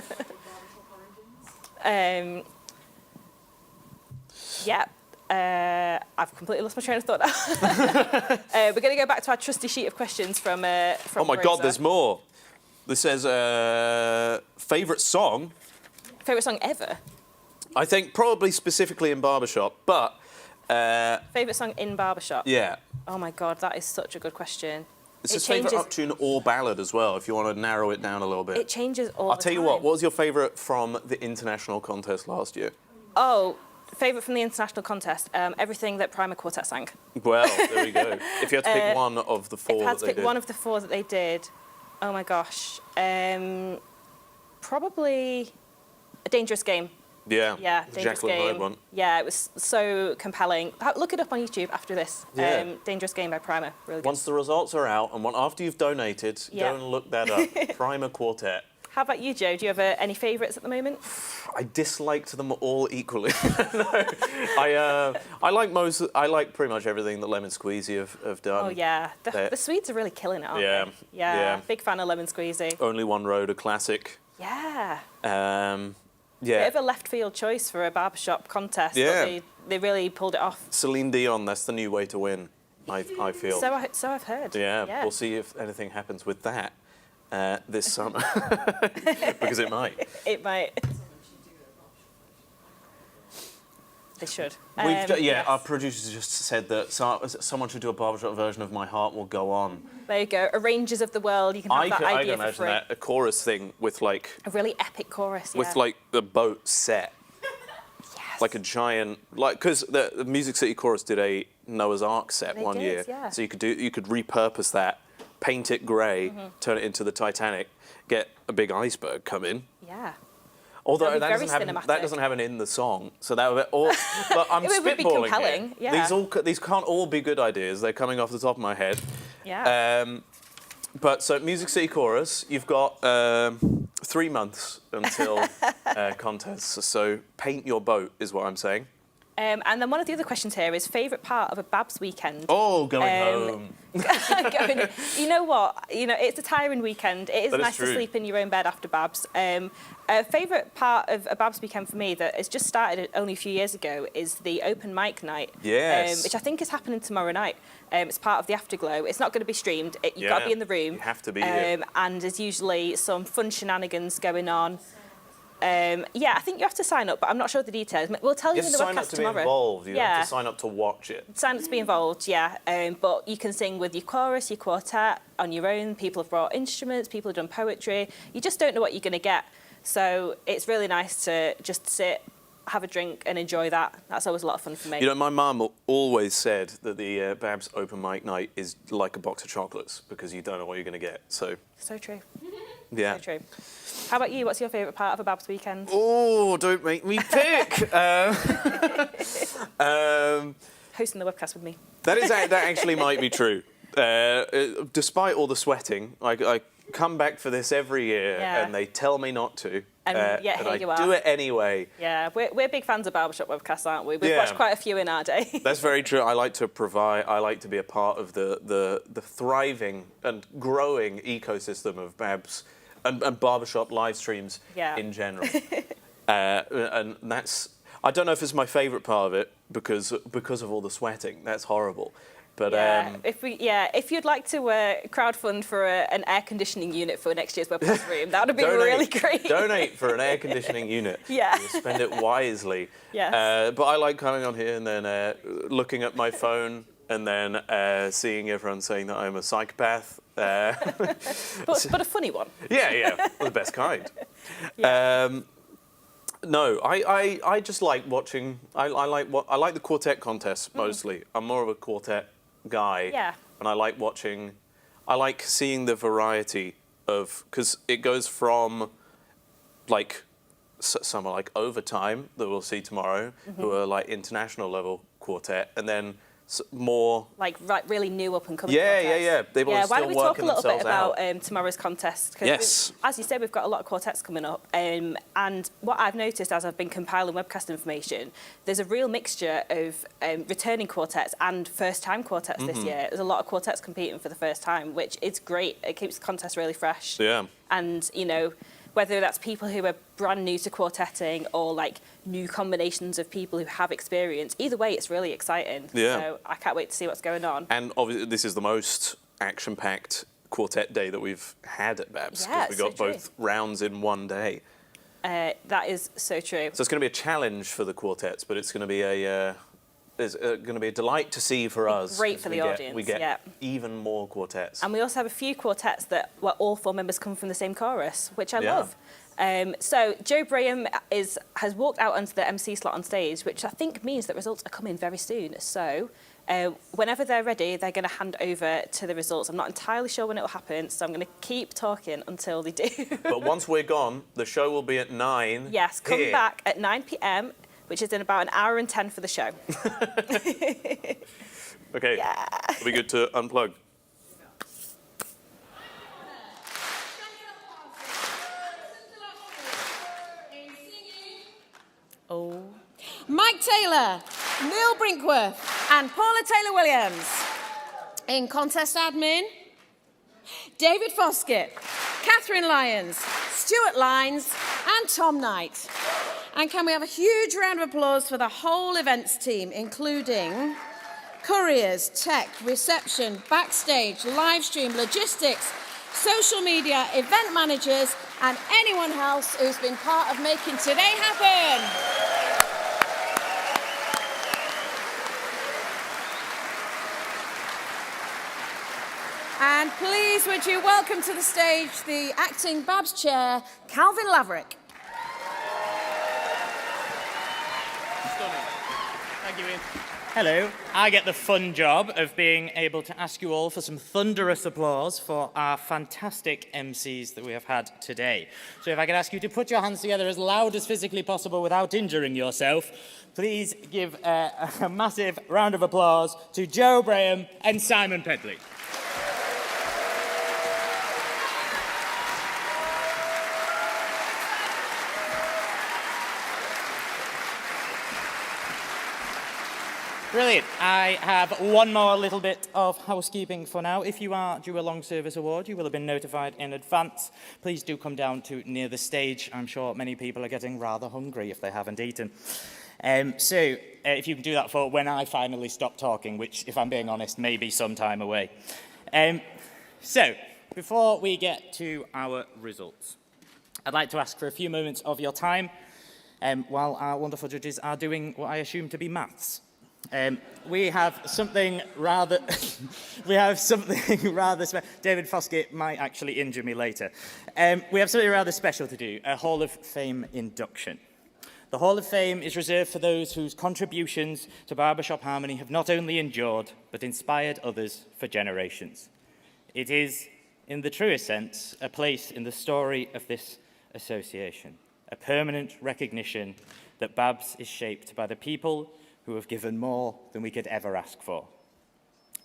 Speaker 1: Yeah. I've completely lost my train of thought now. We're going to go back to our trusty sheet of questions from
Speaker 2: Oh my God,
Speaker 1: Rosa.
Speaker 2: there's more. This says favourite song.
Speaker 1: Favourite song ever?
Speaker 2: I think probably specifically in Barbershop, but
Speaker 1: Favourite song in Barbershop?
Speaker 2: yeah.
Speaker 1: Oh my God, that is such a good question.
Speaker 2: This
Speaker 1: It
Speaker 2: is favourite
Speaker 1: changes-
Speaker 2: uptune or ballad as well, if you want to narrow it down a little bit.
Speaker 1: It changes all
Speaker 2: I'll
Speaker 1: the
Speaker 2: tell you
Speaker 1: time.
Speaker 2: what was your favourite from the international contest last year?
Speaker 1: Oh, favourite from the international contest? Everything that Primer Quartet sang.
Speaker 2: Well, there we go. If you had to pick one of the four
Speaker 1: If I had
Speaker 2: that
Speaker 1: to
Speaker 2: they
Speaker 1: pick
Speaker 2: did.
Speaker 1: one of the four that they did, oh my gosh. Probably A Dangerous Game.
Speaker 2: Yeah,
Speaker 1: Yeah,
Speaker 2: the
Speaker 1: Dangerous
Speaker 2: Jacqueline Hyde
Speaker 1: Game.
Speaker 2: one.
Speaker 1: Yeah, it was so compelling. Look it up on YouTube after this.
Speaker 2: Yeah.
Speaker 1: Dangerous Game by Primer. Really good.
Speaker 2: Once the results are out and after you've donated,
Speaker 1: Yeah.
Speaker 2: go and look that up. Primer Quartet.
Speaker 1: How about you, Joe? Do you have any favourites at the moment?
Speaker 2: I disliked them all equally. No, I like pretty much everything that Lemon Squeezy have done.
Speaker 1: Oh yeah,
Speaker 2: They're-
Speaker 1: the Swedes are really killing it, aren't
Speaker 2: Yeah,
Speaker 1: they? Yeah,
Speaker 2: yeah.
Speaker 1: big fan of Lemon Squeezy.
Speaker 2: Only One Road, a classic.
Speaker 1: Yeah.
Speaker 2: Yeah.
Speaker 1: Bit of a left field choice for a barbershop contest. but
Speaker 2: Yeah.
Speaker 1: they really pulled it off.
Speaker 2: Celine Dion, that's the new way to win, I feel.
Speaker 1: So I've heard.
Speaker 2: Yeah, we'll see if anything happens with that this summer. Because it might.
Speaker 1: It might. They should.
Speaker 2: Our producers just said that someone should do a barbershop version of My Heart Will Go On.
Speaker 1: There you go. Arrangers of the world. You can have that
Speaker 2: I can
Speaker 1: idea for
Speaker 2: imagine
Speaker 1: free.
Speaker 2: that, a chorus thing with like
Speaker 1: A really epic chorus. Yeah.
Speaker 2: with like the boat set.
Speaker 1: Yes.
Speaker 2: Like a giant, because the Music City Chorus did a Noah's Ark set
Speaker 1: They
Speaker 2: one
Speaker 1: did,
Speaker 2: year,
Speaker 1: yeah.
Speaker 2: so you could repurpose that, paint it grey,
Speaker 1: Mm-hmm.
Speaker 2: turn it into the Titanic, get a big iceberg come in.
Speaker 1: Yeah.
Speaker 2: Although
Speaker 1: That'd
Speaker 2: that
Speaker 1: be very
Speaker 2: doesn't have
Speaker 1: cinematic.
Speaker 2: an in the song, so that would be all. But I'm
Speaker 1: It would be
Speaker 2: spitballing
Speaker 1: compelling,
Speaker 2: here.
Speaker 1: yeah.
Speaker 2: These can't all be good ideas. They're coming off the top of my head.
Speaker 1: Yeah.
Speaker 2: But so Music City Chorus, you've got 3 months until contests. So paint your boat is what I'm saying.
Speaker 1: And then one of the other questions here is favourite part of a BABS weekend.
Speaker 2: Oh, going home.
Speaker 1: You know what? It's a tiring weekend. It is
Speaker 2: That is
Speaker 1: nice to
Speaker 2: true.
Speaker 1: sleep in your own bed after BABS. A favourite part of a BABS weekend for me that has just started only a few years ago is the open mic night.
Speaker 2: Yes.
Speaker 1: Which I think is happening tomorrow night. It's part of the Afterglow. It's not going to be streamed. You've got to be in the room.
Speaker 2: You have to be here.
Speaker 1: And there's usually some fun shenanigans going on. I think you have to sign up, but I'm not sure the details. We'll tell you
Speaker 2: You
Speaker 1: in
Speaker 2: have
Speaker 1: the
Speaker 2: to sign up
Speaker 1: webcast
Speaker 2: to
Speaker 1: tomorrow.
Speaker 2: be involved. You
Speaker 1: yeah.
Speaker 2: have to sign up to watch it.
Speaker 1: Sign up to be involved, yeah. But you can sing with your chorus, your quartet, on your own. People have brought instruments, people have done poetry. You just don't know what you're going to get. So it's really nice to just sit have a drink and enjoy that. That's always a lot of fun for me.
Speaker 2: You know, my mum always said that the BABS open mic night is like a box of chocolates because you don't know what you're going to get. So
Speaker 1: true.
Speaker 2: Yeah.
Speaker 1: So true. How about you? What's your favourite part of a BABS weekend?
Speaker 2: Oh, don't make me pick.
Speaker 1: Hosting the webcast with me.
Speaker 2: That actually might be true. Despite all the sweating, I come back for this every year, and they tell me not to.
Speaker 1: And yet here you are.
Speaker 2: I do it anyway.
Speaker 1: Yeah, we're big fans of Barbershop webcasts, aren't we? We've watched quite a few in our day.
Speaker 2: That's very true. I like to be a part of the thriving and growing ecosystem of BABS and Barbershop live streams in general. And that's, I don't know if it's my favourite part of it because of all the sweating. That's horrible. But if you'd like to crowdfund for an air conditioning unit for next year's webcast room, that would be really great. Donate for an air conditioning unit.
Speaker 1: Yeah.
Speaker 2: Spend it wisely.
Speaker 1: Yes.
Speaker 2: But I like coming on here and then looking at my phone and then seeing everyone saying that I'm a psychopath.
Speaker 1: But a funny one.
Speaker 2: Yeah, the best kind. No, I just like watching. I like the quartet contests mostly. I'm more of a quartet guy.
Speaker 1: Yeah.
Speaker 2: And I like watching. I like seeing the variety of, because it goes from like some are like Overtime that we'll see tomorrow, who are like international level quartet, and then more
Speaker 1: like really new up and coming.
Speaker 2: Yeah. They've all
Speaker 1: why don't we
Speaker 2: still
Speaker 1: talk a
Speaker 2: working
Speaker 1: little bit
Speaker 2: themselves
Speaker 1: about tomorrow's contest?
Speaker 2: Yes.
Speaker 1: As you said, we've got a lot of quartets coming up, and what I've noticed as I've been compiling webcast information, there's a real mixture of returning quartets and first-time quartets this year. There's a lot of quartets competing for the first time, which is great. It keeps the contest really fresh.
Speaker 2: Yeah.
Speaker 1: And whether that's people who are brand new to quartetting or like new combinations of people who have experience. Either way, it's really exciting.
Speaker 2: Yeah.
Speaker 1: So I can't wait to see what's going on.
Speaker 2: And obviously, this is the most action-packed quartet day that we've had at BABS,
Speaker 1: Yeah,
Speaker 2: because we got both rounds in one day.
Speaker 1: That is so true.
Speaker 2: So it's going to be a challenge for the quartets, but it's going to be going to be a delight to see for us.
Speaker 1: Great for the audience.
Speaker 2: We get even more quartets.
Speaker 1: And we also have a few quartets where all four members come from the same chorus, which I love. So Joe Braham has walked out onto the MC slot on stage, which I think means that results are coming very soon. So whenever they're ready, they're going to hand over to the results. I'm not entirely sure when it will happen, so I'm going to keep talking until they do.
Speaker 2: But once we're gone, the show will be at 9.
Speaker 1: Yes, come back at 9 p.m, which is in about an hour and 10 for the show.
Speaker 2: Okay, it'll be good to unplug.
Speaker 1: Oh.
Speaker 3: Mike Taylor, Neil Brinkworth, and Paula Taylor-Williams. In contest admin, David Foskett, Catherine Lyons, Stuart Lines, and Tom Knight. And can we have a huge round of applause for the whole events team, including couriers, tech, reception, backstage, live stream, logistics, social media, event managers, and anyone else who's been part of making today happen. And please, would you welcome to the stage the acting BABS chair, Calvin Laverick.
Speaker 15: Thank you, Ian. Hello. I get the fun job of being able to ask you all for some thunderous applause for our fantastic MCs that we have had today. So if I could ask you to put your hands together as loud as physically possible without injuring yourself, please give a massive round of applause to Joe Braham and Simon Pedley. Brilliant. I have one more little bit of housekeeping for now. If you are due a long service award, you will have been notified in advance. Please do come down to near the stage. I'm sure many people are getting rather hungry if they haven't eaten. So if you can do that for when I finally stop talking, which, if I'm being honest, may be some time away. So before we get to our results, I'd like to ask for a few moments of your time while our wonderful judges are doing what I assume to be maths. We have something rather... David Foskett might actually injure me later. We have something rather special to do, a Hall of Fame induction. The Hall of Fame is reserved for those whose contributions to barbershop harmony have not only endured, but inspired others for generations. It is, in the truest sense, a place in the story of this association, a permanent recognition that BABS is shaped by the people who have given more than we could ever ask for.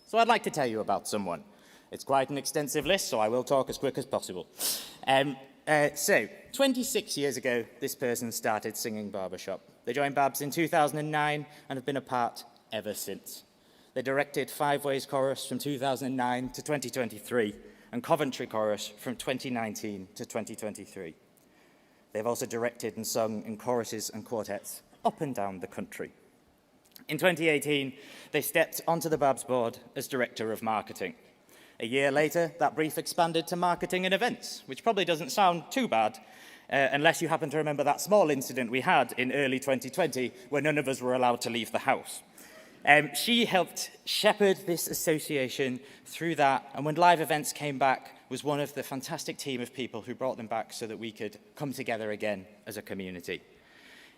Speaker 15: So I'd like to tell you about someone. It's quite an extensive list, so I will talk as quick as possible. 26 years ago, this person started singing Barbershop. They joined BABS in 2009 and have been a part ever since. They directed Five Ways Chorus from 2009 to 2023 and Coventry Chorus from 2019 to 2023. They've also directed and sung in choruses and quartets up and down the country. In 2018, they stepped onto the BABS board as Director of Marketing. A year later, that brief expanded to marketing and events, which probably doesn't sound too bad, unless you happen to remember that small incident we had in early 2020 where none of us were allowed to leave the house. She helped shepherd this association through that, and when live events came back, was one of the fantastic team of people who brought them back so that we could come together again as a community.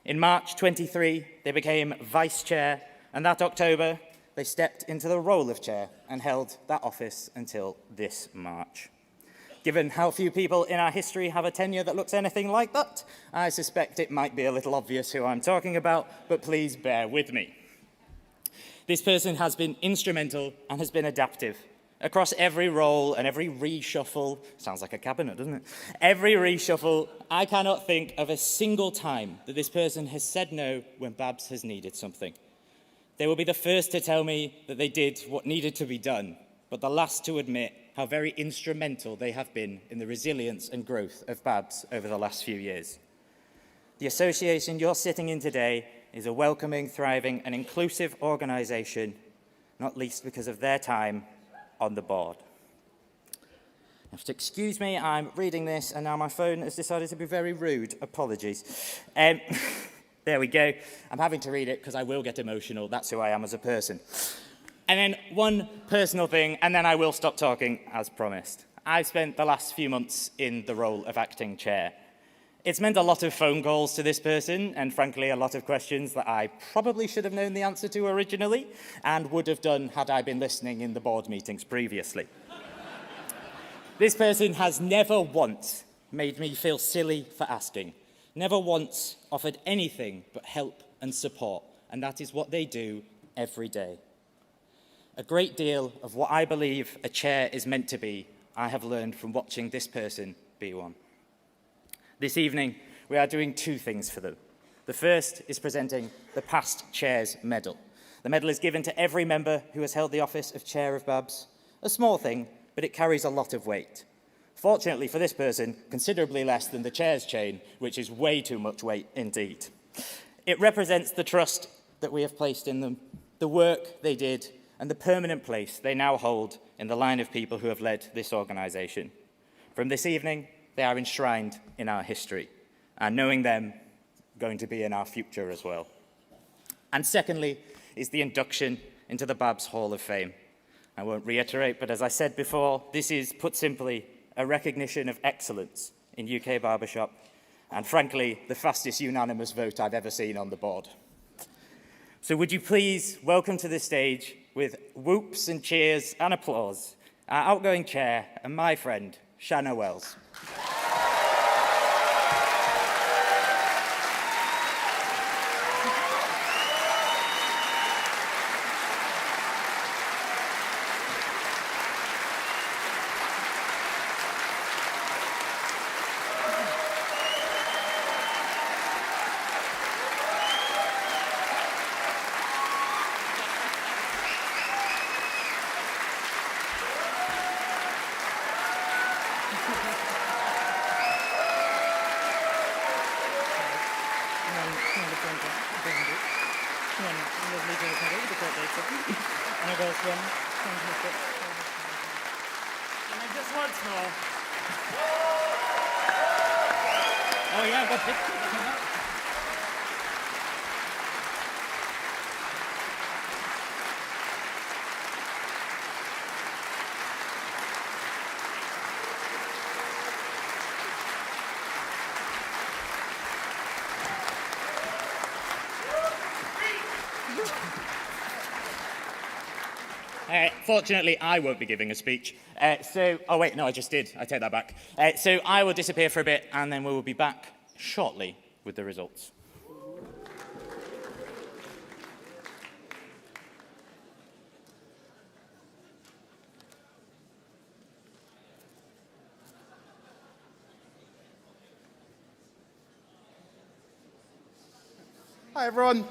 Speaker 15: In March 23, they became Vice Chair, and that October, they stepped into the role of Chair and held that office until this March. Given how few people in our history have a tenure that looks anything like that, I suspect it might be a little obvious who I'm talking about, but please bear with me. This person has been instrumental and has been adaptive. Across every role and every reshuffle, sounds like a cabinet, doesn't it? Every reshuffle, I cannot think of a single time that this person has said no when BABS has needed something. They will be the first to tell me that they did what needed to be done, but the last to admit how very instrumental they have been in the resilience and growth of BABS over the last few years. The association you're sitting in today is a welcoming, thriving, and inclusive organisation, not least because of their time on the board. You have to excuse me, I'm reading this, and now my phone has decided to be very rude. Apologies. There we go. I'm having to read it because I will get emotional. That's who I am as a person. And then one personal thing, and then I will stop talking as promised. I've spent the last few months in the role of acting chair. It's meant a lot of phone calls to this person, and frankly, a lot of questions that I probably should have known the answer to originally, and would have done had I been listening in the board meetings previously. This person has never once made me feel silly for asking, never once offered anything but help and support, and that is what they do every day. A great deal of what I believe a chair is meant to be, I have learned from watching this person be one. This evening, we are doing two things for them. The first is presenting the Past Chair's Medal. The medal is given to every member who has held the office of Chair of BABS. A small thing, but it carries a lot of weight. Fortunately for this person, considerably less than the chair's chain, which is way too much weight indeed. It represents the trust that we have placed in them, the work they did, and the permanent place they now hold in the line of people who have led this organisation. From this evening, they are enshrined in our history, and knowing them, going to be in our future as well. And secondly, is the induction into the BABS Hall of Fame. I won't reiterate, but as I said before, this is, put simply, a recognition of excellence in UK barbershop, and frankly, the fastest unanimous vote I've ever seen on the board. So would you please welcome to the stage, with whoops and cheers and applause, our outgoing chair and my friend, Shanna Wells. Oh yeah, but Fortunately, I won't be giving a speech. Oh wait, no, I just did. I take that back. So I will disappear for a bit, and then we will be back shortly with the results.
Speaker 16: Hi everyone.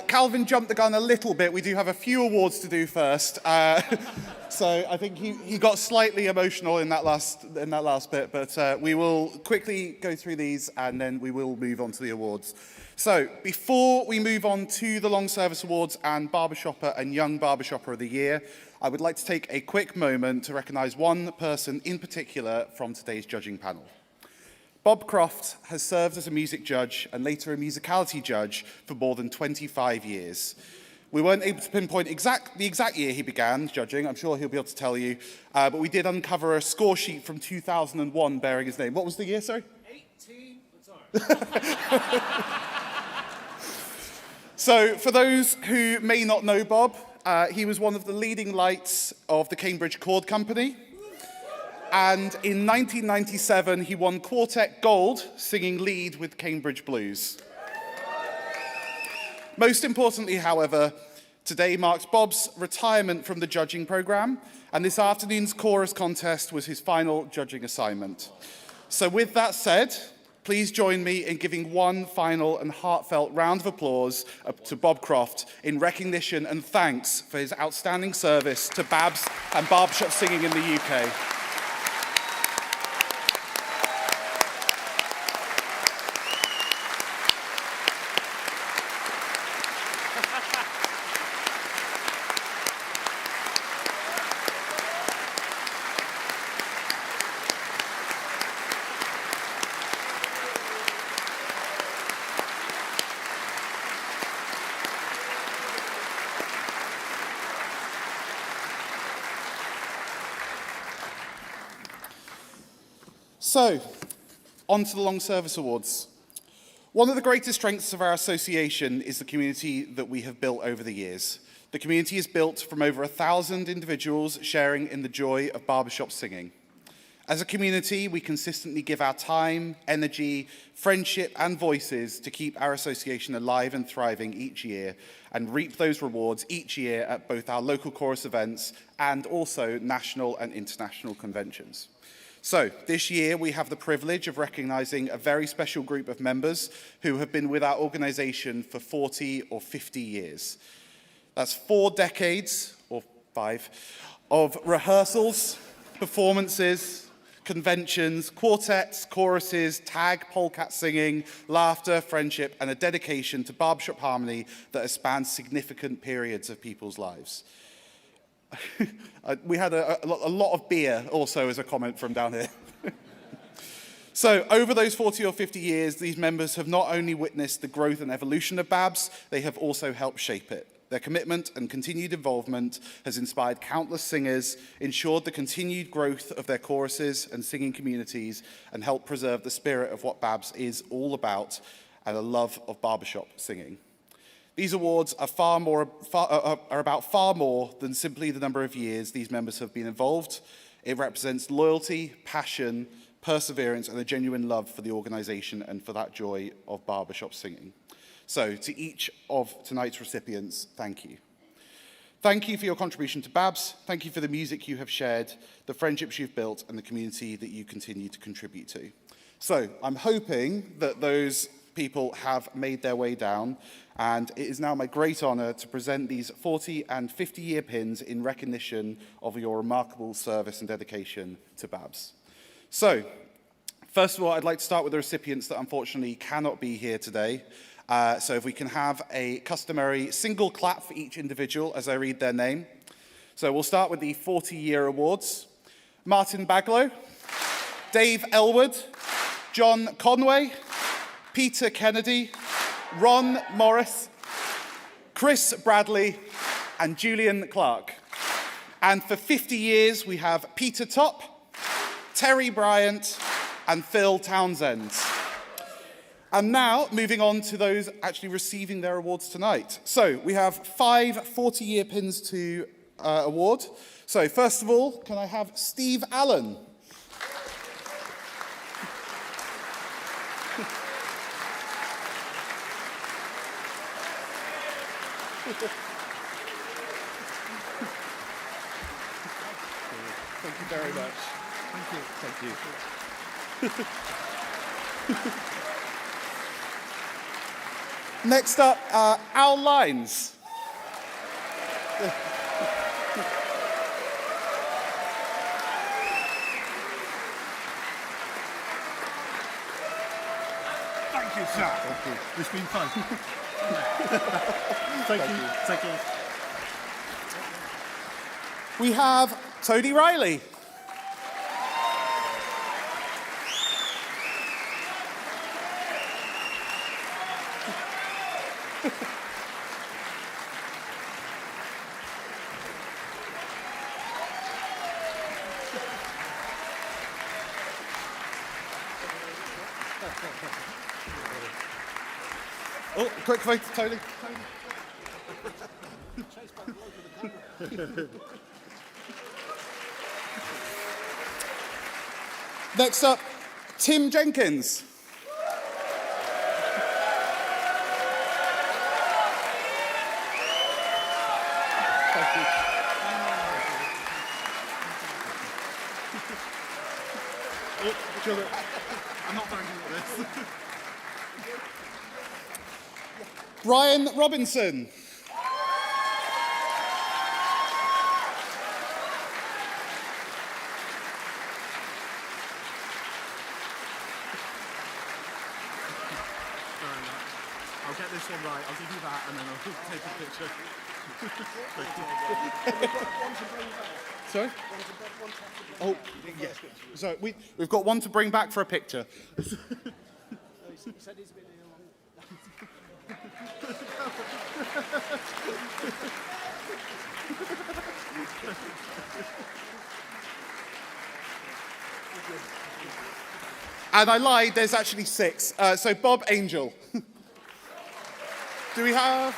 Speaker 16: Calvin jumped the gun a little bit. We do have a few awards to do first. So I think he got slightly emotional in that last bit, but we will quickly go through these and then we will move on to the awards. So before we move on to the Long Service Awards and Barbershopper and Young Barbershopper of the Year, I would like to take a quick moment to recognise one person in particular from today's judging panel. Bob Croft has served as a music judge and later a musicality judge for more than 25 years. We weren't able to pinpoint the exact year he began judging. I'm sure he'll be able to tell you. But we did uncover a score sheet from 2001 bearing his name. What was the year, sorry?
Speaker 17: 18. Sorry.
Speaker 16: So for those who may not know Bob, he was one of the leading lights of the Cambridge Chord Company. And in 1997, he won Quartet Gold, singing lead with Cambridge Blues. Most importantly, however, today marks Bob's retirement from the judging programme, and this afternoon's chorus contest was his final judging assignment. So with that said, please join me in giving one final and heartfelt round of applause to Bob Croft in recognition and thanks for his outstanding service to BABS and barbershop singing in the UK. So, on to the Long Service Awards. One of the greatest strengths of our association is the community that we have built over the years. The community is built from over 1,000 individuals sharing in the joy of barbershop singing. As a community, we consistently give our time, energy, friendship and voices to keep our association alive and thriving each year and reap those rewards each year at both our local chorus events and also national and international conventions. So, this year we have the privilege of recognising a very special group of members who have been with our organisation for 40 or 50 years. That's 4 decades, or 5, of rehearsals, performances, conventions, quartets, choruses, tag, polecat singing, laughter, friendship, and a dedication to barbershop harmony that has spanned significant periods of people's lives. We had a lot of beer also as a comment from down here. So over those 40 or 50 years, these members have not only witnessed the growth and evolution of BABS, they have also helped shape it. Their commitment and continued involvement has inspired countless singers, ensured the continued growth of their choruses and singing communities, and helped preserve the spirit of what BABS is all about and a love of barbershop singing. These awards are about far more than simply the number of years these members have been involved. It represents loyalty, passion, perseverance, and a genuine love for the organisation and for that joy of barbershop singing. So, to each of tonight's recipients, thank you. Thank you for your contribution to BABS. Thank you for the music you have shared, the friendships you've built, and the community that you continue to contribute to. So, I'm hoping that those people have made their way down, and it is now my great honour to present these 40 and 50-year pins in recognition of your remarkable service and dedication to BABS. So, first of all, I'd like to start with the recipients that unfortunately cannot be here today. So if we can have a customary single clap for each individual as I read their name. So we'll start with the 40-year awards. Martin Baglow, Dave Elwood, John Conway, Peter Kennedy, Ron Morris, Chris Bradley, and Julian Clark. And for 50 years, we have Peter Top, Terry Bryant, and Phil Townsend. And now, moving on to those actually receiving their awards tonight. So we have 5 40-year pins to award. So first of all, can I have Steve Allen? Thank you very much. Thank you. Thank you. Next up, Al Lines.
Speaker 17: Thank you, sir. Thank you. It's been fun. Thank you. Thank you.
Speaker 16: We have Tony Riley. Oh, quick photo, Tony. Next up, Tim Jenkins. Thank you.
Speaker 17: I'm not very good at this.
Speaker 16: Ryan Robinson.
Speaker 17: I'll get this one right. I'll give you that, and then I'll take a picture.
Speaker 16: Sorry? Oh, yes. So we've got one to bring back for a picture. And I lied, there's actually 6. So Bob Angel. Do we have...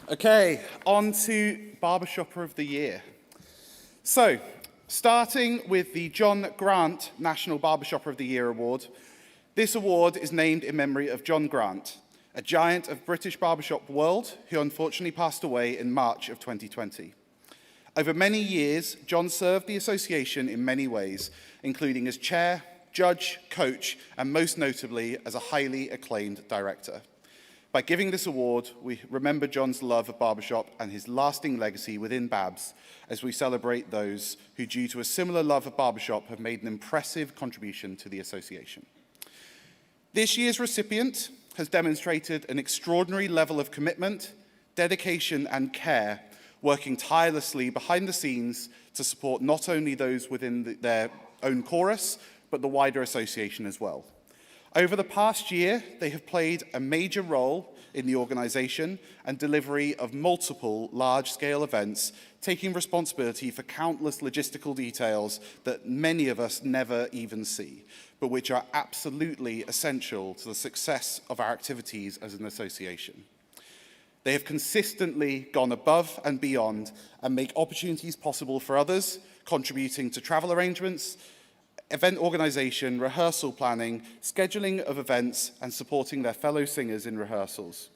Speaker 16: Okay, on to Barbershopper of the Year. So, starting with the John Grant National Barbershopper of the Year Award, this award is named in memory of John Grant, a giant of British barbershop world who unfortunately passed away in March of 2020. Over many years, John served the association in many ways, including as chair, judge, coach, and most notably as a highly acclaimed director. By giving this award, we remember John's love of barbershop and his lasting legacy within BABS as we celebrate those who, due to a similar love of barbershop, have made an impressive contribution to the association. This year's recipient has demonstrated an extraordinary level of commitment, dedication, and care, working tirelessly behind the scenes to support not only those within their own chorus, but the wider association as well. Over the past year, they have played a major role in the organisation and delivery of multiple large-scale events, taking responsibility for countless logistical details that many of us never even see, but which are absolutely essential to the success of our activities as an association. They have consistently gone above and beyond and make opportunities possible for others, contributing to travel arrangements, event organisation, rehearsal planning, scheduling of events, and supporting their fellow singers in rehearsals.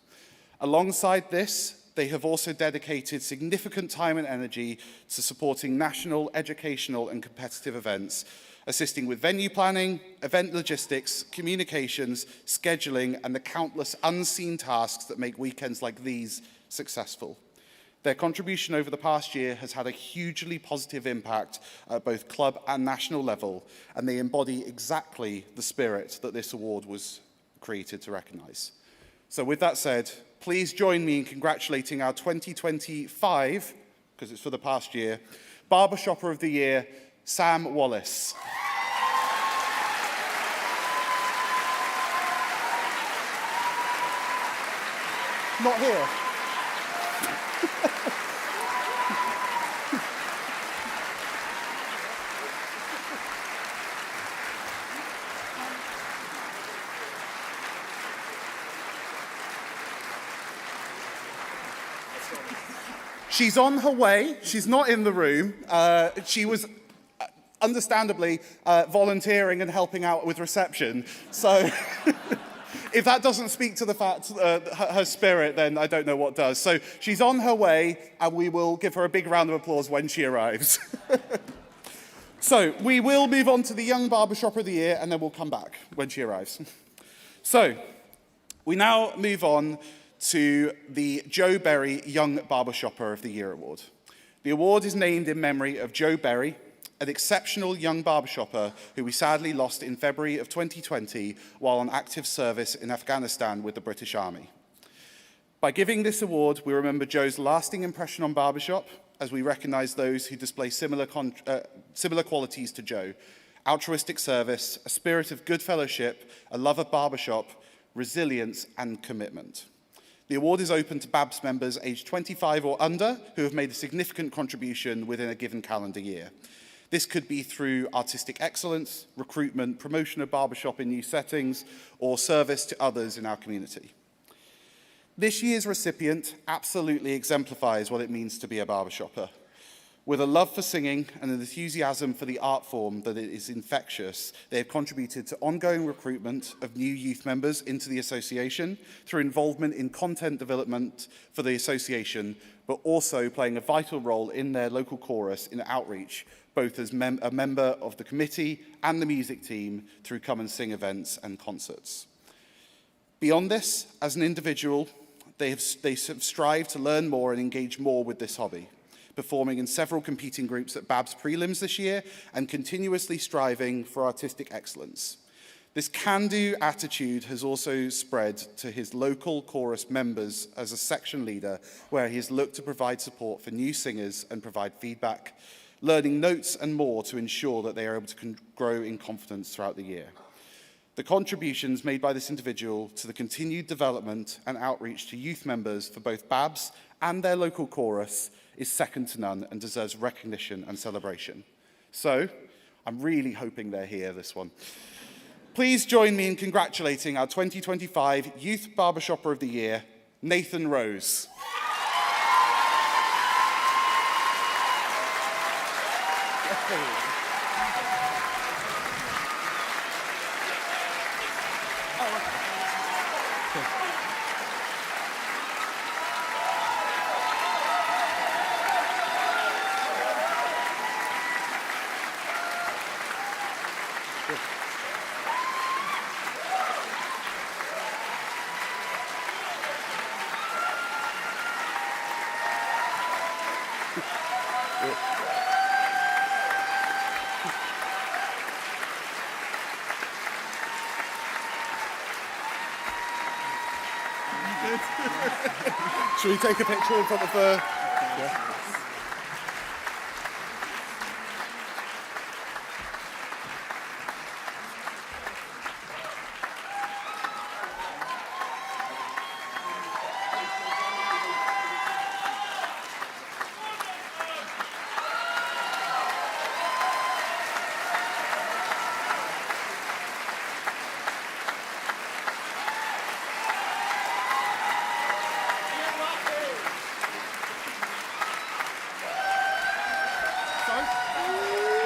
Speaker 16: Alongside this, they have also dedicated significant time and energy to supporting national, educational, and competitive events, assisting with venue planning, event logistics, communications, scheduling, and the countless unseen tasks that make weekends like these successful. Their contribution over the past year has had a hugely positive impact at both club and national level, and they embody exactly the spirit that this award was created to recognise. So with that said, please join me in congratulating our 2025, because it's for the past year, Barbershopper of the Year, Sam Wallace. Not here. She's on her way. She's not in the room. She was understandably volunteering and helping out with reception. So if that doesn't speak to the fact her spirit, then I don't know what does. So she's on her way, and we will give her a big round of applause when she arrives. So we will move on to the Young Barbershop of the Year, and then we'll come back when she arrives. So we now move on to the Joe Berry Young Barbershopper of the Year award. The award is named in memory of Joe Berry, an exceptional young barbershopper who we sadly lost in February of 2020 while on active service in Afghanistan with the British Army. By giving this award, we remember Joe's lasting impression on barbershop, as we recognise those who display similar qualities to Joe: altruistic service, a spirit of good fellowship, a love of barbershop, resilience and commitment. The award is open to BABS members aged 25 or under who have made a significant contribution within a given calendar year. This could be through artistic excellence, recruitment, promotion of barbershop in new settings, or service to others in our community. This year's recipient absolutely exemplifies what it means to be a barbershopper. With a love for singing and an enthusiasm for the art form that is infectious, they have contributed to ongoing recruitment of new youth members into the association through involvement in content development for the association, but also playing a vital role in their local chorus in outreach, both as a member of the committee and the music team through Come and Sing events and concerts. Beyond this, as an individual, they have strived to learn more and engage more with this hobby, performing in several competing groups at BABS prelims this year and continuously striving for artistic excellence. This can-do attitude has also spread to his local chorus members as a section leader, where he has looked to provide support for new singers and provide feedback, learning notes and more to ensure that they are able to grow in confidence throughout the year. The contributions made by this individual to the continued development and outreach to youth members for both BABS and their local chorus is second to none and deserves recognition and celebration. So, I'm really hoping they're here, this one. Please join me in congratulating our 2025 Youth Barbershopper of the Year, Nathan Rose. Should we take a picture in front of the... Yeah.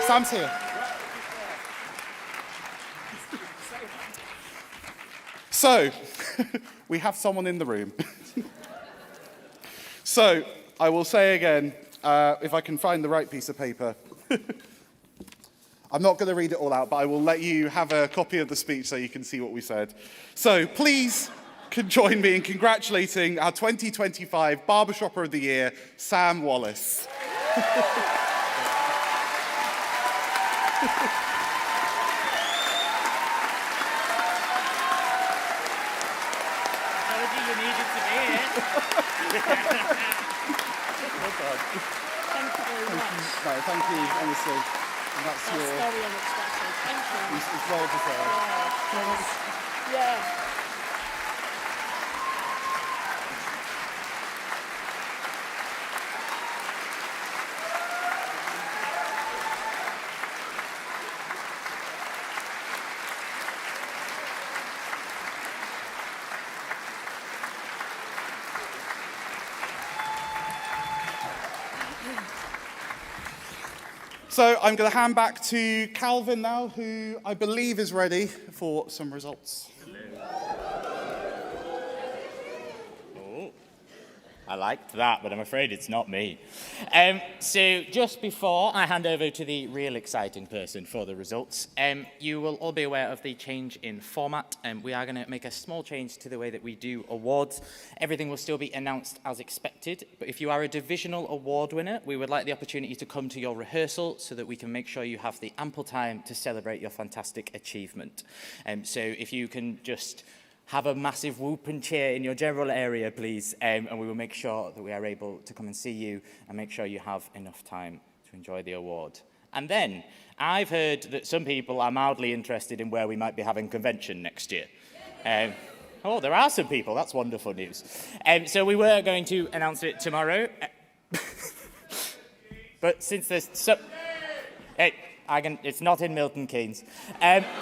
Speaker 16: Sam's here. So, we have someone in the room. So, I will say again, if I can find the right piece of paper. I'm not going to read it all out, but I will let you have a copy of the speech so you can see what we said. So, please can join me in congratulating our 2025 Barbershopper of the Year, Sam Wallace. Thank you, honestly. And that's
Speaker 3: very unexpected. Thank you.
Speaker 16: It's well deserved.
Speaker 3: Yeah.
Speaker 16: So I'm going to hand back to Calvin now, who I believe is ready for some results.
Speaker 15: I liked that, but I'm afraid it's not me. So just before I hand over to the real exciting person for the results, you will all be aware of the change in format. We are going to make a small change to the way that we do awards. Everything will still be announced as expected, but if you are a divisional award winner, we would like the opportunity to come to your rehearsal so that we can make sure you have the ample time to celebrate your fantastic achievement. So if you can just have a massive whoop and cheer in your general area, please, and we will make sure that we are able to come and see you and make sure you have enough time to enjoy the award. And then, I've heard that some people are mildly interested in where we might be having convention next year. Oh, there are some people. That's wonderful news. So we were going to announce it tomorrow. But since there's so... it's not in Milton Keynes.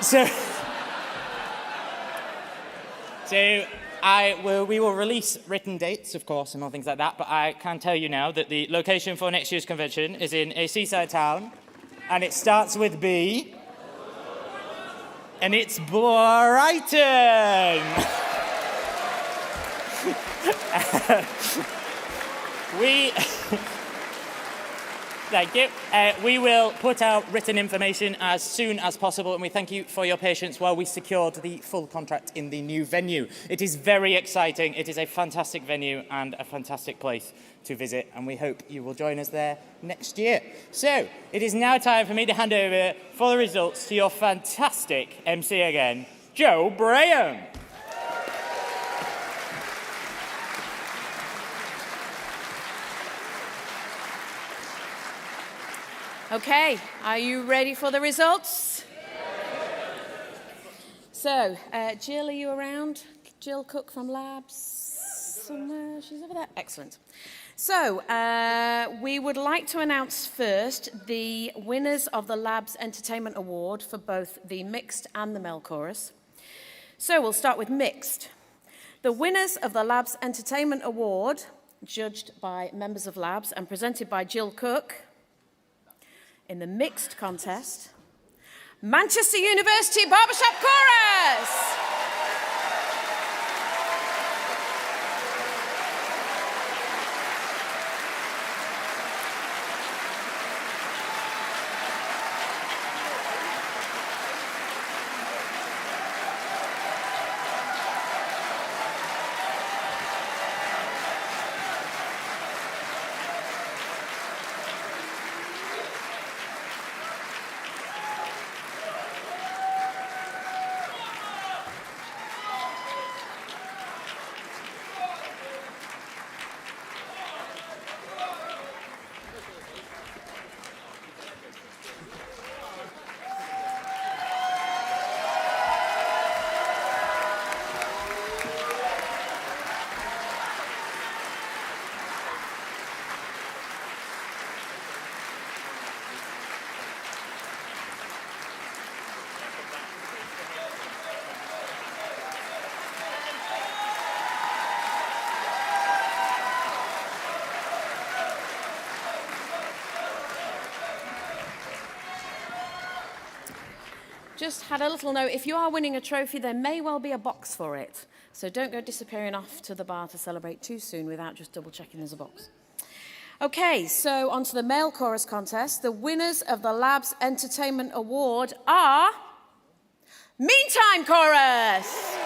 Speaker 15: So we will release written dates, of course, and all things like that, but I can tell you now that the location for next year's convention is in a seaside town, and it starts with B, and it's Brighton! Thank you. We will put out written information as soon as possible, and we thank you for your patience while we secured the full contract in the new venue. It is very exciting. It is a fantastic venue and a fantastic place to visit, and we hope you will join us there next year. So, it is now time for me to hand over for the results to your fantastic MC again, Joe Braham.
Speaker 3: Okay, are you ready for the results? So, Jill, are you around? Jill Cook from Labs somewhere? She's over there. Excellent. So, we would like to announce first the winners of the Labs Entertainment Award for both the mixed and the male chorus. So, we'll start with mixed. The winners of the Labs Entertainment Award, judged by members of Labs and presented by Jill Cook, in the mixed contest, Manchester University Barbershop Chorus! Just had a little note, if you are winning a trophy, there may well be a box for it. So don't go disappearing off to the bar to celebrate too soon without just double checking there's a box. Okay, so on to the male chorus contest. The winners of the Labs Entertainment Award are Meantime Chorus!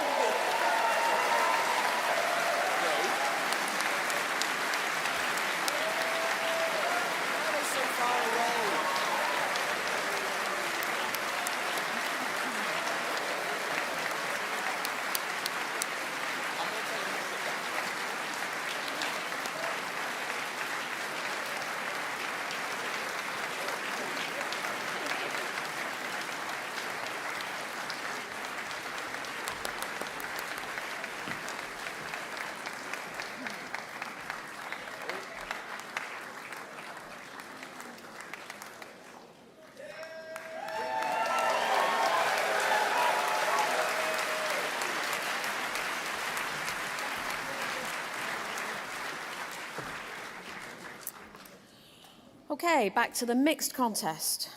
Speaker 3: Okay, back to the mixed contest.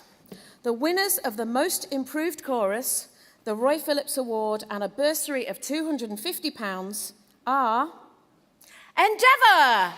Speaker 3: The winners of the most improved chorus, the Roy Phillips Award and a bursary of £250 are Endeavour!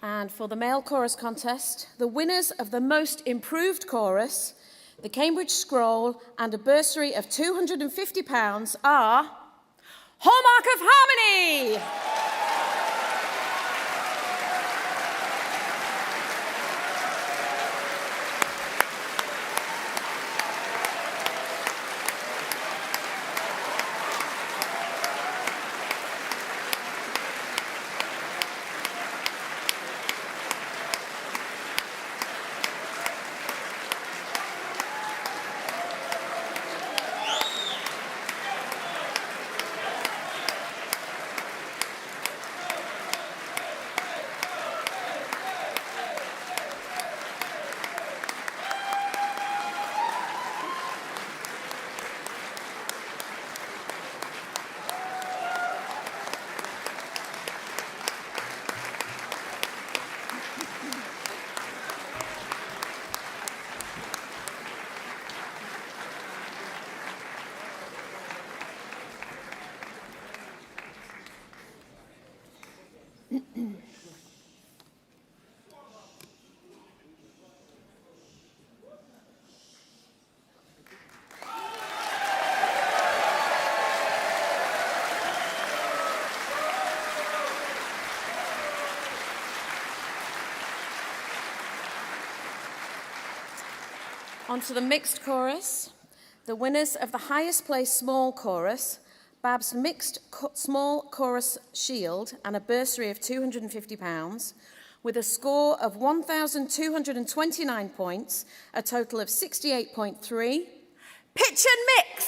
Speaker 3: And for the male chorus contest, the winners of the most improved chorus, the Cambridge Scroll and a bursary of £250 are Hallmark of Harmony! On to the mixed chorus. The winners of the highest placed small chorus, BABS Mixed Small Chorus Shield and a bursary of £250, with a score of 1,229 points, a total of 68.3. Pitch and Mix!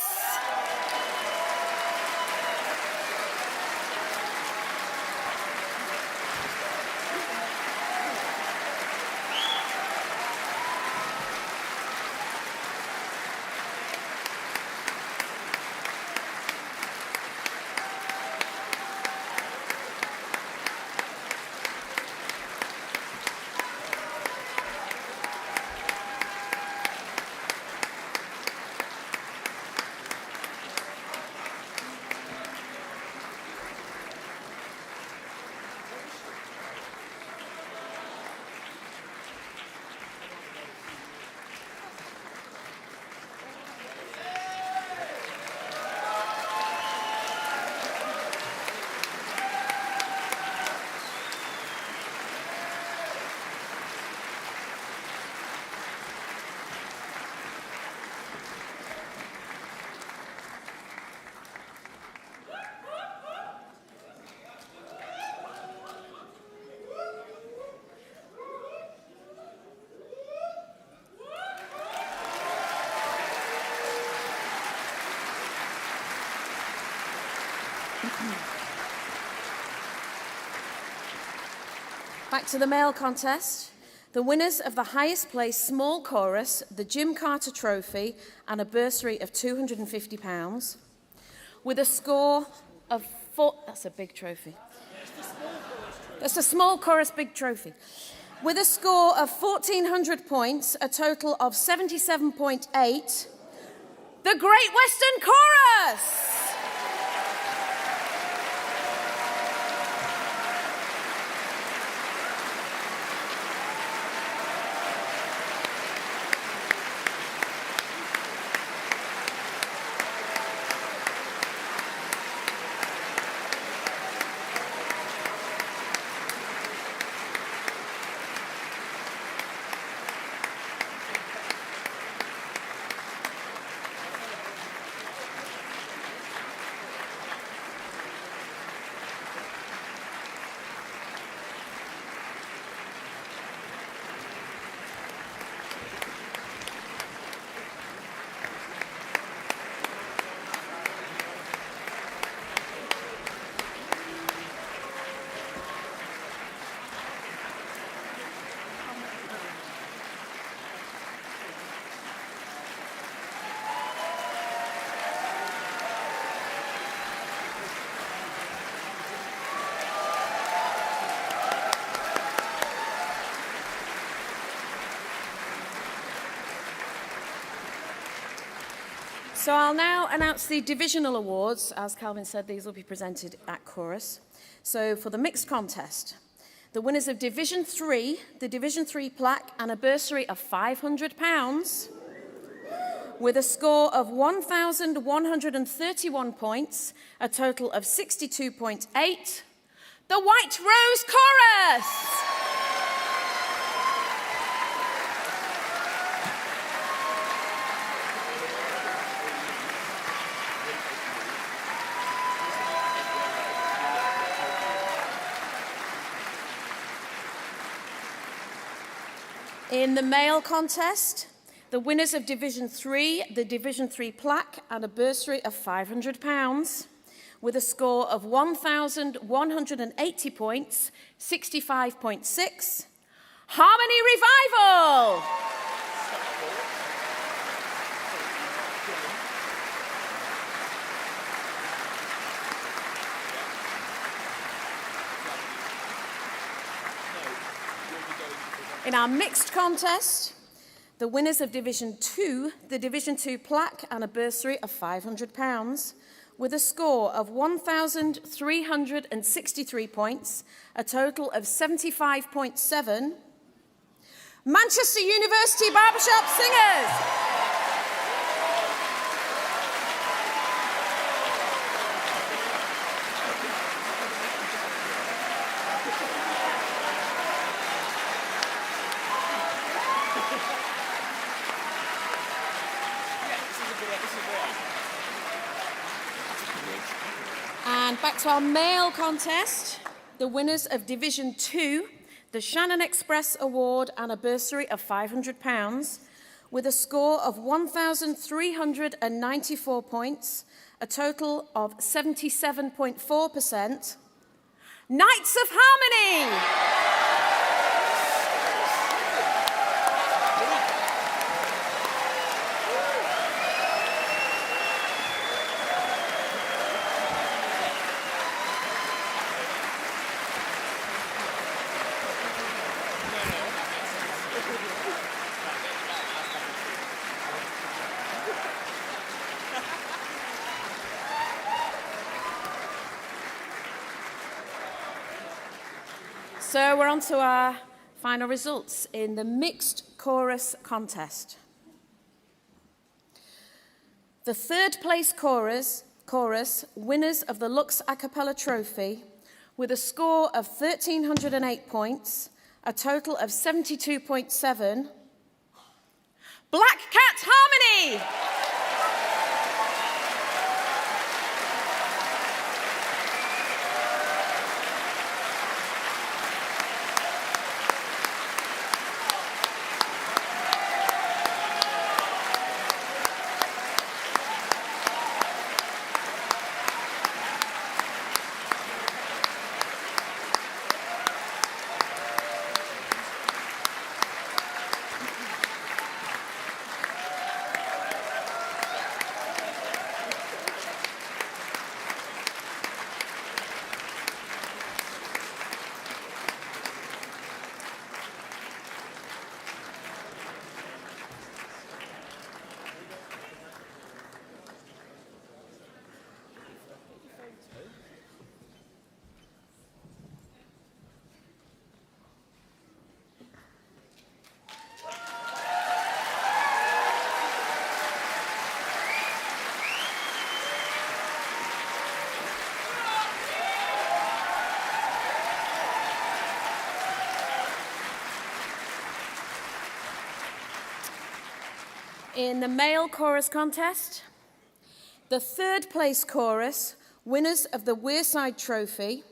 Speaker 3: Back to the male contest. The winners of the highest placed small chorus, the Jim Carter Trophy and a bursary of £250, with a score of that's a big trophy. That's a small chorus big trophy. With a score of 1,400 points, a total of 77.8, the Great Western Chorus! So I'll now announce the divisional awards. As Calvin said, these will be presented at chorus. So for the mixed contest, the winners of Division 3, the Division 3 plaque and a bursary of £500 with a score of 1,131 points, a total of 62.8, the White Rose Chorus. In the male contest, the winners of Division 3, the Division 3 plaque and a bursary of £500 with a score of 1,180 points, 65.6, Harmony Revival. In our mixed contest, the winners of Division 2, the Division 2 plaque and a bursary of £500 with a score of 1,363 points, a total of 75.7, Manchester University Barbershop Singers. And back to our male contest, the winners of Division 2, the Shannon Express Award and a bursary of £500 with a score of 1,394 points, a total of 77.4%, Knights of Harmony. So we're on to our final results in the mixed chorus contest. The third place chorus winners of the Lux Acappella trophy with a score of 1,308 points, a total of 72.7, Black Cat Harmony. In the male chorus contest, the third place chorus, winners of the Wearside Trophy,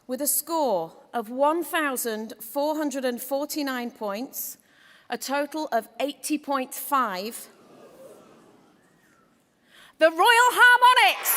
Speaker 3: with a score of 1,449 points, a total of 80.5, the Royal Harmonics.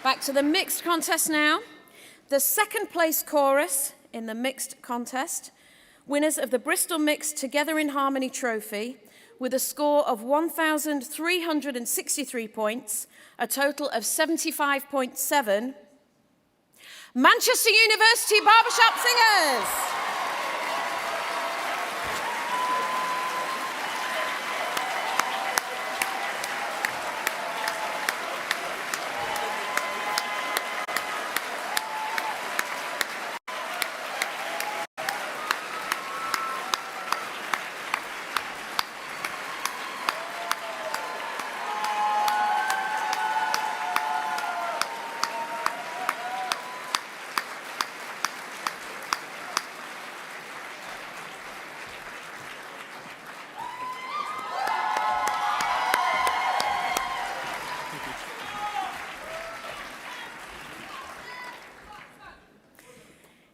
Speaker 3: Back to the mixed contest now. The second place chorus in the mixed contest, winners of the Bristol Mixed Together in Harmony Trophy, with a score of 1,363 points, a total of 75.7. Manchester University Barbershop Singers.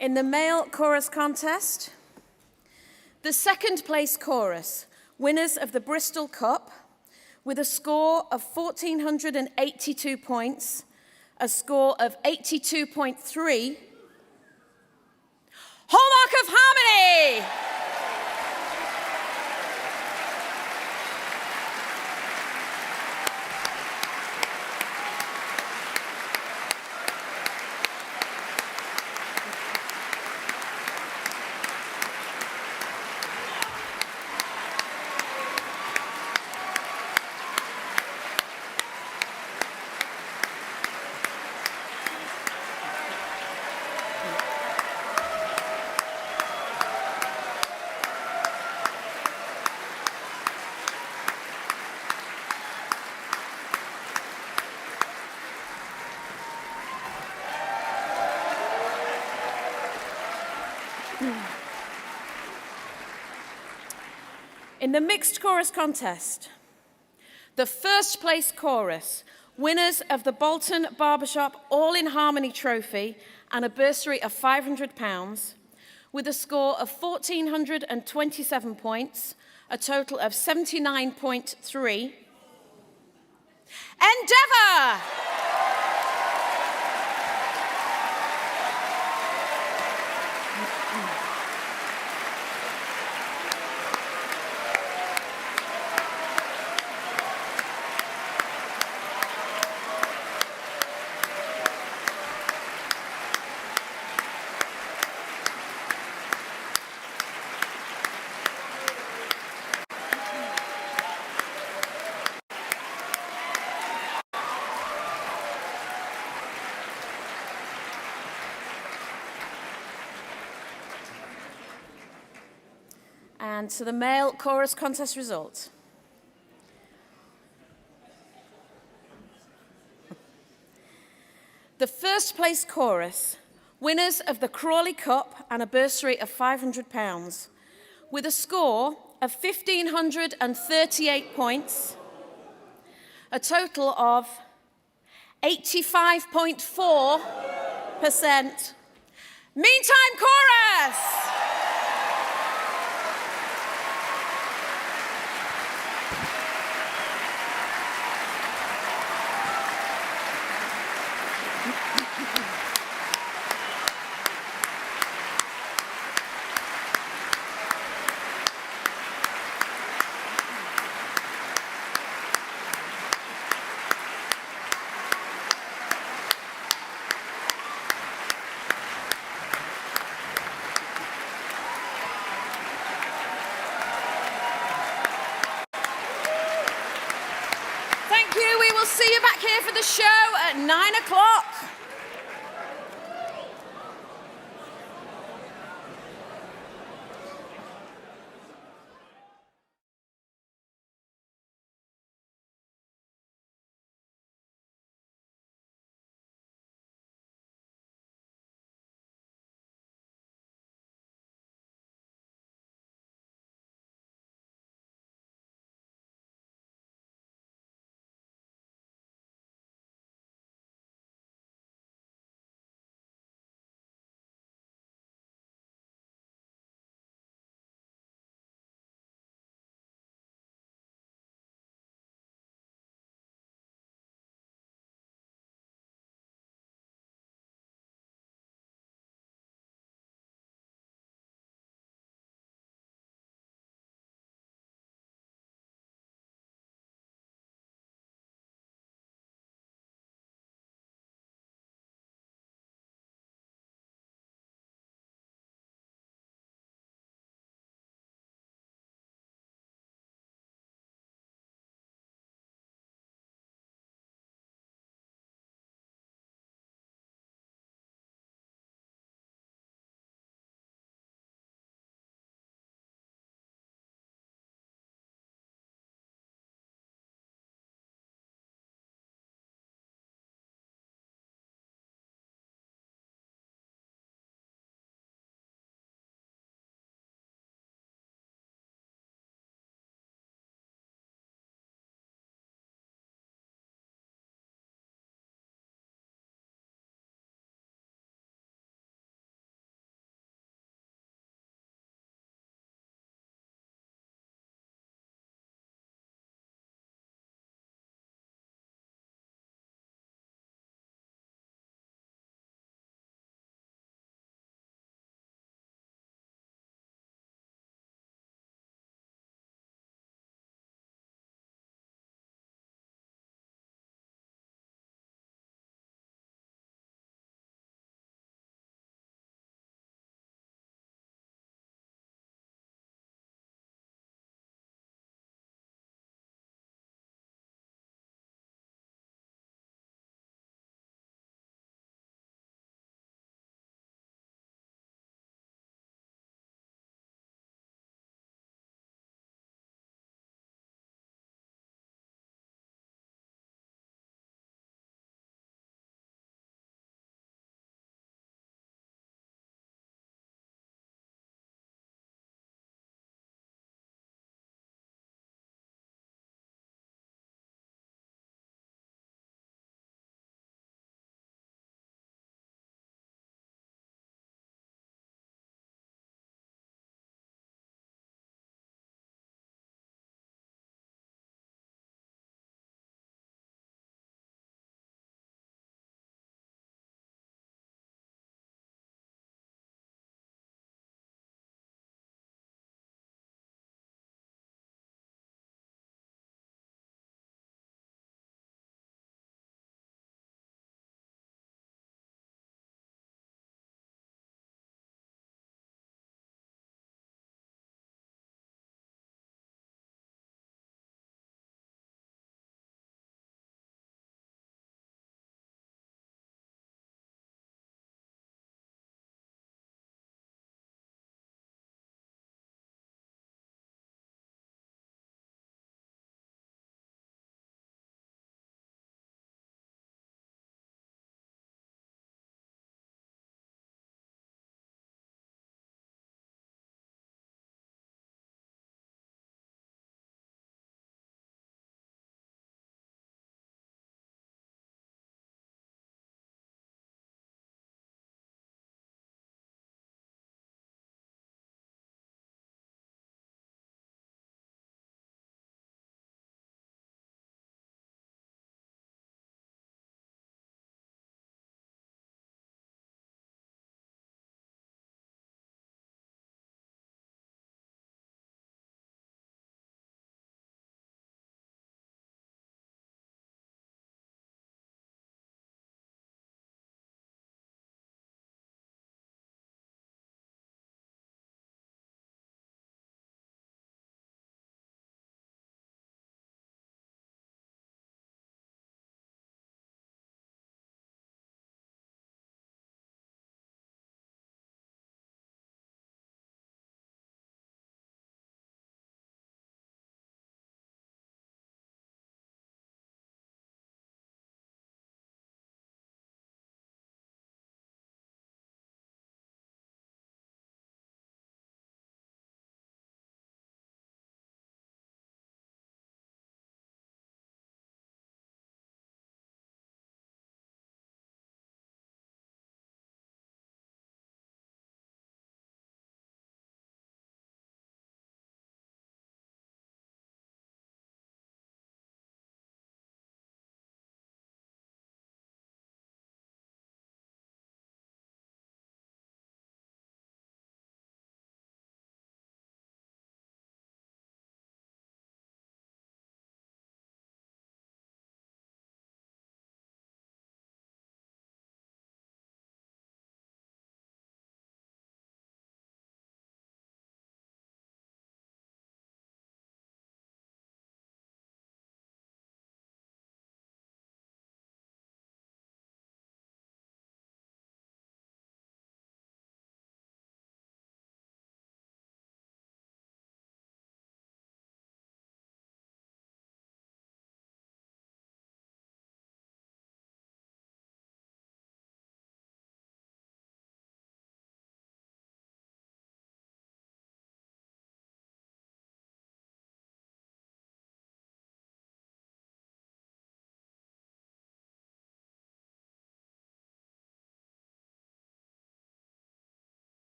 Speaker 3: In the male chorus contest, the second place chorus, winners of the Bristol Cup, with a score of 1,482 points, a score of 82.3, Hallmark of Harmony! In the mixed chorus contest, the first place chorus, winners of the Bolton Barbershop All in Harmony Trophy and a bursary of £500, with a score of 1,427 points, a total of 79.3. Endeavour! And to the male chorus contest results. The first place chorus, winners of the Crawley Cup and a bursary of £500, with a score of 1,538 points, a total of 85.4%. Meantime Chorus! Thank you. We will see you back here for the show at 9 o'clock.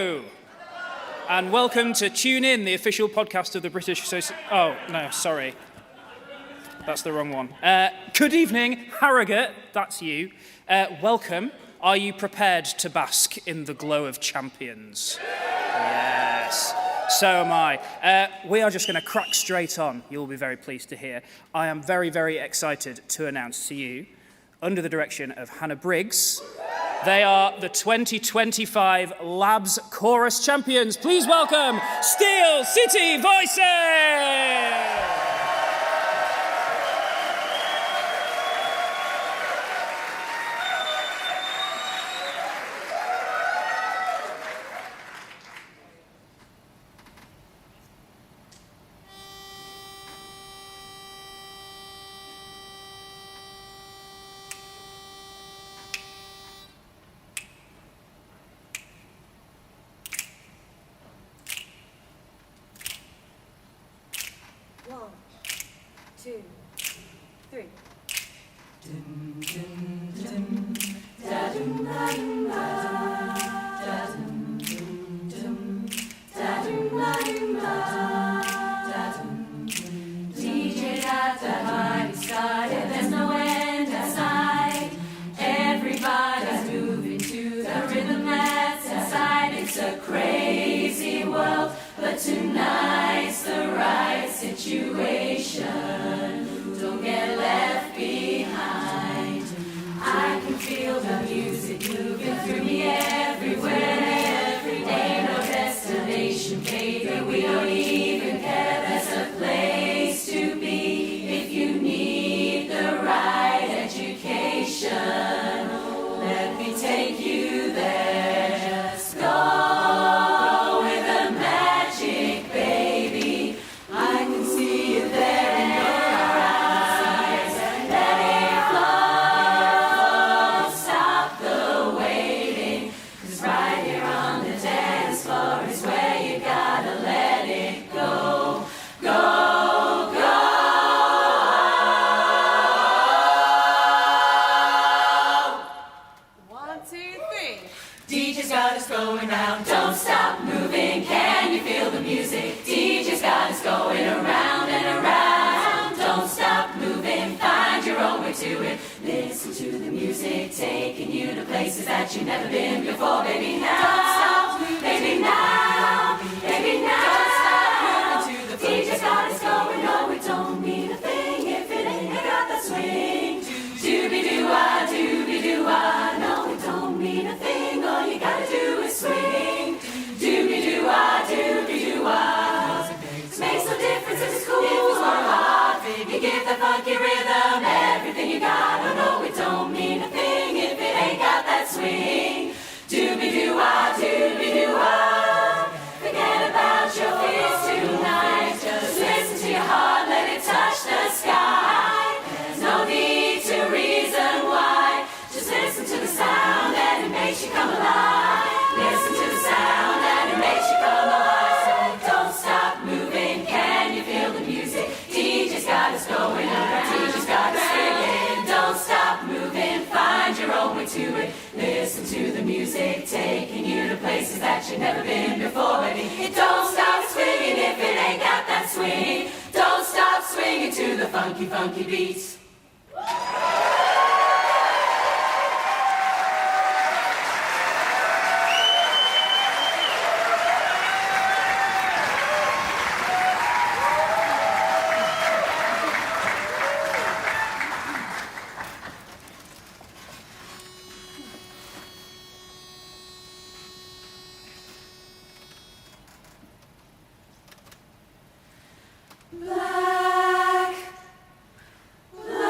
Speaker 18: Hello, and welcome to Tune In, the official podcast of the British Association. Oh, no, sorry. That's the wrong one. Good evening, Harrogate, that's you. Welcome. Are you prepared to bask in the glow of champions? Yes, so am I. We are just going to crack straight on, you'll be very pleased to hear. I am very, very excited to announce to you, under the direction of Hannah Briggs, they are the 2025 Labs Chorus Champions. Please welcome Steel City Voices!
Speaker 19: One, two, three.
Speaker 14: DJ got the party started, there's no end in sight. Everybody's moving to the rhythm that's inside. It's a crazy world, but tonight's the right situation. Don't get left behind. I can feel the music moving through me everywhere. Ain't no destination, baby, we don't even care. There's a place to be if you need the right education. Let me take you there. Just go with the magic, baby. I can see you there in your eyes. Let it flow, stop the waiting. 'Cause right here on the dance floor is where you gotta let it go. Go, go.
Speaker 3: 1, 2, 3.
Speaker 14: DJ's got us going round, don't stop moving. Can you feel the music? DJ's got us going around and around. Don't stop moving, find your own way to it. Listen to the music, taking you to places that you've never been before. Baby, now. Don't stop moving. Baby, now. Baby, now. Don't stop moving to the DJ's got us going, no, it don't mean a thing if it ain't got that swing. Doobie-doo-wah, doobie-doo-wah, no, it don't mean a thing. All you gotta do is swing. Doobie-doo-wah, doobie-doo-wah. It makes no difference if it's cool or hot. You give that funky rhythm everything you got. Oh no, it don't mean a thing if it ain't got that swing. Doobie-doo-wah, doobie-doo-wah. Forget about your fears tonight. Just listen to your heart, let it touch the sky. There's no need to reason why. Just listen to the sound and it makes you come alive. Listen to the sound and it makes you come alive. So don't stop moving. Can you feel the music? DJ's got us going around. DJ's got us swinging. Don't stop moving. Find your own way to it. Listen to the music, taking you to places that you've never been before, baby. It don't stop swinging if it ain't got that swing. Don't stop swinging to the funky, funky beats. Black, black.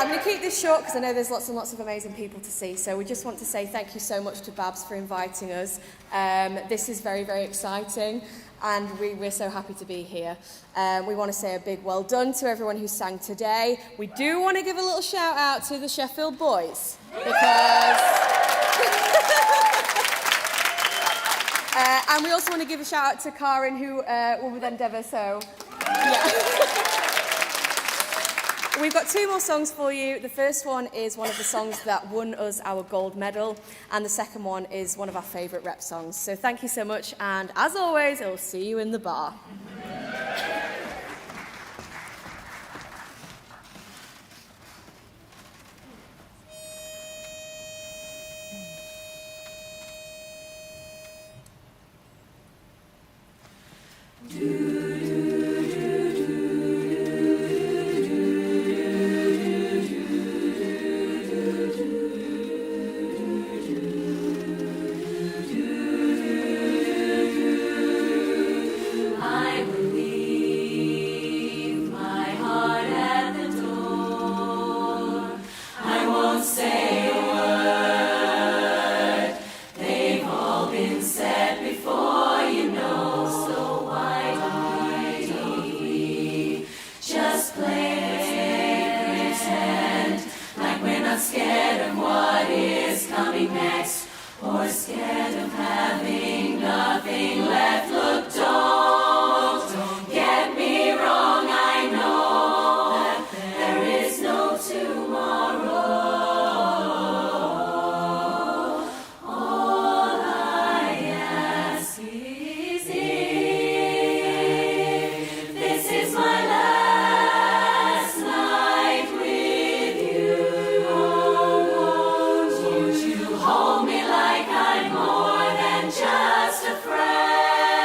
Speaker 3: I'm going to keep this short because I know there's lots and lots of amazing people to see. So we just want to say thank you so much to BABS for inviting us. This is very, very exciting, and we're so happy to be here. We want to say a big well done to everyone who sang today. We do want to give a little shout out to the Sheffield boys because... and we also want to give a shout out to Karen, who were with Endeavour, so... Yeah. We've got 2 more songs for you. The first one is one of the songs that won us our gold medal, and the second one is one of our favourite rep songs. So thank you so much, and as always, I'll see you in the bar.
Speaker 14: I will leave my heart at the door. I won't say a word. They've all been said before, you know. So why don't we just play pretend like we're not scared of what is coming next, or scared of having nothing left? Look, don't get me wrong, I know that there is no tomorrow. All I ask is if this is my last night with you, won't you hold me like I'm more than just a friend?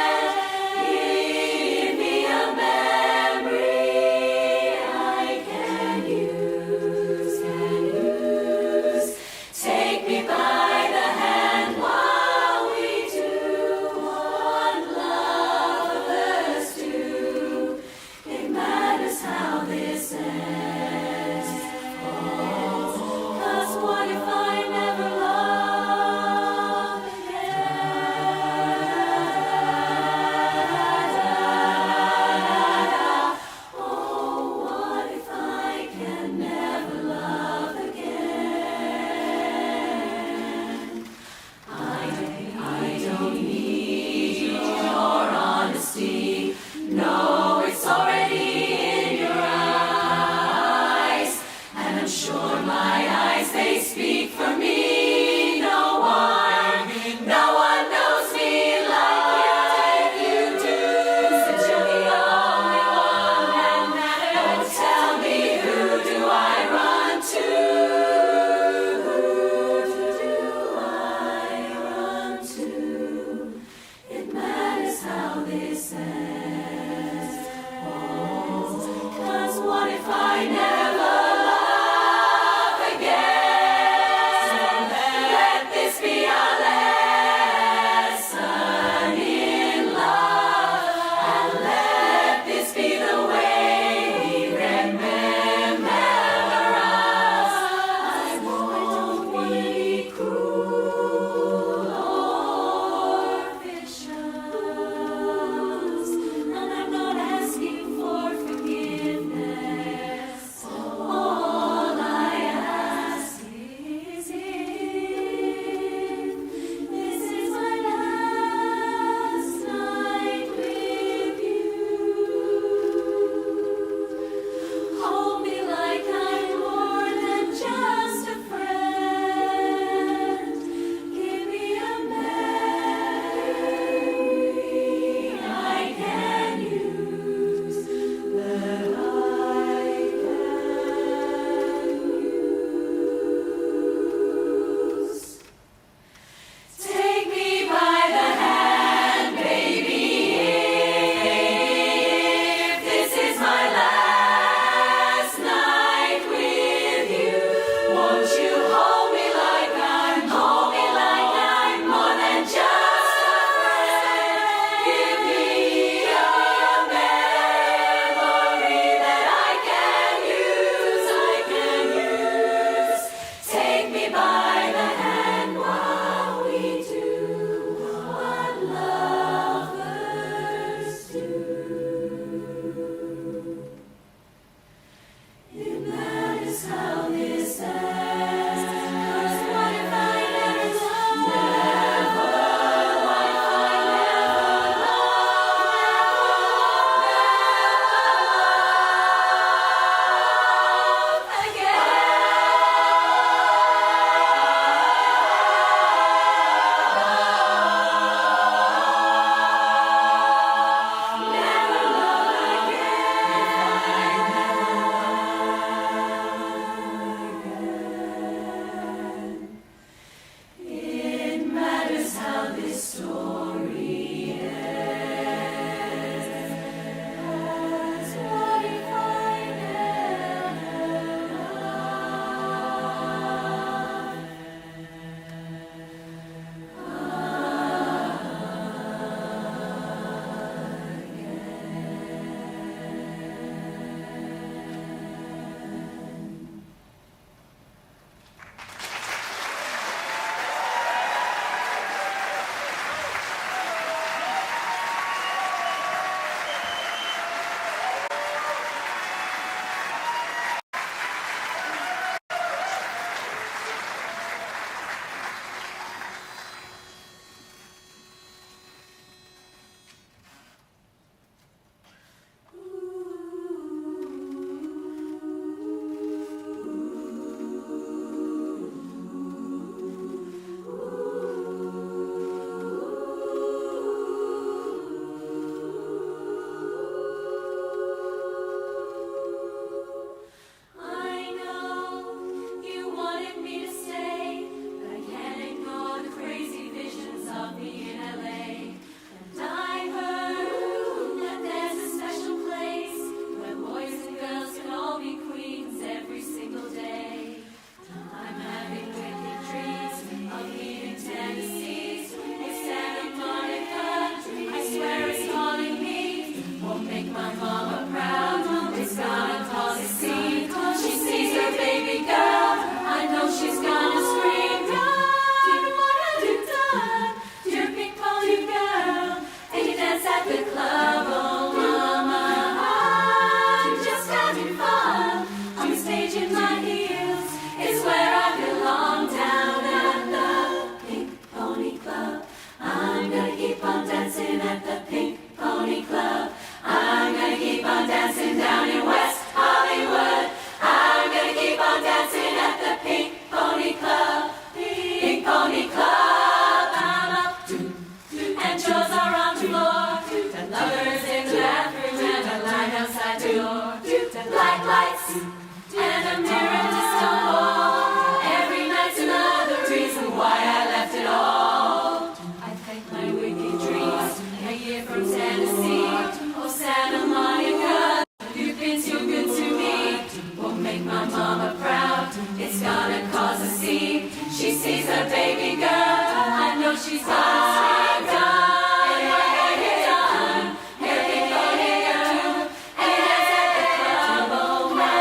Speaker 14: make my mama proud. It's gonna cause a scene. She sees her baby girl. I know she's done, done. And when you're done, her big body girl. And dance at the club, oh mama.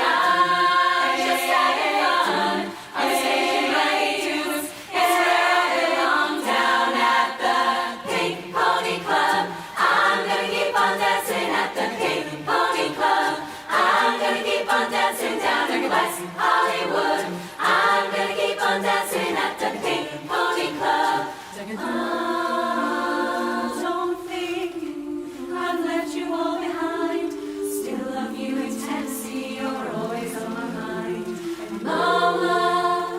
Speaker 14: I'm just having fun. I'm taking my dues. It's where I belong, down at the Pink Pony Club. I'm gonna keep on dancing at the Pink Pony Club. I'm gonna keep on dancing down in West Hollywood. I'm gonna keep on dancing at the Pink Pony Club. Don't think I've left you all behind. Still love you intensely. You're always on my mind. And Mama,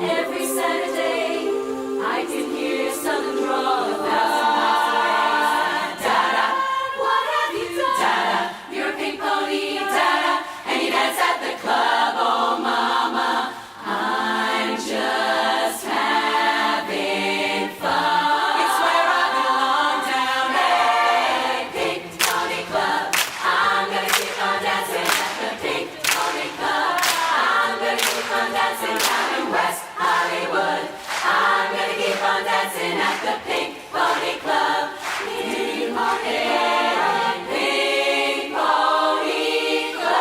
Speaker 14: every Saturday I can hear your southern drawl 1,000 miles away. Dada, what have you done? Dada, you're a pink pony. Dada, and you dance at the club. Oh, Mama, I'm just having fun. It's where I belong, down at the Pink Pony Club. I'm gonna keep on dancing at the Pink Pony Club. I'm gonna keep on dancing down in West Hollywood. I'm gonna keep on dancing at the Pink Pony Club. Pink Pony, Pink Pony Club.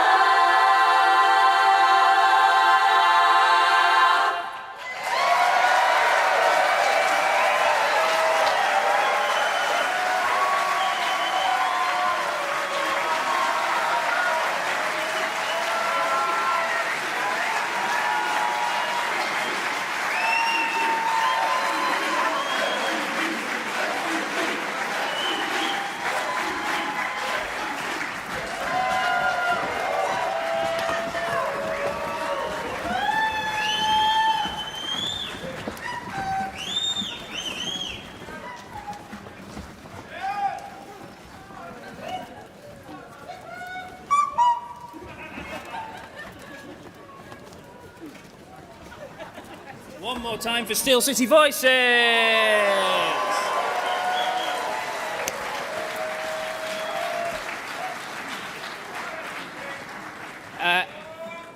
Speaker 18: One more time for Steel City Voices.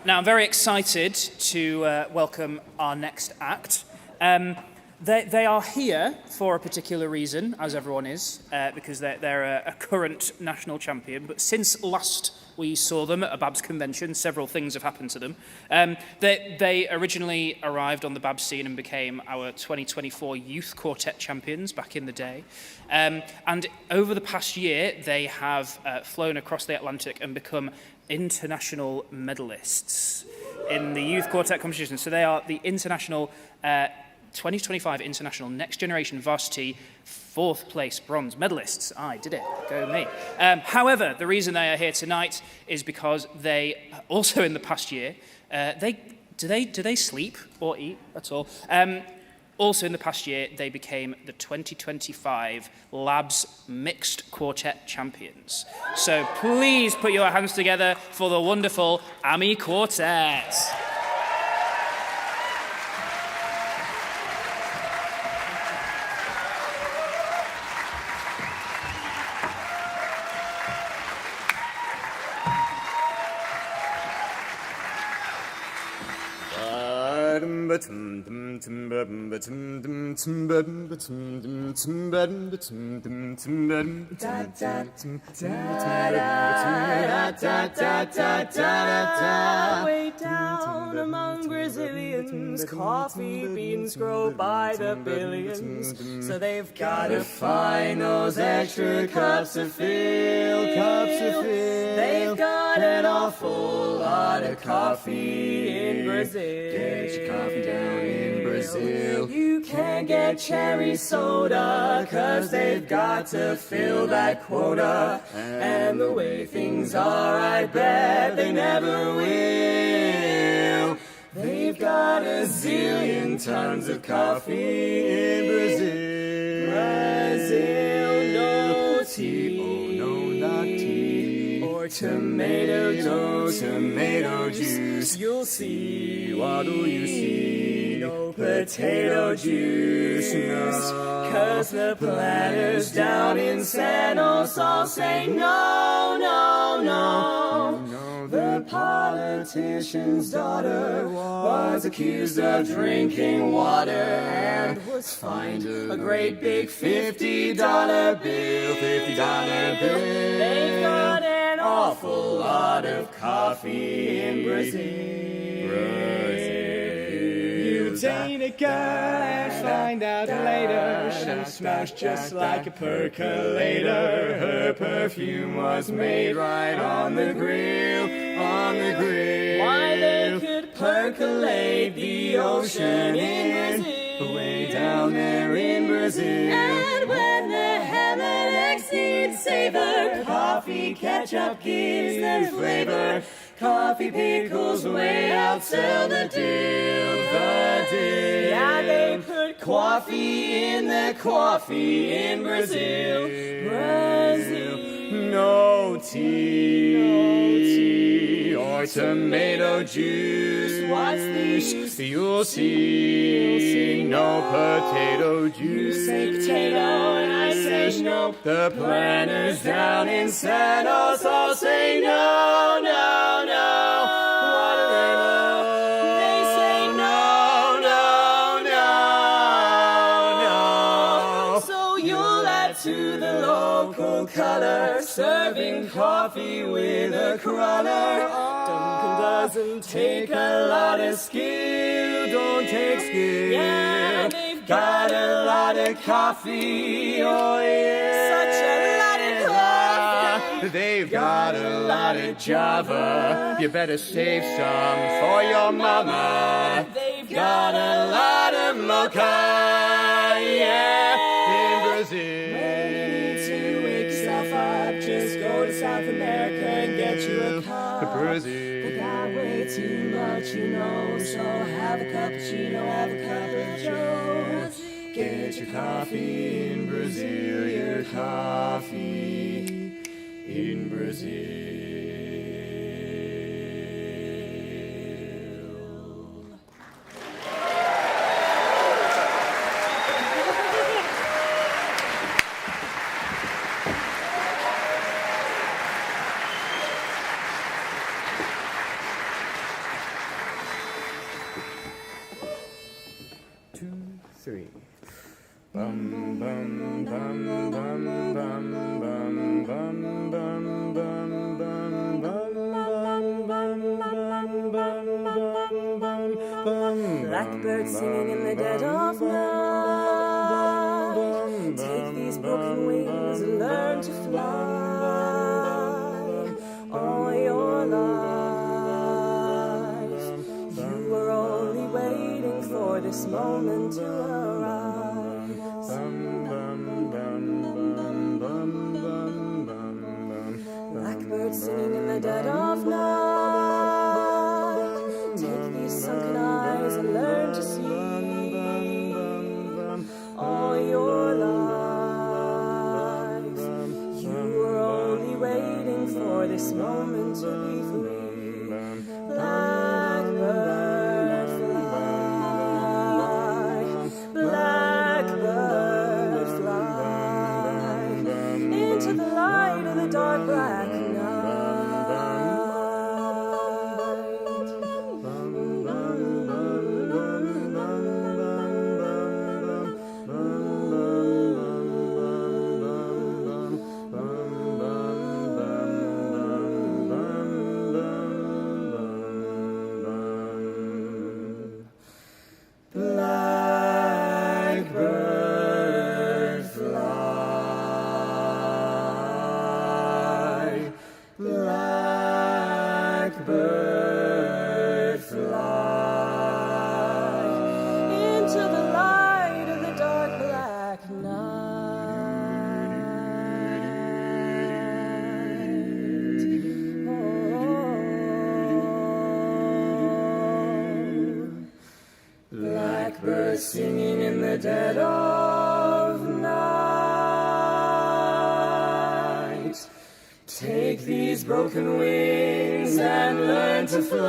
Speaker 18: Now, I'm very excited to welcome our next act. They are here for a particular reason, as everyone is, because they're a current national champion. But since last we saw them at a BABS convention, several things have happened to them. They originally arrived on the BABS scene and became our 2024 Youth Quartet champions back in the day. And over the past year, they have flown across the Atlantic and become international medalists in the Youth Quartet competition. So they are the international 2025 International Next Generation Varsity 4th place bronze medalists. I did it. Go me. However, the reason they are here tonight is because they also in the past year, do they sleep or eat at all? Also in the past year, they became the 2025 Labs Mixed Quartet champions. So please put your hands together for the wonderful AMI Quartet.
Speaker 1: Way down among Brazilians, coffee beans grow by the billions. So they've gotta find those extra cups to fill, They've got an awful lot of coffee in Brazil. Get your coffee down in Brazil. You can't get cherry soda, 'cause they've got to fill that quota. And the way things are, I bet they never will. They've got a zillion tons of coffee in Brazil. Brazil, no tea. Oh, no, not tea. Or tomato juice. You'll see. What do you see? No potato juice. No. 'Cause the planners down in San Jose all say no, no, no. The
Speaker 14: politician's daughter was accused of drinking water and was fined a great big $50 bill, $50 bill. They've got an awful lot of coffee in Brazil.
Speaker 20: You date a girl and find out later she smashed just like a percolator. Her perfume was made right on the grill, on the grill.
Speaker 14: Why they could percolate the ocean in Brazil, way down there in Brazil. And when the ham and eggs need savor, coffee ketchup gives them flavor. Coffee pickles way outsell the dill, the dill. Yeah, they put coffee in the coffee in Brazil, Brazil. No tea or tomato juice. What's the use? You'll see no potato juice. You say potato and I say no. The planners down in San Jose all say no, no, no. What do they know? They say no, no, no, no. So you'll add to the local color, serving coffee with a crawler. Duncan doesn't take a lot of skill, don't take skill. Yeah, they've got a lot of coffee, oh yeah. Such a lot of coffee. They've got a lot of Java, you better save some for your mama. They've got a lot of mocha, yeah, in Brazil. When you need to wake yourself up, just go to South America and get you a cup. Brazil. They got way too much, you know, so have a cappuccino, have a cup of Joe. Get your coffee in Brazil, your coffee in Brazil.
Speaker 20: Bum bum bum bum bum bum bum bum bum bum bum.
Speaker 14: Blackbird singing in the dead of night. Take these broken wings and learn to fly. All your life, you were only waiting for this moment to arrive. Blackbird singing in the dead of night. Take these sunken eyes and learn to see. All your life, you were only waiting for this moment to be free. Blackbird fly, blackbird fly into the light of the dark black night. Blackbird fly, blackbird fly into the light of the dark black night. Blackbird singing in the dead of night. Take these broken wings and learn to fly.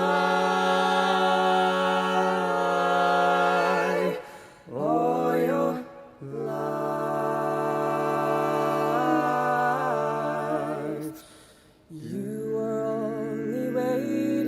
Speaker 14: All your life, you were only waiting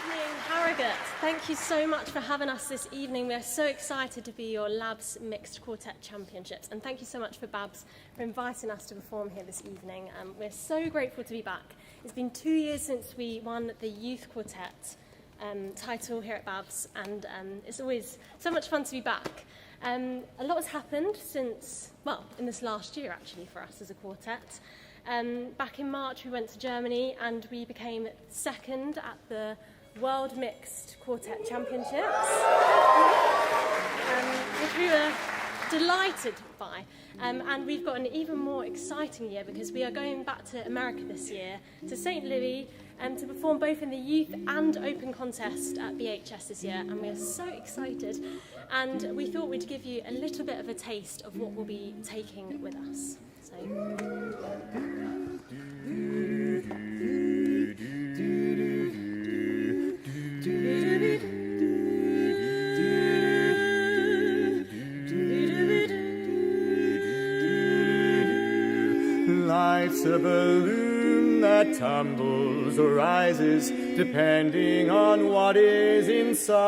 Speaker 21: evening, Harrogate. Thank you so much for having us this evening. We're so excited to be your Labs Mixed Quartet Championships. And thank you so much for BABS for inviting us to perform here this evening. We're so grateful to be back. It's been 2 years since we won the Youth Quartet title here at BABS, and it's always so much fun to be back. A lot has happened since, well, in this last year actually for us as a quartet. Back in March we went to Germany and we became second at the World Mixed Quartet Championships, which we were delighted by. And we've got an even more exciting year because we are going back to America this year, to St. Louis, to perform both in the youth and open contest at BHS this year, and we are so excited. And we thought we'd give you a little bit of a taste of what we'll be taking with us. So.
Speaker 20: Life's a balloon that tumbles or rises, depending on what is inside.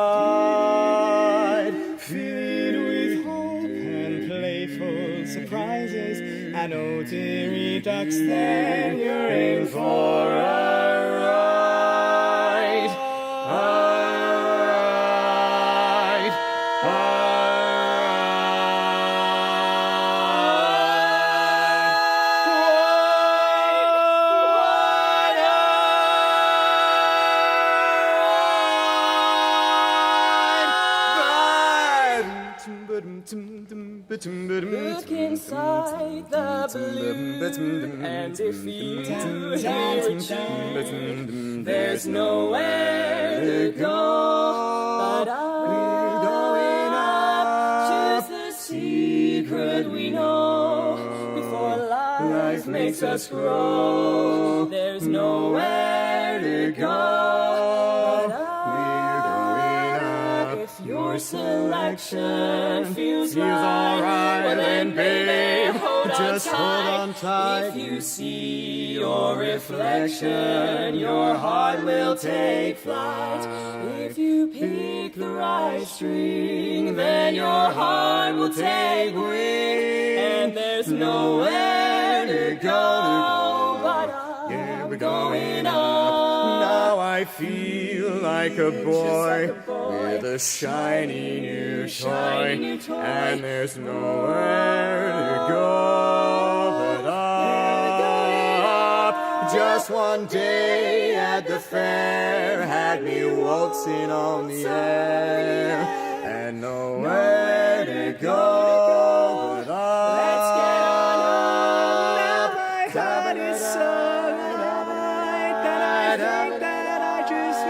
Speaker 20: Filled with hope and playful surprises, and oh dearie ducks, then you're in for a ride.
Speaker 14: Look inside the balloon, and if you hear it tune, there's nowhere to go. But we're going up, choose the secret we know. Before life makes us grow, there's nowhere to go. We're going up. If your selection feels right, well then, babe, just hold on tight. If you see your reflection, your heart will take flight. If you pick the right string, then your heart will take wing. And there's nowhere to go but up. Yeah, we're going up. Now I feel like a boy with a shiny new toy, and there's nowhere to go but up. Just one day at the fair had me waltzing on the air, and nowhere to go but up. Let's get on up. My heart is so light that I think that I just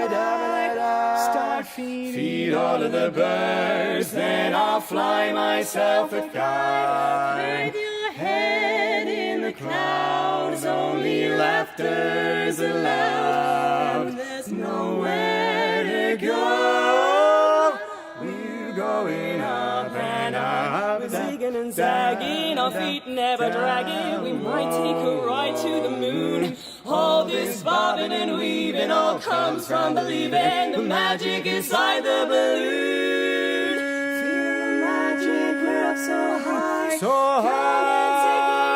Speaker 14: start feed all of the birds, then I'll fly myself a kite. With your head in the clouds, only laughter's allowed. There's nowhere to go. We're going up and up. We're zigging and zagging, our feet never dragging. We might take a ride to the moon. All this bobbing and weaving all comes from believing the magic inside the balloon. Feel the magic, we're up so high, so high.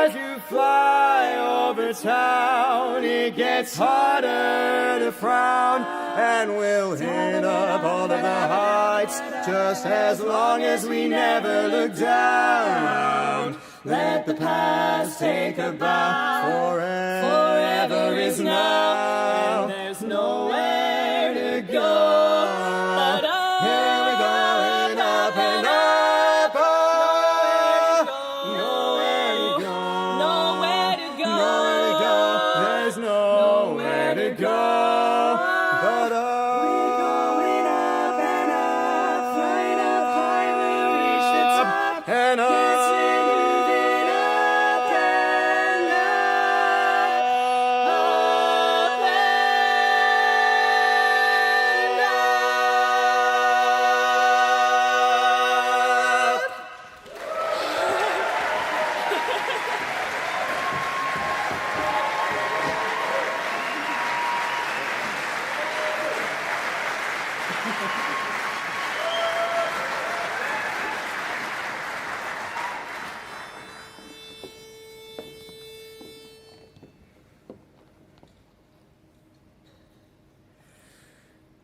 Speaker 14: As you fly over town, it gets harder to frown, and we'll hit up all of the heights just as long as we never look down. Let the past take a bow. Forever is now. There's nowhere to go but up. Here we're going up and up. Nowhere to go. Nowhere to go. Nowhere to go. There's nowhere to go but up. We're going up and up, flying up high, we'll reach the top and up.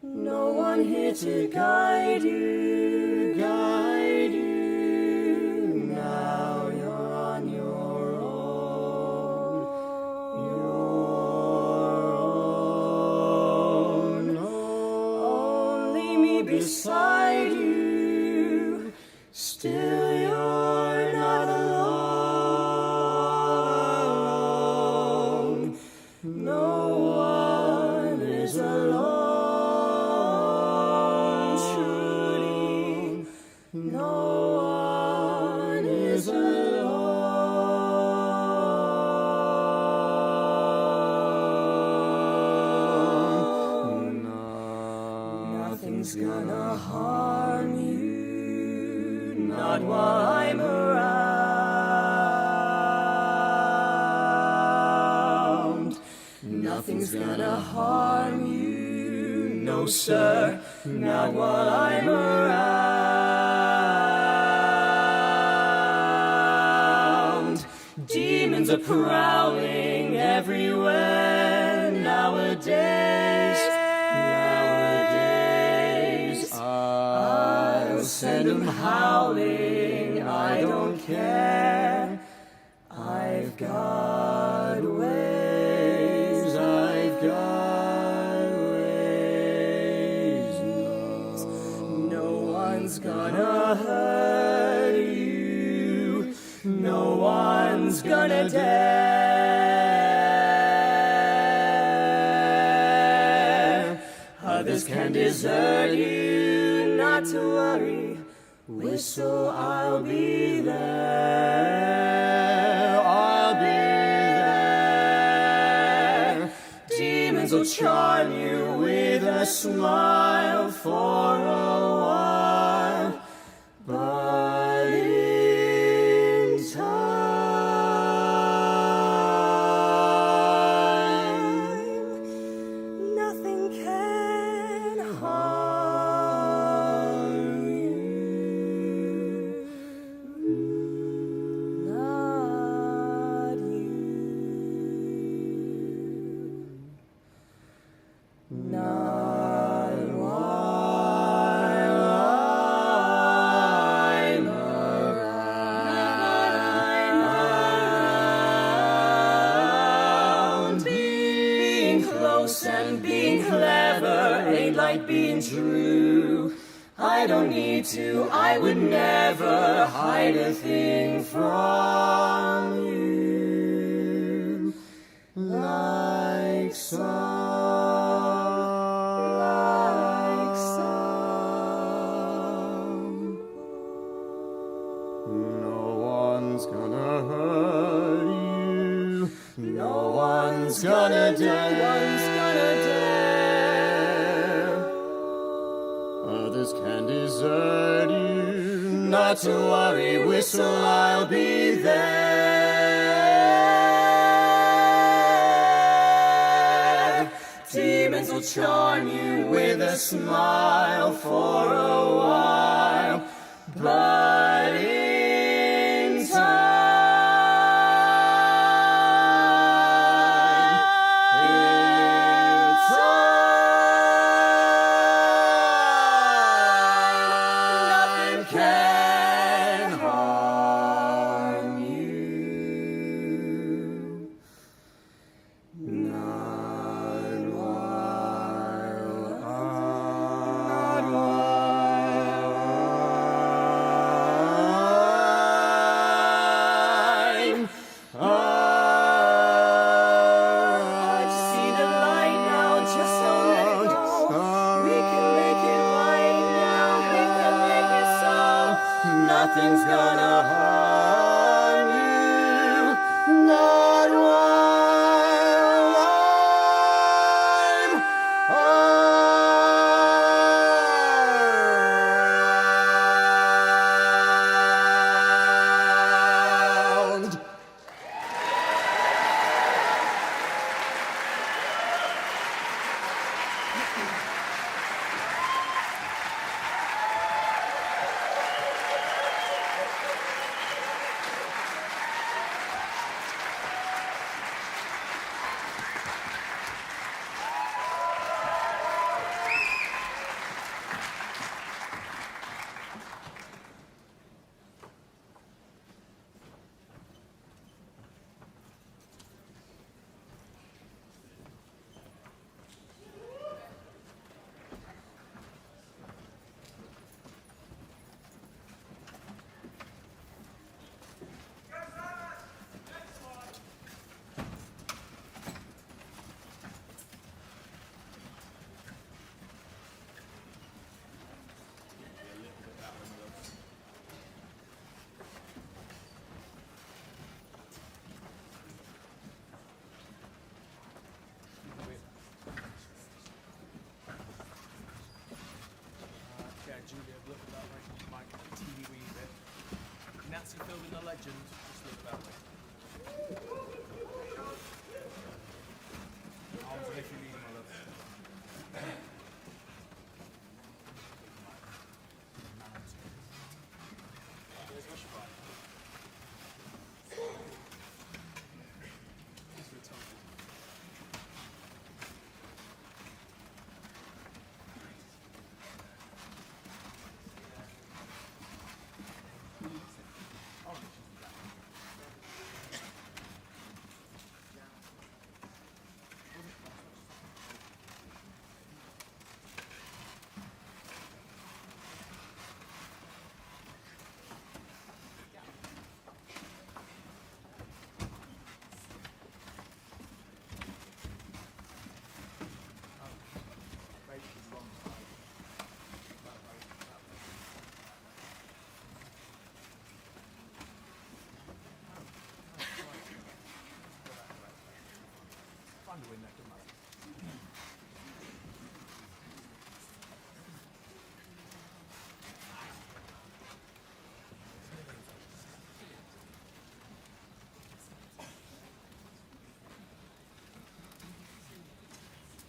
Speaker 14: No one here to guide you, guide you. Now you're on your own. Only me beside you. Still you're not alone. No one is alone. No one is alone. Nothing's gonna harm you, not while I'm around. Nothing's gonna harm you, no sir, not while I'm around. Demons are prowling everywhere nowadays. I'll send them howling, I don't care. I've got ways, I've got ways. No one's gonna hurt you, no one's gonna dare. Others can desert you, not to worry. Whistle, I'll be there. I'll be there. Demons will charm you with a smile for a while, but in time, nothing can harm you. Not you. Not while I'm around. Being close and being clever ain't like being true. I don't need to, I would never hide a thing from you. Like some. No one's gonna hurt you. No one's gonna dare. Others can desert you. Not to worry, whistle, I'll be there. Demons will charm you with a smile for a while, but in time, nothing can harm you. Not I see the light now, just don't let it go. We can make it right now, we can make it so. Nothing's gonna harm you, not while I'm around.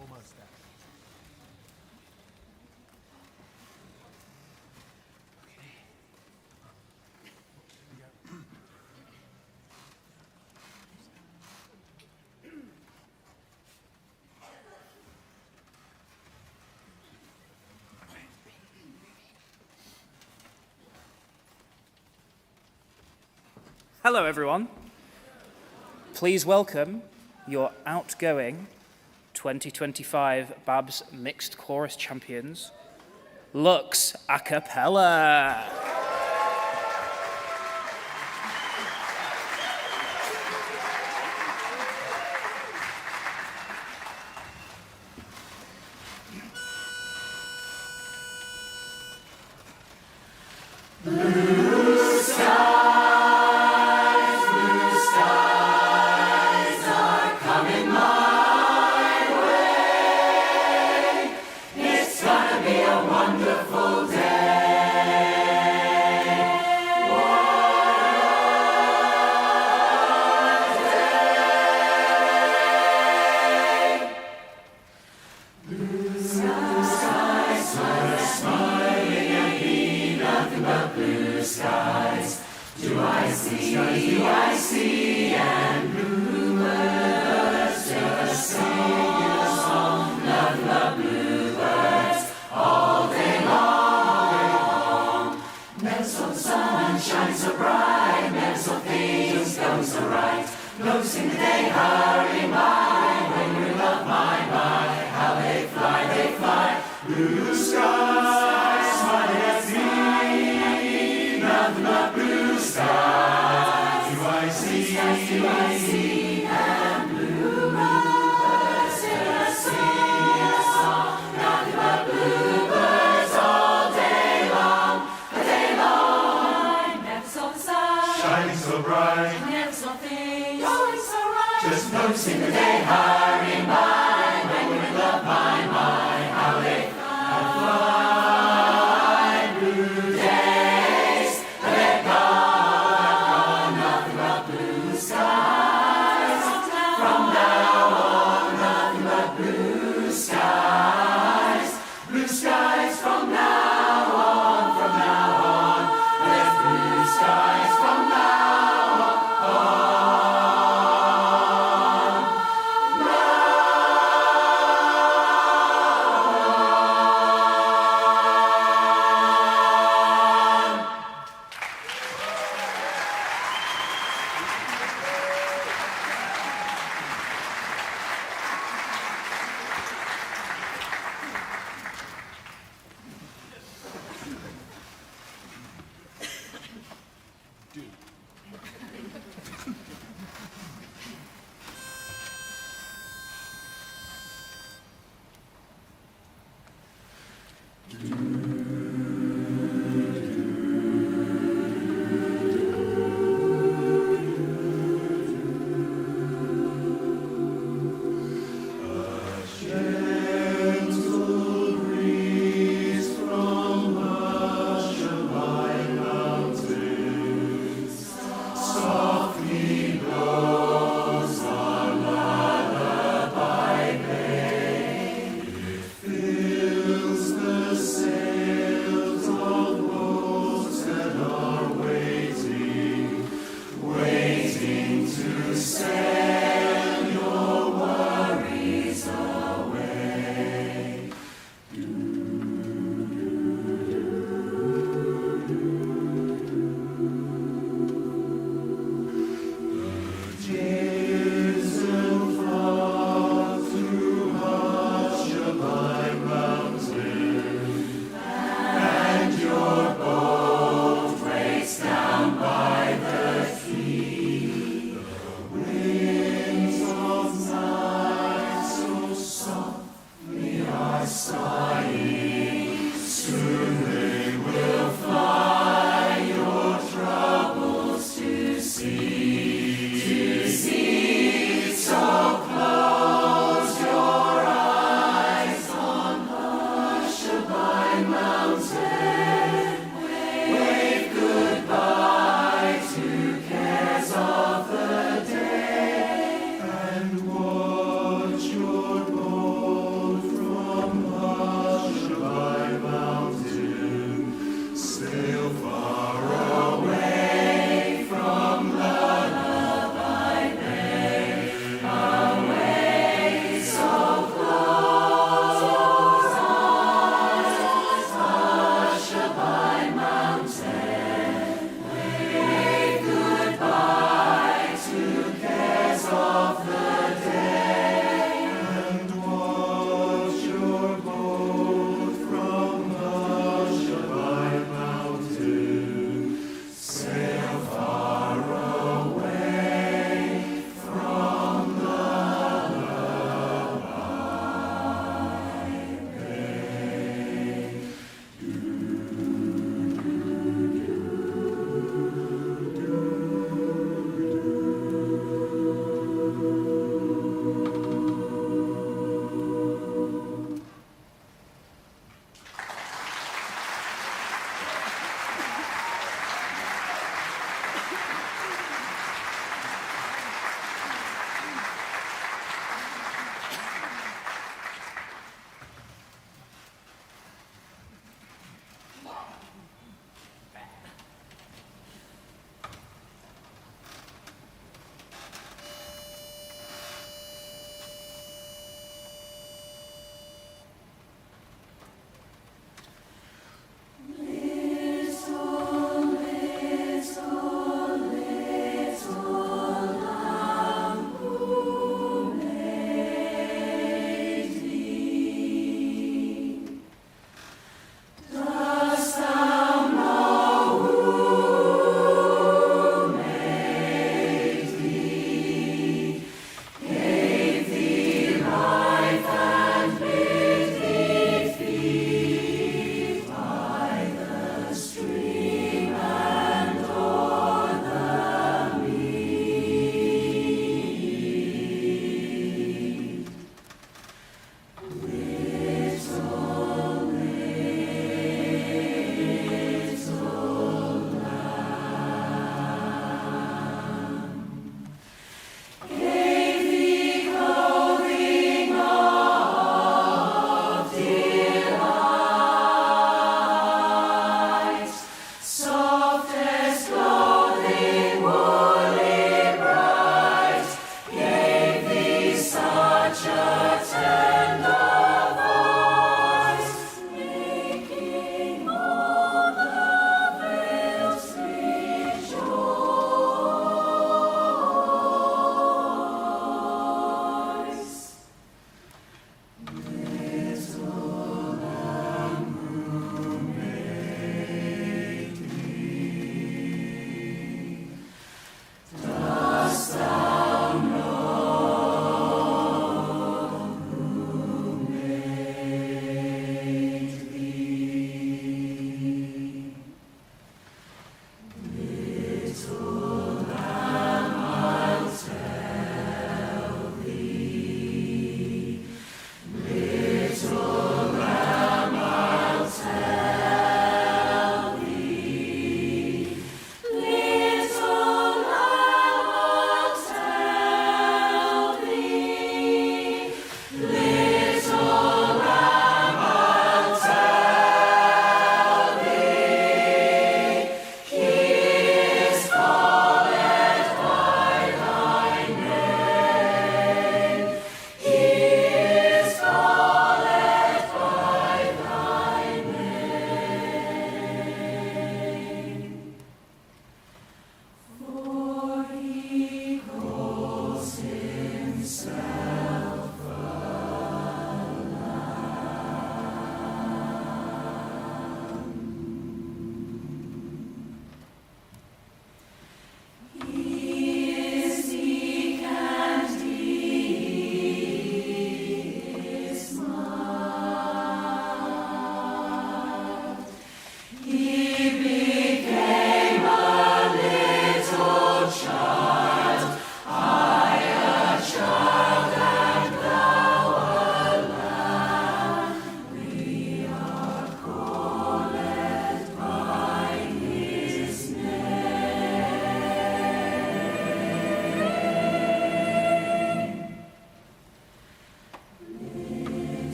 Speaker 17: Almost there.
Speaker 18: Hello, everyone. Please welcome your outgoing 2025 BABS Mixed Chorus Champions, Lux Acappella.
Speaker 14: Hurrying by, when we're in love, my, how they fly.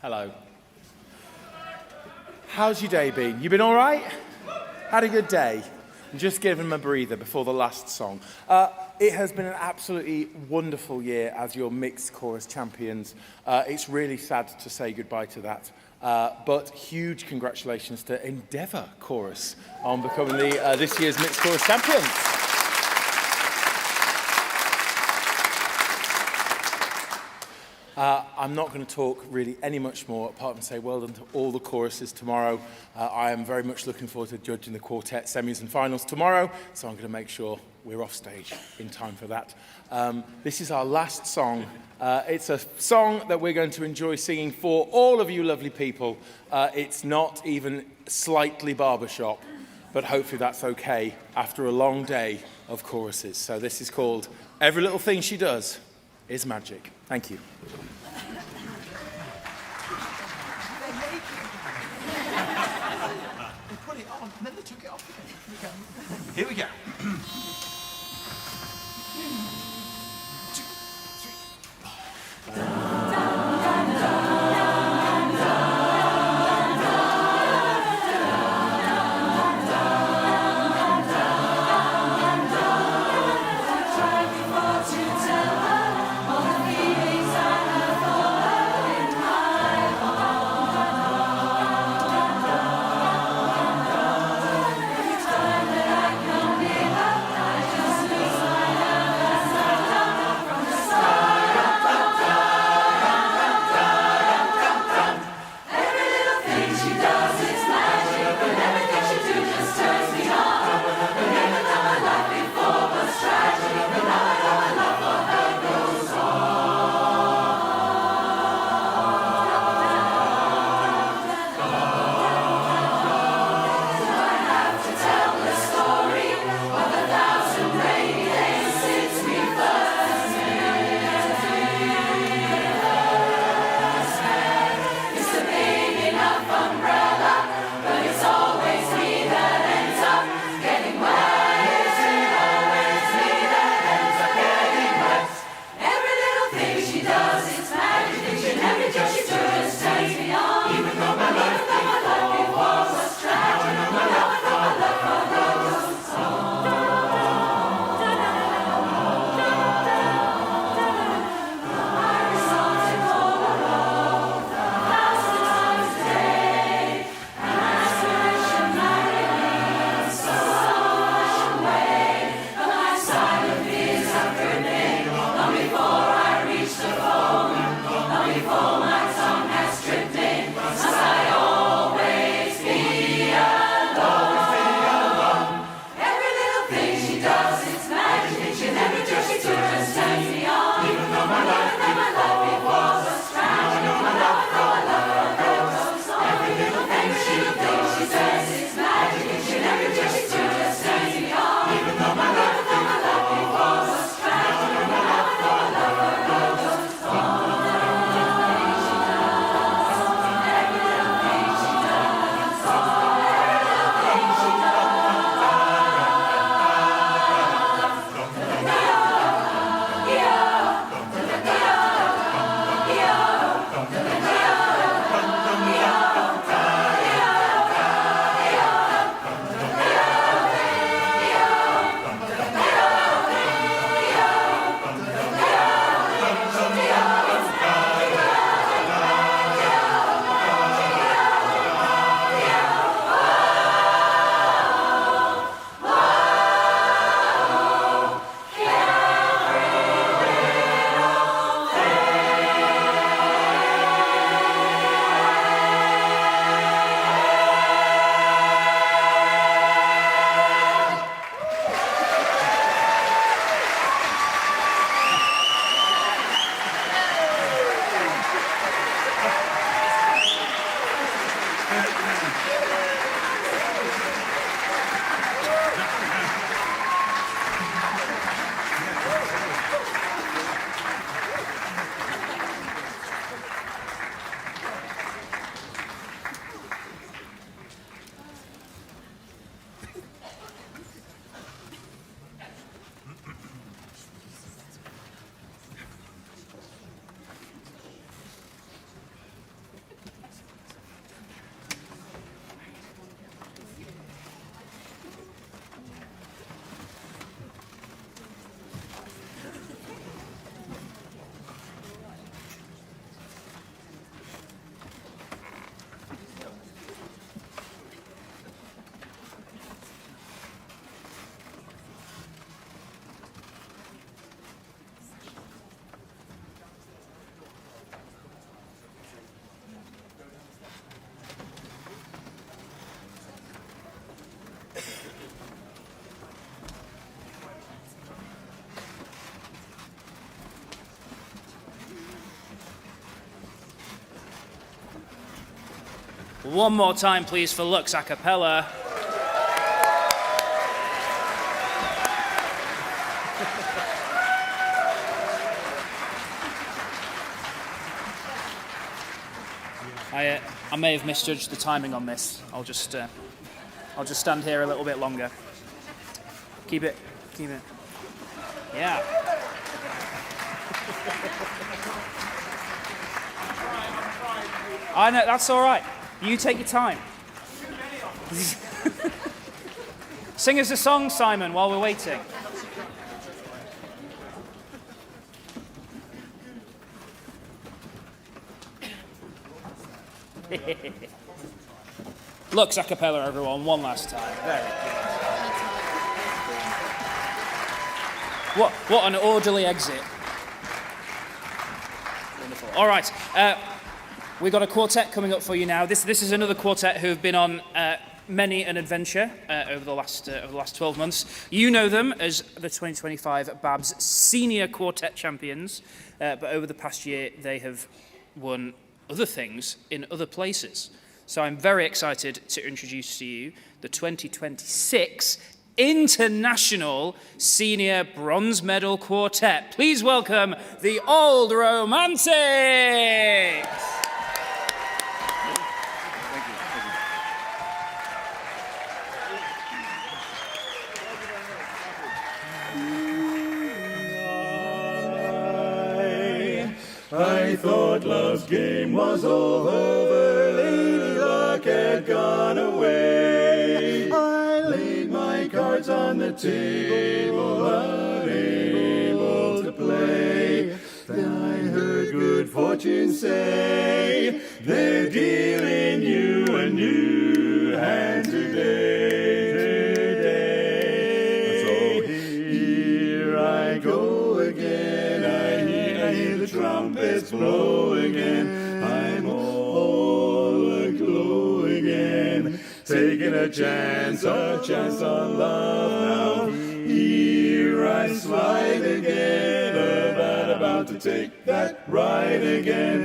Speaker 20: Hello. How's your day been? You been all right? Had a good day? I'm just giving them a breather before the last song. It has been an absolutely wonderful year as your mixed chorus champions. It's really sad to say goodbye to that. But huge congratulations to Endeavour Chorus on becoming this year's mixed chorus champions. I'm not going to talk really any much more apart from say well done to all the choruses tomorrow. I am very much looking forward to judging the quartet semis and finals tomorrow, so I'm going to make sure we're off stage in time for that. This is our last song. It's a song that we're going to enjoy singing for all of you lovely people. It's not even slightly Barbershop, but hopefully that's okay after a long day of choruses. So this is called Every Little Thing She Does Is Magic. Thank you.
Speaker 17: They put it on and then they took it off again. Here we go.
Speaker 14: Time that I come
Speaker 18: One more time, please, for Lux Acappella. I may have misjudged the timing on this. I'll just stand here a little bit longer. Keep it. Yeah. I know, that's all right. You take your time. Sing us a song, Simon, while we're waiting. Lux Acappella, everyone, one last time. Very good. What an orderly exit. Wonderful. All right, we've got a quartet coming up for you now. This is another quartet who have been on many an adventure over the last 12 months. You know them as the 2025 BABS Senior Quartet Champions, but over the past year they have won other things in other places. So I'm very excited to introduce to you the 2026 International Senior Bronze Medal Quartet. Please welcome the Old Romantics!
Speaker 4: I thought love's game was over, Lady Luck had gone away. I laid my cards on the table, unable to play. Then I heard good fortune say, they're dealing you a new hand today. So here I go again, I hear the trumpets blow again, I'm all aglow again, taking a chance on love. Now here I slide again, about to take that ride again.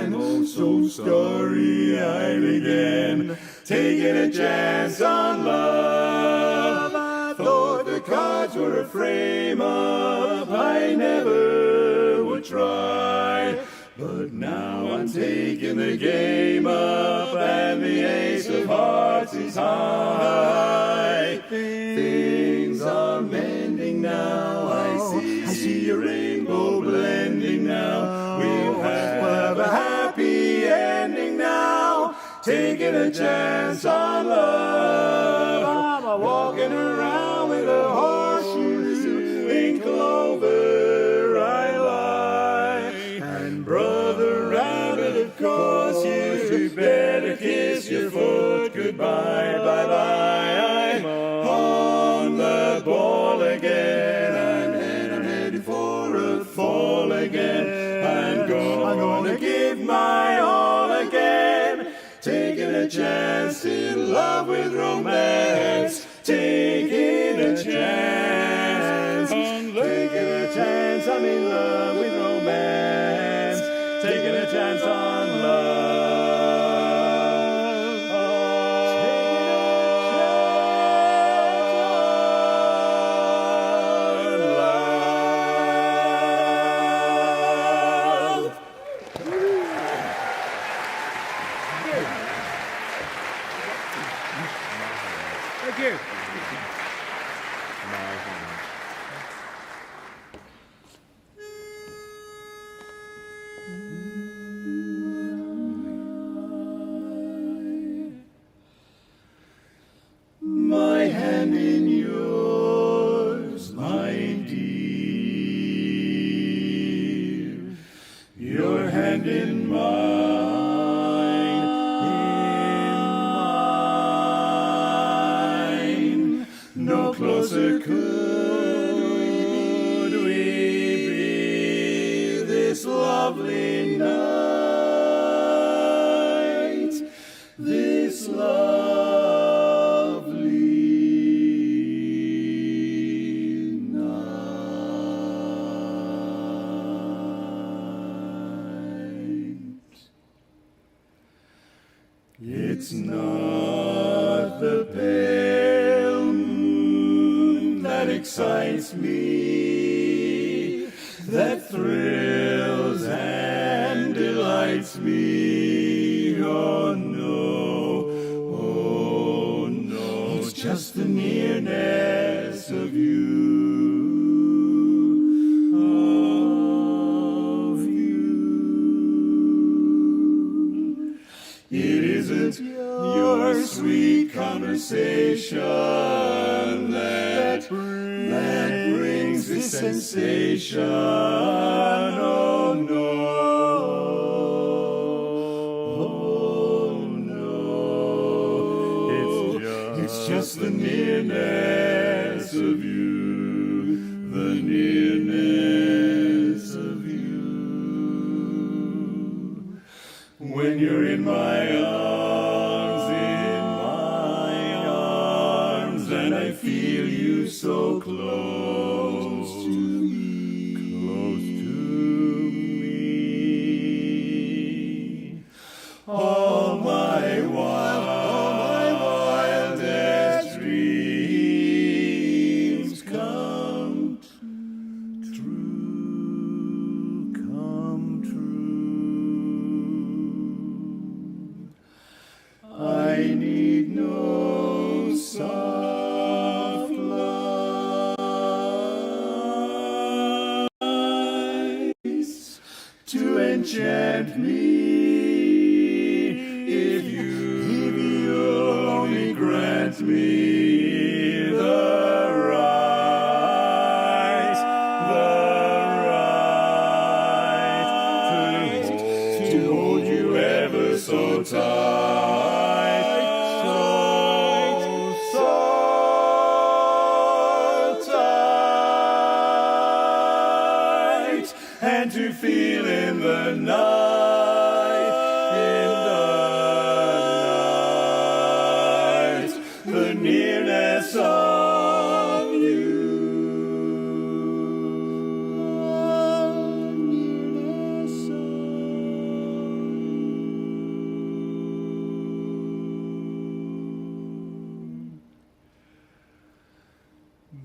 Speaker 4: I'm oh so starry-eyed again, taking a chance on love. I thought the cards were a frame-up, I never would try. But now I'm taking the game up, and the ace of hearts is high. Things are mending now, I see a rainbow blending now. We'll have a happy ending now, taking a chance on love. I'm walking around with a horseshoe in clover I lie. And Brother Rabbit, of course, you better kiss your foot goodbye, bye-bye. I'm on the ball again, I'm headed for a fall again. I'm gonna give my all again, taking a chance in love with romance, taking a chance, taking a chance, I'm in love with romance, taking a chance on love.
Speaker 20: Thank you.
Speaker 4: My hand in yours, my dear, your hand in mine, no closer could we be this lovely night, this lovely excites me, that thrills and delights me. Oh no, it's just the nearness of you. It isn't your sweet conversation that brings this sensation. Oh no, it's just the nearness of you, the nearness of you. When you're in my arms, and I feel you so close to me. All my wildest dreams come true, come true. I need no soft lies to enchant me. If you'll only grant me the right to hold you ever so tight, so tight, and to feel in the night, the nearness of you.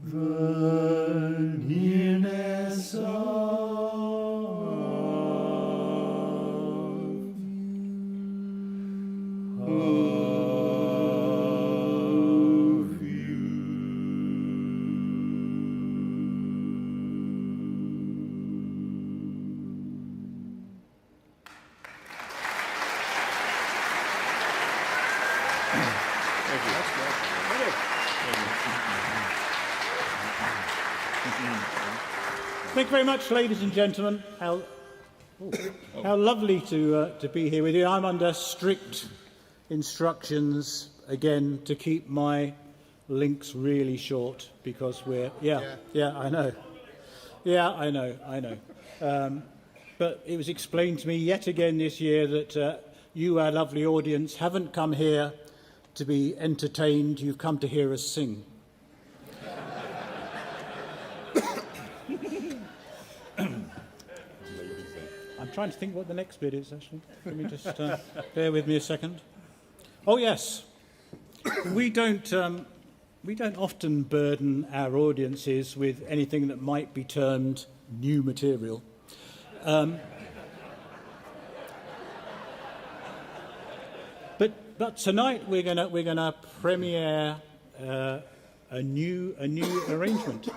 Speaker 4: The nearness of
Speaker 6: Thank you very much, ladies and gentlemen. How lovely to be here with you. I'm under strict instructions, again, to keep my links really short because we're... I know. Yeah, I know. But it was explained to me yet again this year that you, our lovely audience, haven't come here to be entertained. You've come to hear us sing. I'm trying to think what the next bit is, actually. Let me just bear with me a second. Oh, yes. We don't often burden our audiences with anything that might be termed new material. But tonight we're gonna premiere a new arrangement,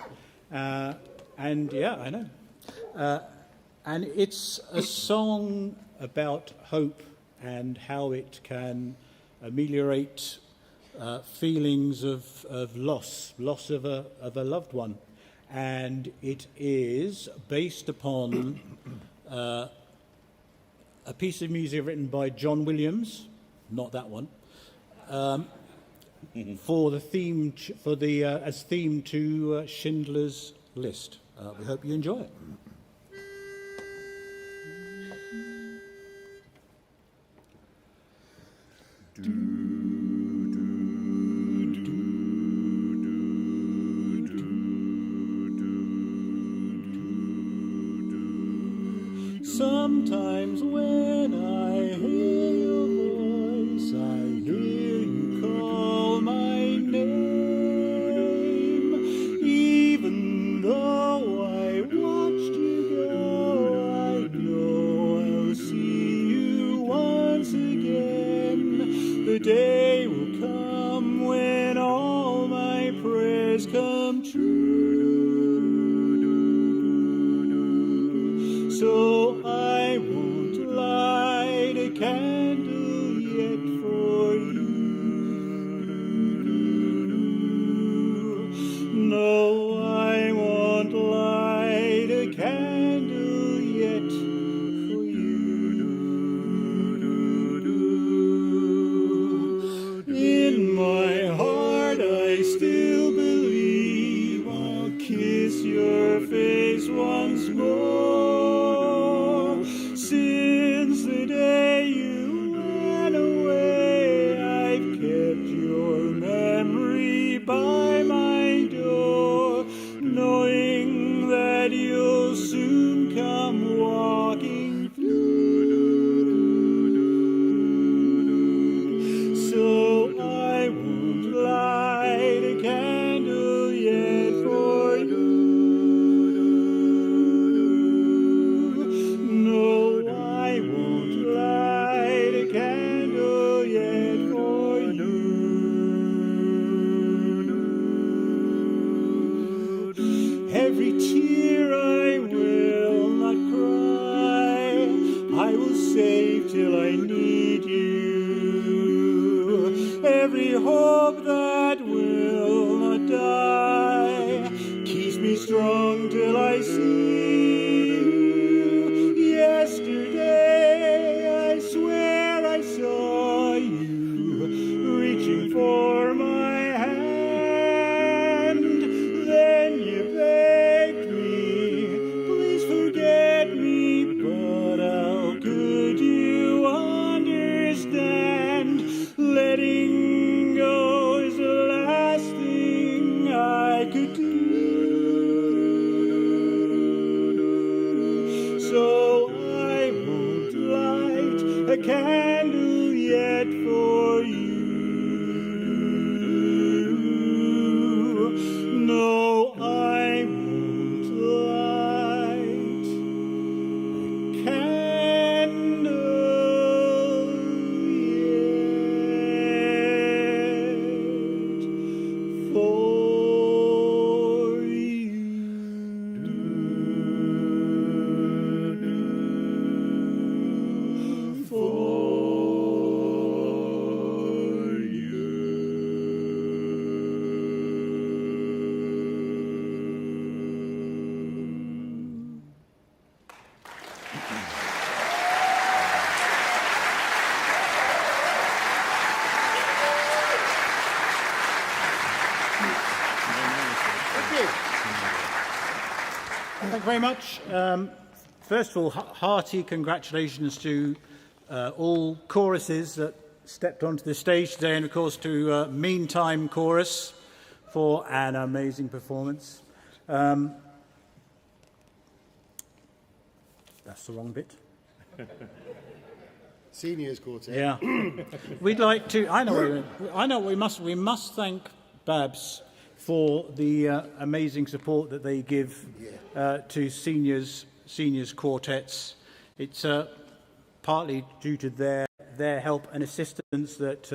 Speaker 6: and yeah, I know. And it's a song about hope and how it can ameliorate feelings of loss of a loved one. And it is based upon a piece of music written by John Williams, not that one, for the theme as theme to Schindler's List. We hope you enjoy it. Sometimes when I hear your voice, I hear you call my name, even love that will not die, keeps me strong till I see you. Yesterday I swear I saw you reaching for my hand. Then you begged me, please forget me, but how could you understand? Letting go is the last thing I could do. So I won't light a candle yet for you. No, I won't light a candle yet for Thank you very much. First of all, hearty congratulations to all choruses that stepped onto the stage today, and of course to Meantime Chorus for an amazing performance. That's the wrong bit.
Speaker 17: Seniors Quartet.
Speaker 6: Yeah. We'd like to. I know. We must thank BABS for the amazing support that they give to seniors quartets. It's partly due to their help and assistance that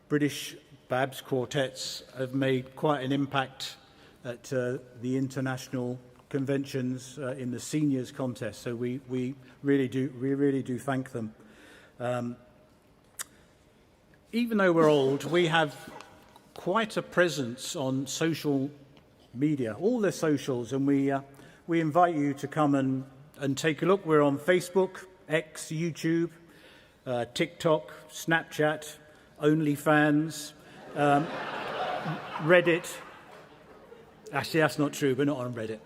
Speaker 6: British BABS quartets have made quite an impact at the international conventions in the seniors contest. So we really do thank them. Even though we're old, we have quite a presence on social media, all the socials, and we invite you to come and take a look. We're on Facebook, X, YouTube, TikTok, Snapchat, OnlyFans, Reddit. Actually, that's not true. We're not on Reddit.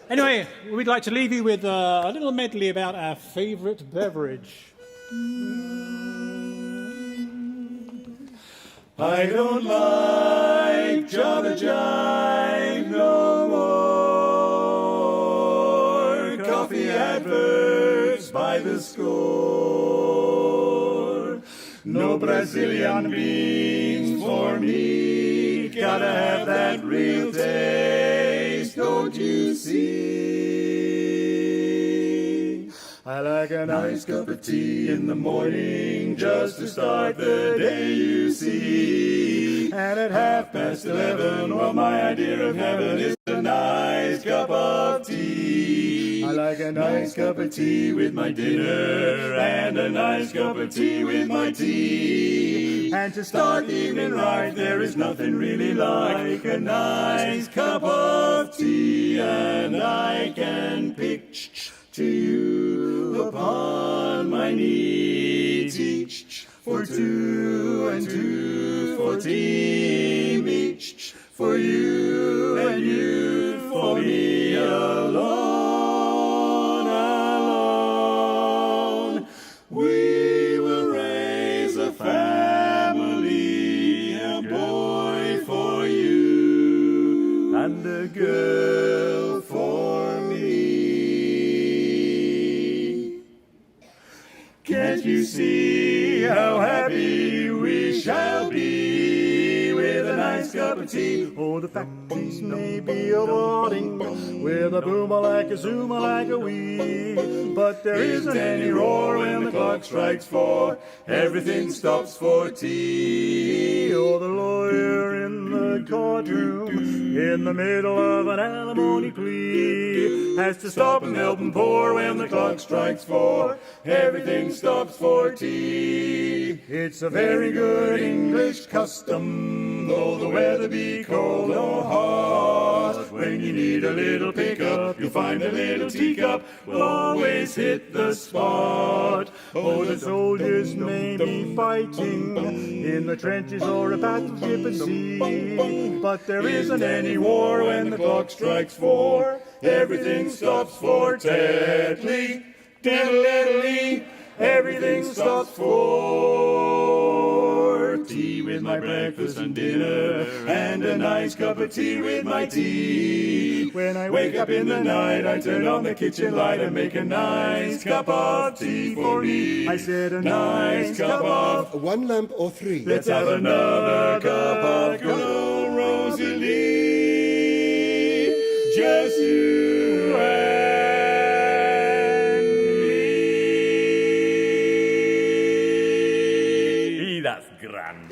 Speaker 6: Anyway, we'd like to leave you with a little medley about our favourite beverage.
Speaker 4: I don't like Java Jive no more. Coffee adverts by the score. No Brazilian beans for me. Gotta have that real taste, don't you see? I like a nice cup of tea in the morning just to start the day, you see. And at 11:30, well, my idea of heaven is a nice cup of tea. I like a nice cup of tea with my dinner and a nice cup of tea with my tea. And to start the evening right, there is nothing really like a nice cup of tea. And I can pitch to you upon my knee, teach for 2 and 2 for team each, for you and you for me alone, alone. We will raise a family, a boy for you and a girl for me. Can't you see how happy we shall be with a nice cup of tea? Oh, the factories may be a-roaring with a boom-a-like, a zoom-a-like, a wee, but there isn't any roar when the clock strikes 4. Everything stops for tea. Oh, the lawyer in the
Speaker 7: the courtroom, in the middle of an alimony plea, has to stop and help him pour when the clock strikes 4. Everything stops for tea. It's a very good English custom, though the weather be cold or hot. When you need a little pickup, you'll find a little teacup will always hit the spot. Oh, the soldiers may be fighting in the trenches or a battleship at sea, but there isn't any war when the clock strikes 4. Everything stops for Tetley, diddle-diddle-lee. Everything stops for tea with my breakfast and dinner, and a nice cup of tea with my tea. When I wake up in the night, I turn on the kitchen light and make a nice cup of tea for me. I said a nice cup of
Speaker 22: 1 lamp or 3.
Speaker 7: Let's have another cup of good old Rosalie. Just you and me. That's grand.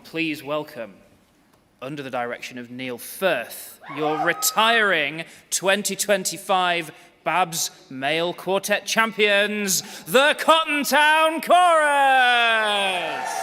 Speaker 18: Please welcome, under the direction of Neil Firth, your retiring 2025 BABS Male Quartet Champions, the Cotton Town Chorus!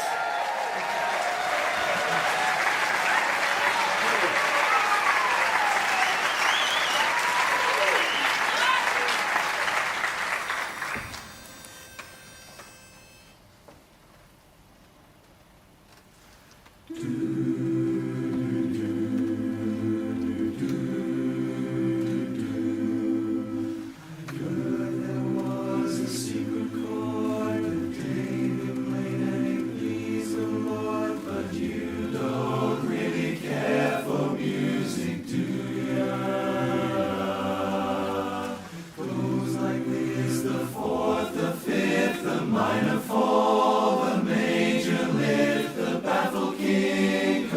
Speaker 4: Minor fall, the major lift, the baffled king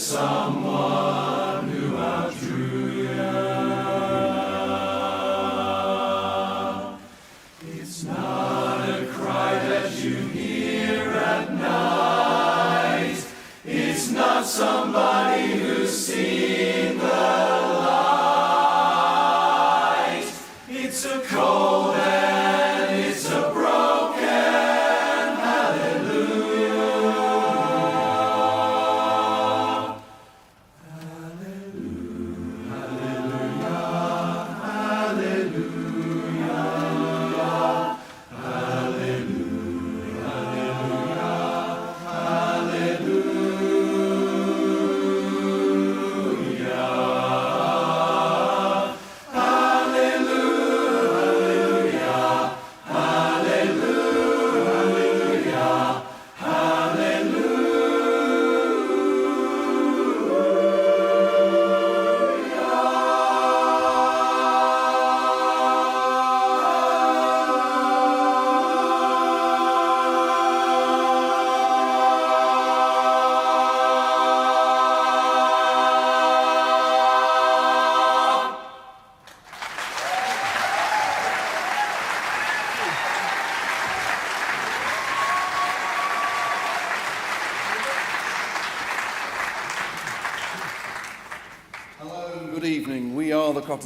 Speaker 4: someone who outdrew you. It's not a cry that you hear at night. It's not somebody who's seen the light. It's a cold and it's a broken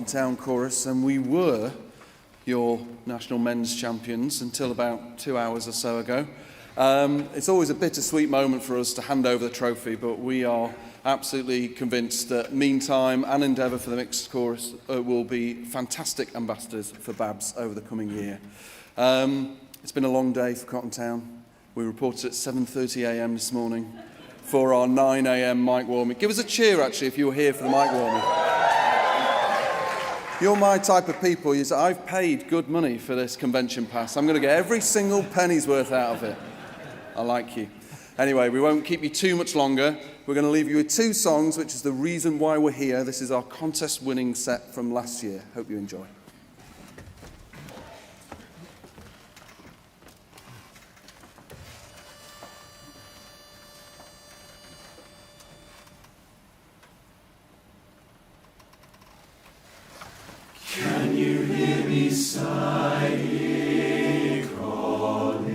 Speaker 8: Town Chorus, and we were your national men's champions until about 2 hours or so ago. It's always a bittersweet moment for us to hand over the trophy, but we are absolutely convinced that Meantime and Endeavour for the mixed chorus will be fantastic ambassadors for BABS over the coming year. It's been a long day for Cotton Town. We reported at 7:30 a.m. this morning for our 9 a.m. mic warming. Give us a cheer, actually, if you were here for the mic warming. You're my type of people. You say, I've paid good money for this convention pass. I'm going to get every single penny's worth out of it. I like you. Anyway, we won't keep you too much longer. We're going to leave you with 2 songs, which is the reason why we're here. This is our contest-winning set from last year. Hope you enjoy.
Speaker 4: Can you hear me sighing, calling,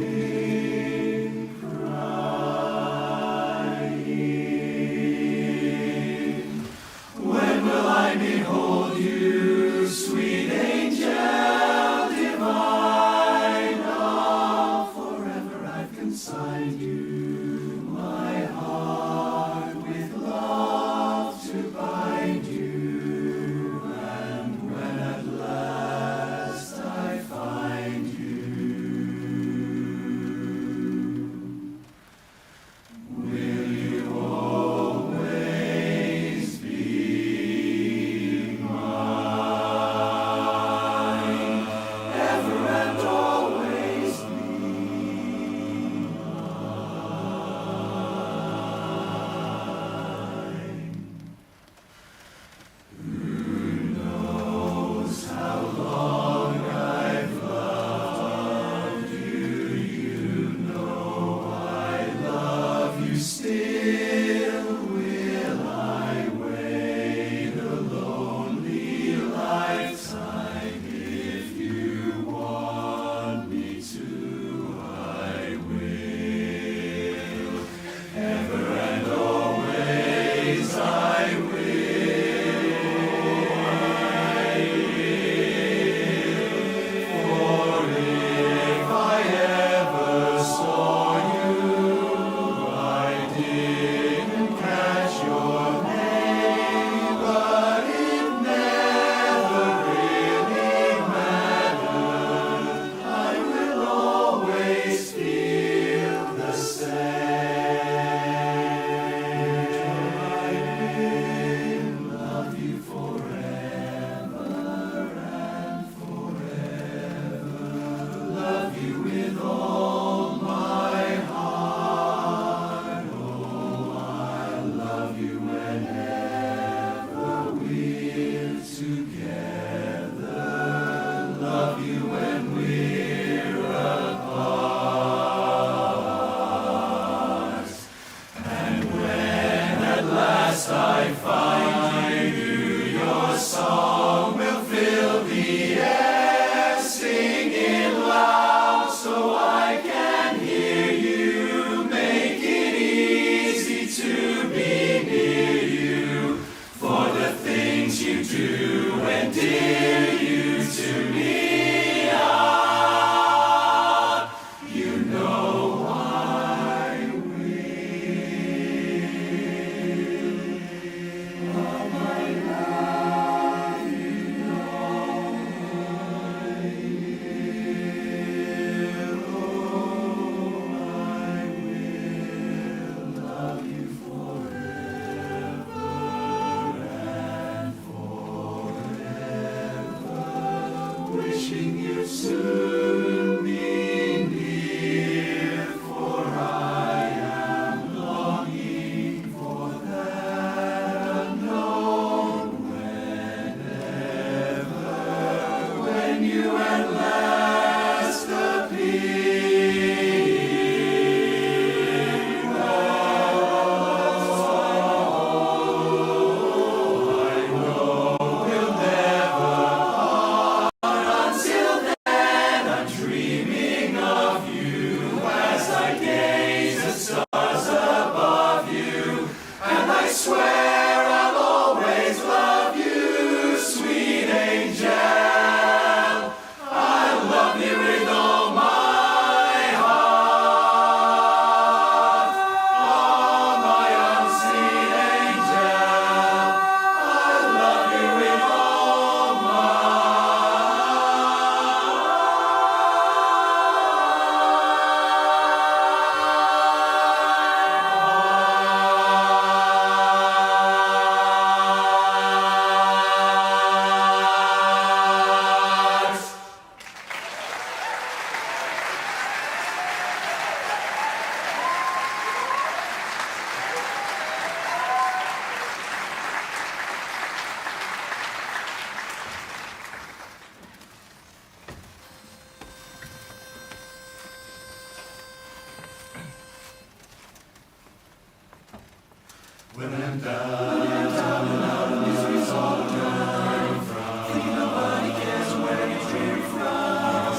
Speaker 4: crying? When will I behold you, sweet last I find you, your song will fill the air. Sing it loud so I can hear you. Make it easy to be near you, for the things you do endear you to me. You know I wishing you soon be near, for I am longing for that unknown whenever, when you at last appear. Oh, I know we'll never until then. I'm dreaming of you as I gaze at stars above you, and I swear I'll always love you, sweet angel. I love you with all my heart. Oh, my unseen angel, I love you with all my when I'm down and out of misery's all I'm running from. Thinking nobody cares when it gets dreary from.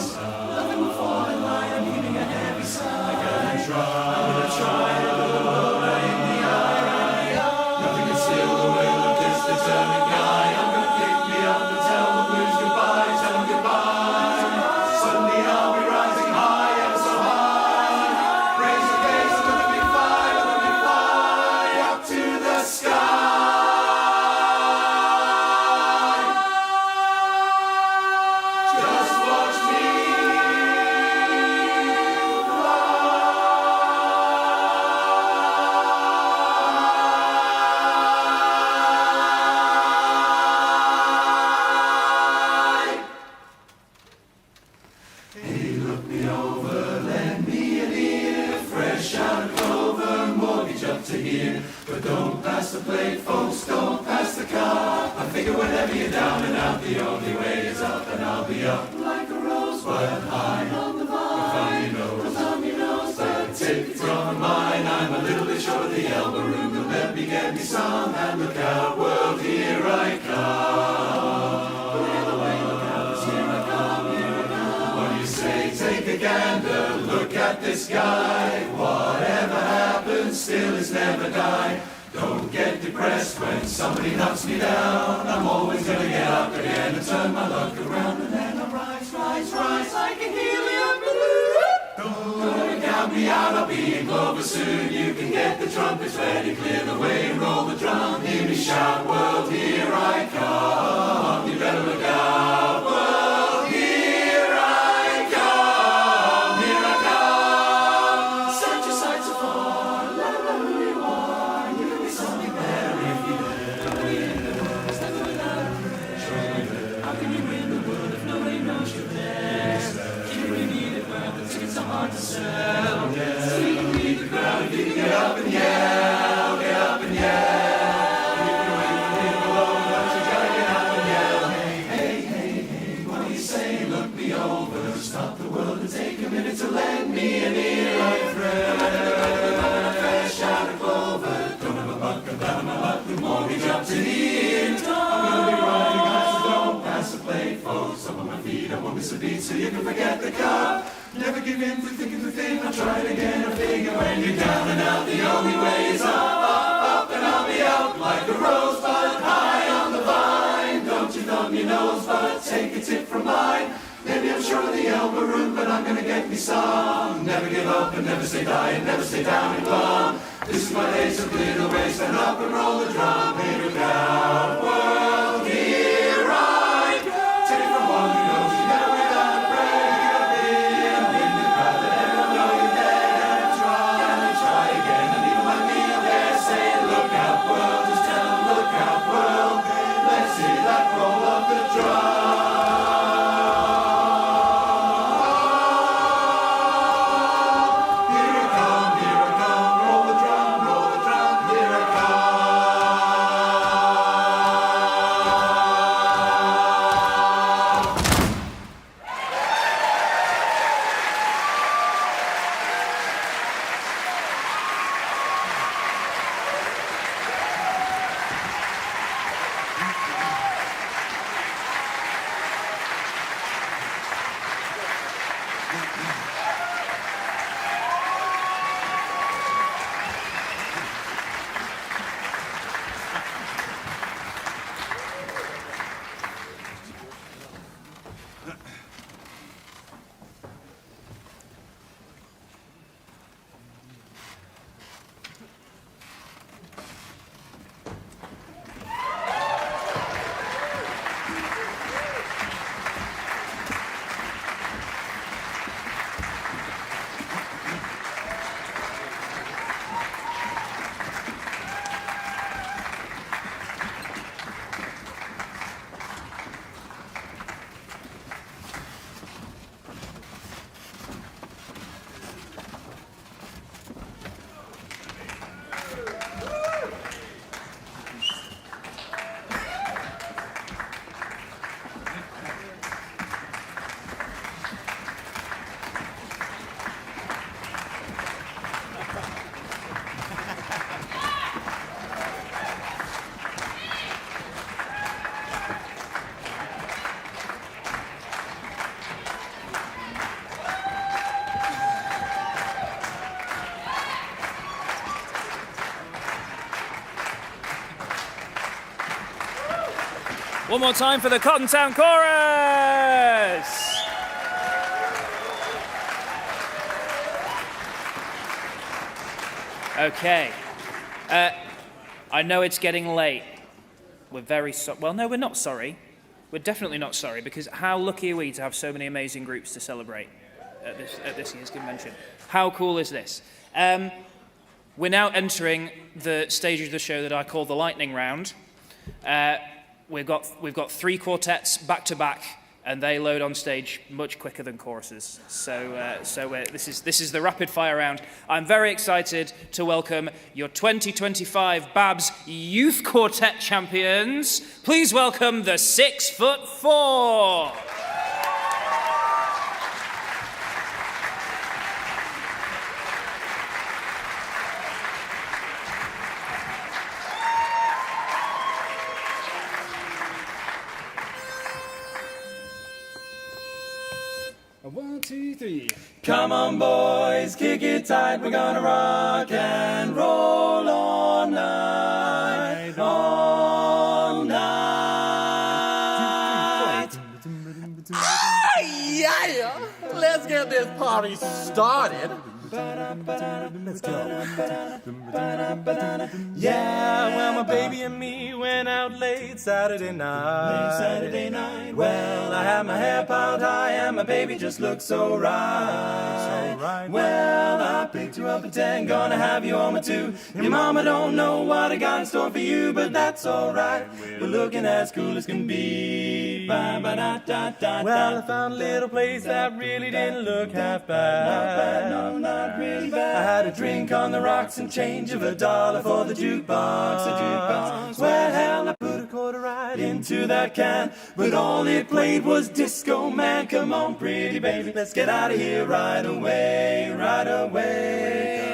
Speaker 4: Nothing will fall in line, I'm heaving a heavy sigh. I'm gonna try a little lower in the eye. Nothing can steal the will of this determined guy. I'm gonna pick me up and tell the blues goodbye, tell them goodbye. Suddenly I'll be rising high, ever so high. Raise the pace, let me fly up to the sky. Just watch me fly. Hey, look me over, lend me an ear. Fresh out of clover, mortgage up to here. But don't pass the plate, folks, don't pass the car. I figure whenever you're down and out, the only way is up, and I'll be up like a rosebud high on the vine. From your nose, but take it from mine. I'm a little bit short of the elbow room, but let me get me some. And look out, world, here I come. The other way, look out, 'cause here I come, here I come. What do you say? Take a gander, look at this guy. Whatever happens, still is never die. Don't get depressed when somebody knocks me down. I'm always gonna get up again and turn my luck around. And then I'll rise, rise, rise like a helium balloon. Don't count me out, I'll be in Clover soon. You can get the trumpets ready, clear the way, roll the drum. Hear me shout, world, here I come. You better look out, world, here I come, here I come. Set your sights afar, let them know who you are. You can be something better if you dare. Step away without a prayer. How can you win the world if nobody knows you're there? You really need it when the tickets are hard to sell. So you can lead the crowd if you can get up and yell, get up and yell. You can win the people over, but you gotta get up and yell. hint. I'm gonna be riding high, so don't pass the plate, folks. Up on my feet, I won't miss a beat, so you can forget the cup. Never give in to thinking the thing, I'll try it again. I figure when you're down and out, the only way is up, up, up, and I'll be out like a rosebud high on the vine. Don't you thumb your nose, but take a tip from mine. Maybe I'm short of the elbow room, but I'm gonna get me some. Never give up and never say die and never stay down and glum. This is my days of little ways, stand up and roll the drum. Here we go, world, here I go. Take it from one who knows you never without a prayer. You gotta be and win the crowd, let everyone know you're there. And try again, and even like me, you'll dare say, look out, world, just tell them, look out, world. Let's hear that roll of the drum.
Speaker 18: One more time for the Cotton Town Chorus! Okay. I know it's getting late. We're very sorry. Well, no, we're not sorry. We're definitely not sorry, because how lucky are we to have so many amazing groups to celebrate at this year's convention? How cool is this? We're now entering the stage of the show that I call the lightning round. We've got three quartets back to back, and they load on stage much quicker than choruses. So this is the rapid fire round. I'm very excited to welcome your 2025 BABS Youth Quartet champions. Please welcome the 6'4".
Speaker 20: 1, 2, 3.
Speaker 4: Come on, boys, kick it tight. We're gonna rock and roll all night, all night.
Speaker 20: Yeah! Let's get this party started. Let's go. Yeah, well, my baby and me went out late Saturday night. Well, I had my hair piled high and my baby just looked so right. Well, I picked her up at 10, gonna have you home at 2. Your mama don't know what I got in store for you, but that's alright. We're looking as cool as can be. Well, I found a little place that really didn't look half bad. No, not really bad. I had a drink on the rocks and change of $1 for the jukebox. Well, I put a quarter right into that can, but all it played was Disco Man. Come on, pretty baby, let's get out of here right away.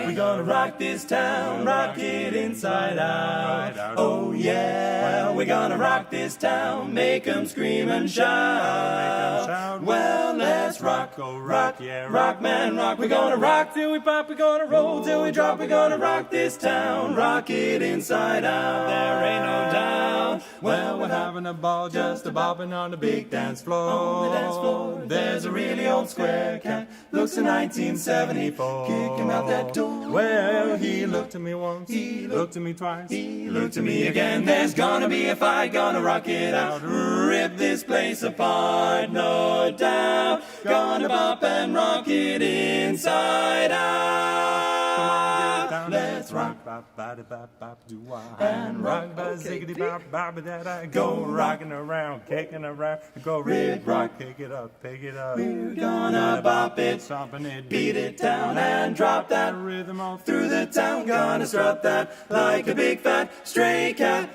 Speaker 20: We're gonna rock this town, rock it inside out. Oh yeah. we're gonna rock this town, make 'em scream and shout. Well, let's rock, go rock, yeah, rock, man, rock. We're gonna rock till we pop, we're gonna roll till we drop, we're gonna rock this town, rock it inside out. There ain't no doubt. Well, we're having a ball, just a bobbing on the big dance floor. On the dance floor, there's a really old square cat, looks in 1974. Kick him out that door. Well, he looked at me once, he looked at me twice, he looked at me again. There's gonna be a fight, gonna rock it out, rip this place apart, no doubt. Gonna bop and rock it inside out. Let's rock, and rock, ziggity bop, bop, da. Go rocking around, kicking around, go rip, rock, pick it up, pick it up. We're gonna bop it, stomping it, beat it down, and drop that rhythm all through the town. Gonna strut that like a big fat stray cat.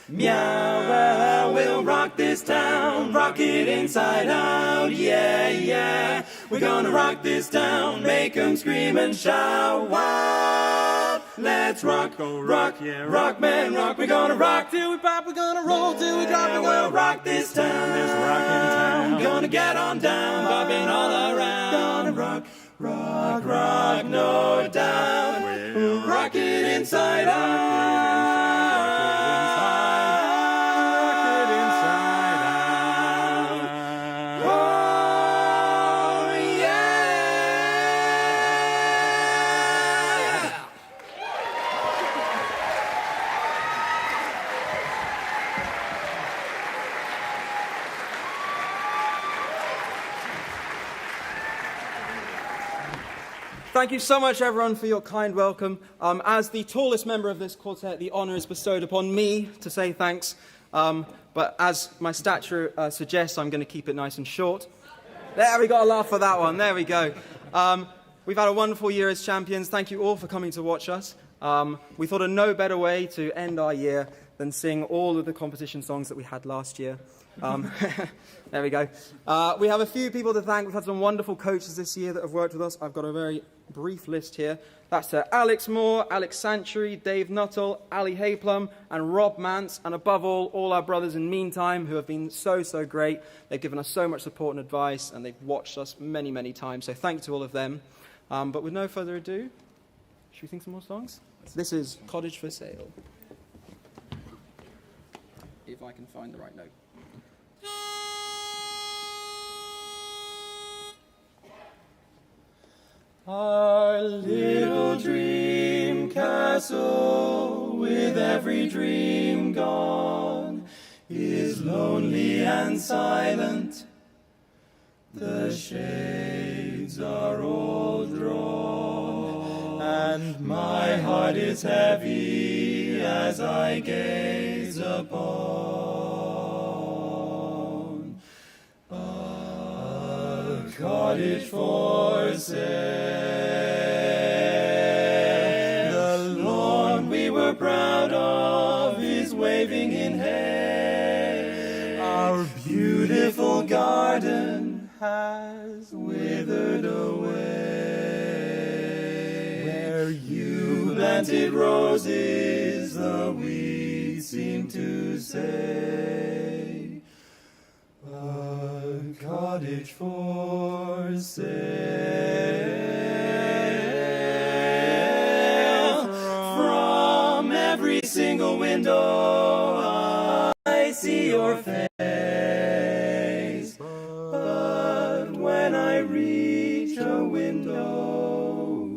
Speaker 20: Meow, well, we'll rock this town, rock it inside out, yeah, yeah. We're gonna rock this town, make 'em scream and shout. Wow. Let's rock, go rock, yeah, rock, man, rock. We're gonna rock till we pop, we're gonna roll till we drop. We're gonna rock this town, this rockin' town. Gonna get on down, bobbing all around. Gonna rock, rock, rock, no doubt. We'll rock it inside out.
Speaker 11: Thank you so much, everyone, for your kind welcome. As the tallest member of this quartet, the honour is bestowed upon me to say thanks. But as my stature suggests, I'm going to keep it nice and short. There, we got a laugh for that one. There we go. We've had a wonderful year as champions. Thank you all for coming to watch us. We thought of no better way to end our year than sing all of the competition songs that we had last year. There we go. We have a few people to thank. We've had some wonderful coaches this year that have worked with us. I've got a very brief list here. That's Alex Moore, Alex Santry, Dave Nuttall, Ali Hayplum, and Rob Mance, and above all our brothers in Meantime, who have been so great. They've given us so much support and advice, and they've watched us many times, so thank you to all of them. But with no further ado, should we sing some more songs? This is Cottage for Sale. If I can find the right note.
Speaker 20: Our little dream castle, with every dream gone, is lonely and silent. The shades are all drawn, and my heart is heavy as I gaze upon a cottage for sale. Proud of is waving in hay. Our beautiful garden has withered away. Where you planted roses, the weeds seem to say, a cottage for sale. Single window, I see your face, but when I reach a window,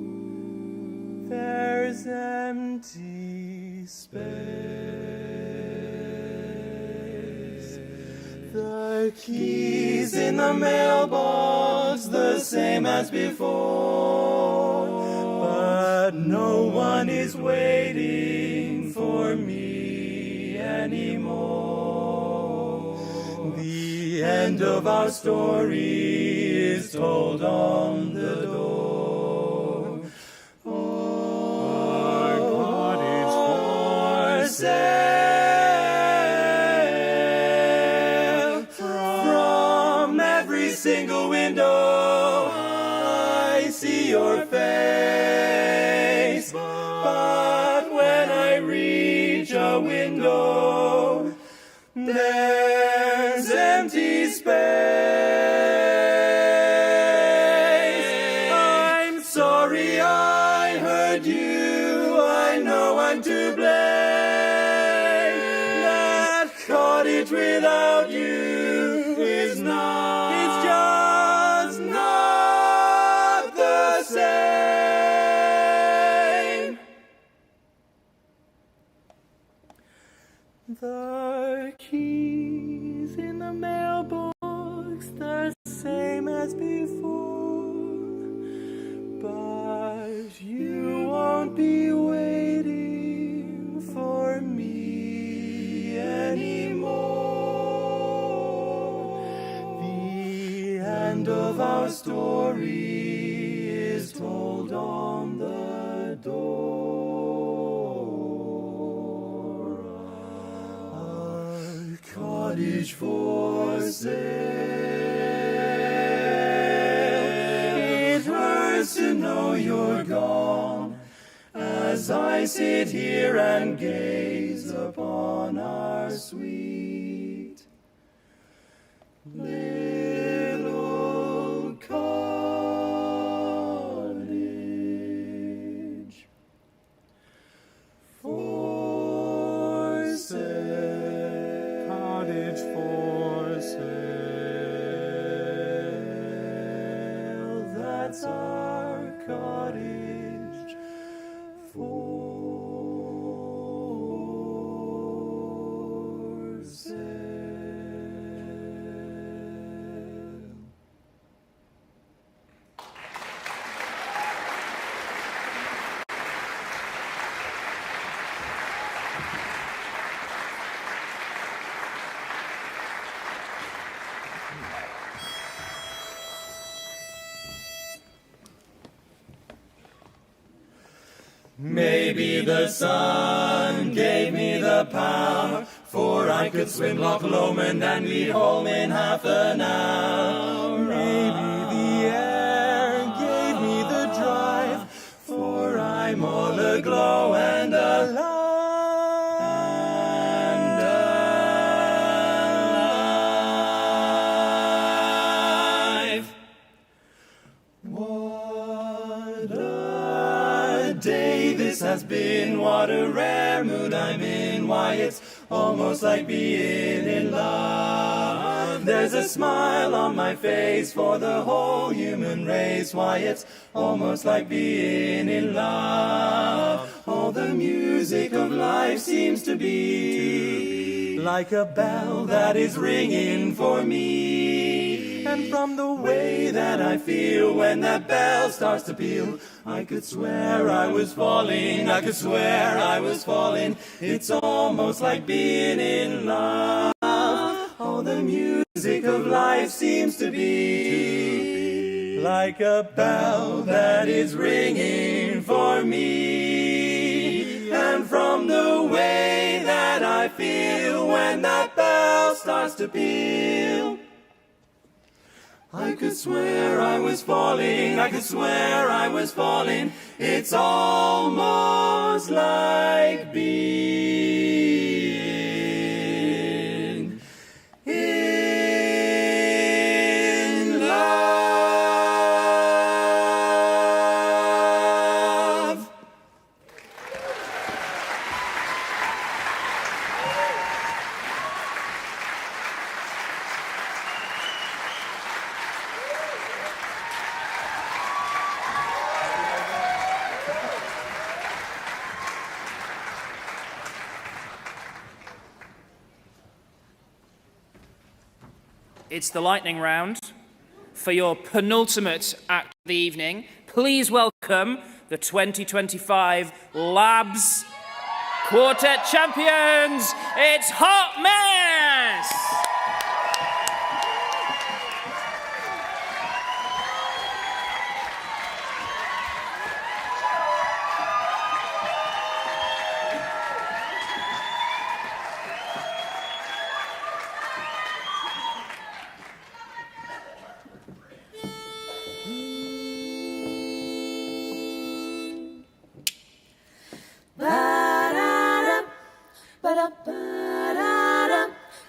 Speaker 20: there's empty space. The keys in the mailbox, the same as before, but no one is waiting for me anymore. The end of our story is told on the door. Our cottage for sale. From every single window, I see your face. But when I reach a window, there's empty space. I'm sorry I hurt you, I know I'm to blame. That cottage without you is not, it's just not the same. The keys in the mailbox, the same as before, but you won't be waiting for me anymore. The end of our story is told on the door. Cottage for sale. It hurts to know you're gone, as I sit here and gaze upon our sweet little cottage for sale. Cottage for sale. That's our cottage for sale. Maybe the sun gave me the power, for I could swim Loch Lomond and be home in half an hour. Maybe the air gave me the drive, for I'm all aglow and alive. Has been, what a rare mood I'm in. Why, it's almost like being in love. There's a smile on my face for the whole human race. Why, it's almost like being in love. All the music of life seems to be like a bell that is ringing for me. And from the way that I feel when that bell starts to peal, I could swear I was falling, I could swear I was falling. It's almost like being in love. All the music of life seems to be like a bell that is ringing for me. And from the way that I feel when that bell starts to peal, I could swear I was falling, I could swear I was falling. It's almost like being in love.
Speaker 18: It's the lightning round. For your penultimate act of the evening, please welcome the 2025 Labs Quartet champions. It's Hot Mess!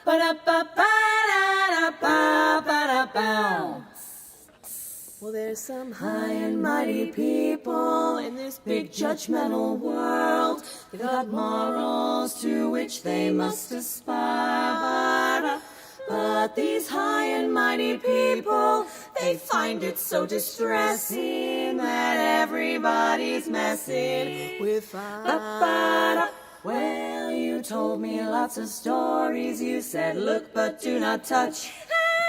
Speaker 14: Ba-da-ba-ba-da-da-ba-ba-da-bow. Well, there's some high and mighty people in this big judgmental world. They've got morals to which they must aspire. But these high and mighty people, they find it so distressing that everybody's messing with fire. Well, you told me lots of stories. You said, look but do not touch.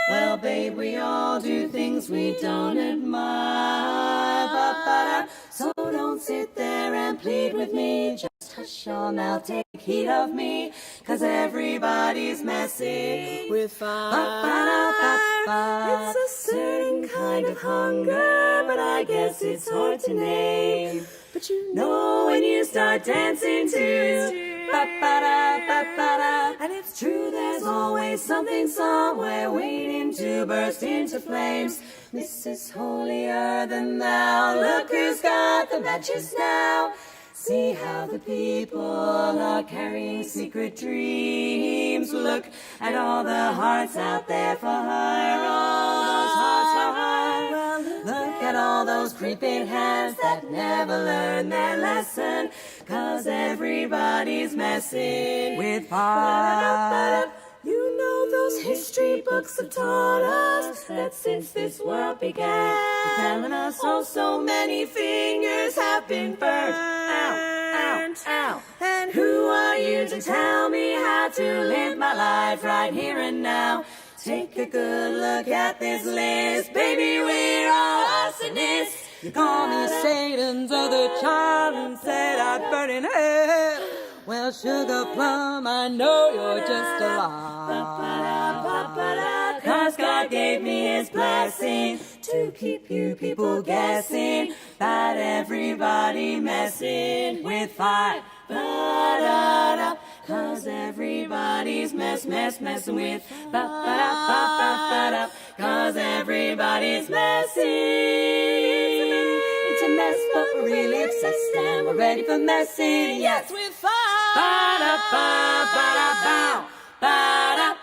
Speaker 14: Well, babe, we all do things we don't admire. So don't sit there and plead with me. Just hush on, now take heed of me. 'Cause everybody's messing with fire. It's a certain kind of hunger, but I guess it's hard to name. But you know when you start dancing to ba-ba-da, and it's true, there's always something somewhere waiting to burst into flames. This is holier than thou. Look who's got the matches now. See how the people are carrying secret dreams. Look at all the hearts out there for hire, all those hearts for hire. Look at all those creeping hands that never learn their lesson. 'Cause everybody's messing with fire. You know those history books have taught us that since this world began, telling us so many fingers have been burned. Ow, ow, ow. And who are you to tell me how to live my life right here and now? Take a good look at this list, baby, we're all arsonists. You call me Satan's other child and said I'd burn in hell. Well, sugar plum, I know you're just a lie. 'Cause God gave me his blessing to keep you people guessing that everybody messing with fire. 'Cause everybody's messing with ba-ba-da. 'Cause everybody's messing. It's a mess, but we're really obsessed and we're ready for messing. Yes, with fire. Ba-da-ba-ba-da-bow. Ba-da.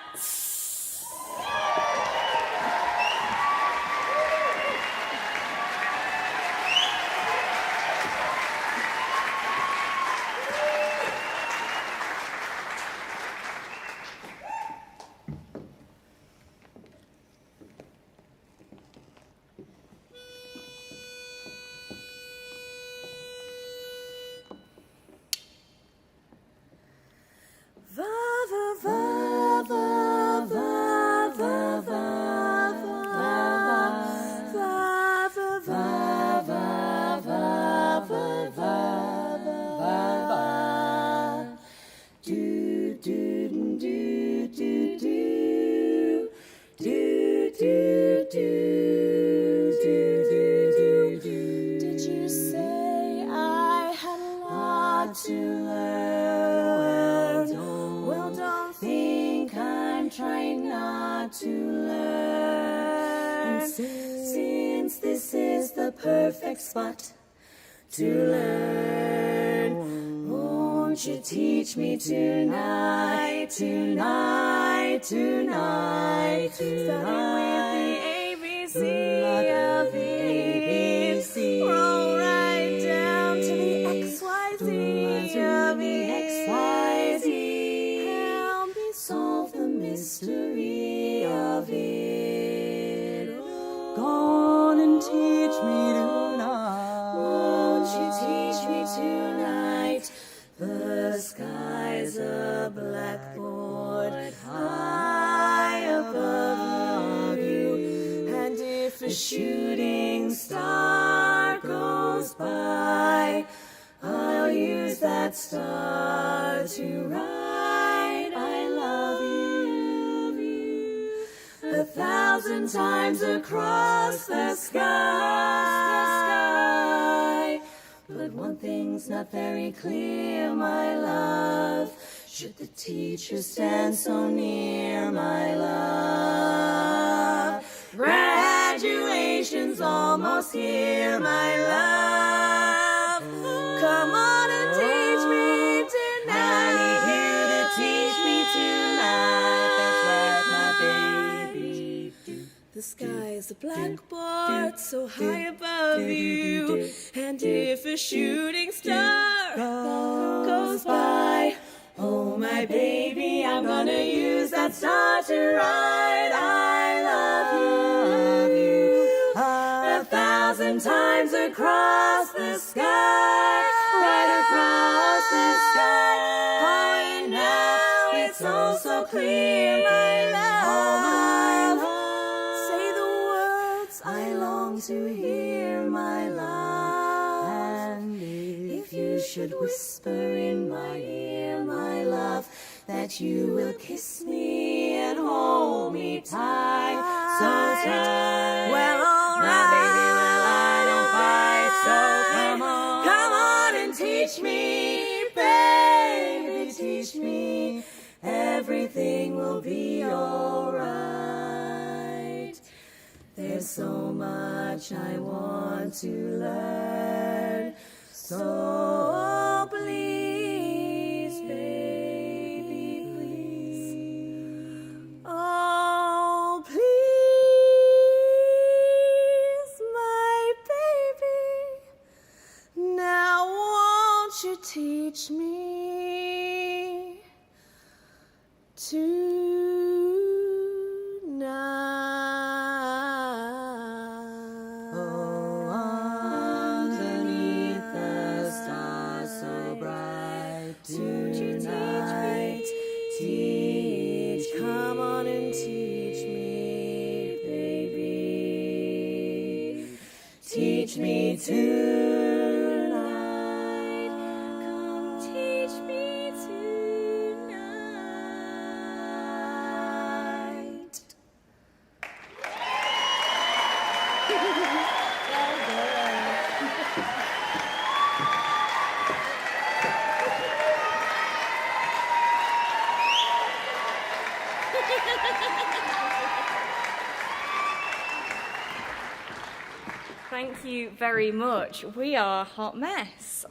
Speaker 14: Did you say I had a lot to learn? Well, don't think I'm trying not to learn. Since this is the perfect spot to learn, won't you teach me tonight, tonight, tonight, starting with the ABC of the ABC. Roll right down to the XYZ of the XYZ. Help me solve the mystery of it. Go on and teach me tonight. Won't you teach me tonight? The sky's a blackboard high above you, and if a shooting star goes by, I'll use that star to write I love you 1,000 times across the sky. But one thing's not very clear, my love. Should the teacher stand so near, my love? Graduation's almost here, my love. Come on and teach me tonight. I need you to teach me tonight.
Speaker 12: a blackboard so high above you. And if a shooting star goes by, oh my baby, I'm gonna use that star to write I love you 1,000 times across the sky, right across the sky. Oh, now it's all so clear, my love. Say the words I long to hear, my love. And if you should whisper in my ear, my love, that you will kiss me and hold me tight, so tight. Well, alright. Now, baby, well, I don't fight, so come on and teach me, baby, teach me. Everything will be alright. There's so much I want to learn, so please, baby, please. Oh, please, my baby, now won't you teach me tonight? Oh, underneath the stars so bright tonight, teach, come on and teach me, baby, teach me tonight, come teach me tonight.
Speaker 22: Thank you very much. We are a hot mess.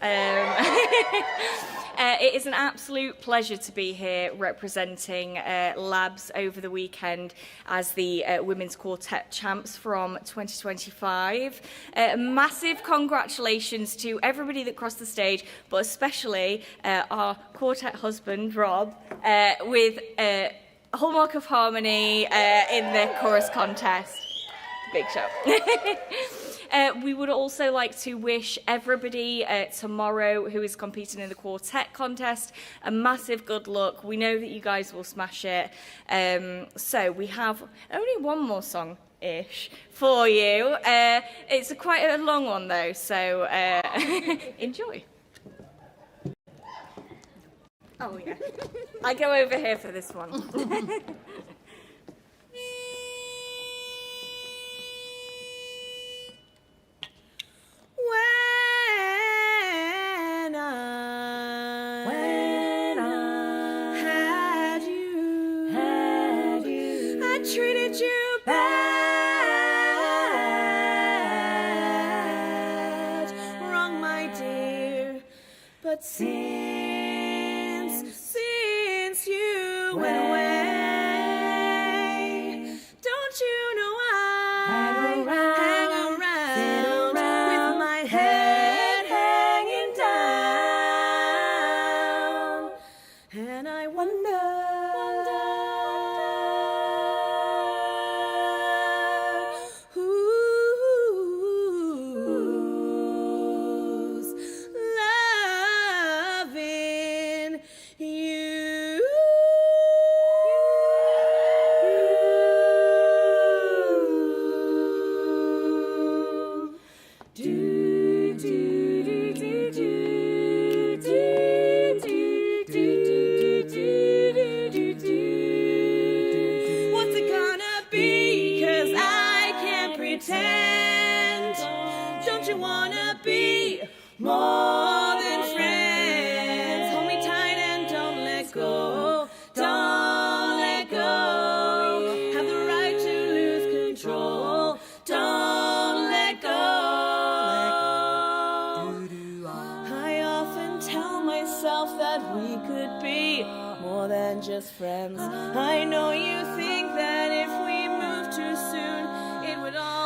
Speaker 22: It is an absolute pleasure to be here representing Labs over the weekend as the Women's Quartet champs from 2025. Massive congratulations to everybody that crossed the stage, but especially our quartet husband, Rob, with a hallmark of harmony in the chorus contest. Big show. We would also like to wish everybody tomorrow who is competing in the quartet contest a massive good luck. We know that you guys will smash it. So we have only one more song-ish for you. It's quite a long one though, so enjoy. Oh yeah, I go over here for this one.
Speaker 12: When I had you, I treated you bad, wrong, my dear. But since you went away, don't you know I hang around with my head hanging down, and I wonder who's loving you. Do do do do do do do do do. What's it gonna be? 'Cause I can't pretend. Don't you wanna be more than friends? Hold me tight and don't let go. Don't let go. Have the right to lose control. Don't let go. I often tell myself that we could be more than just friends. I know you think that if we move too soon, it would all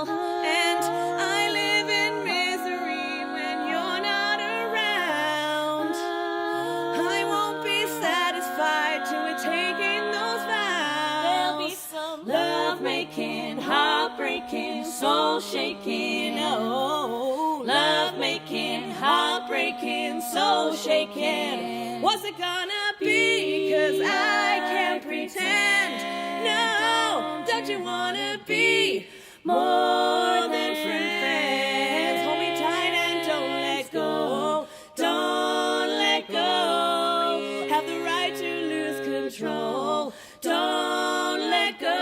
Speaker 12: breaking, soul shaking, oh, love making, heartbreaking, soul shaking. What's it gonna be? 'Cause I can't pretend. No, don't you wanna be more than friends? Hold me tight and don't let go. Don't let go. Have the right to lose control. Don't let go.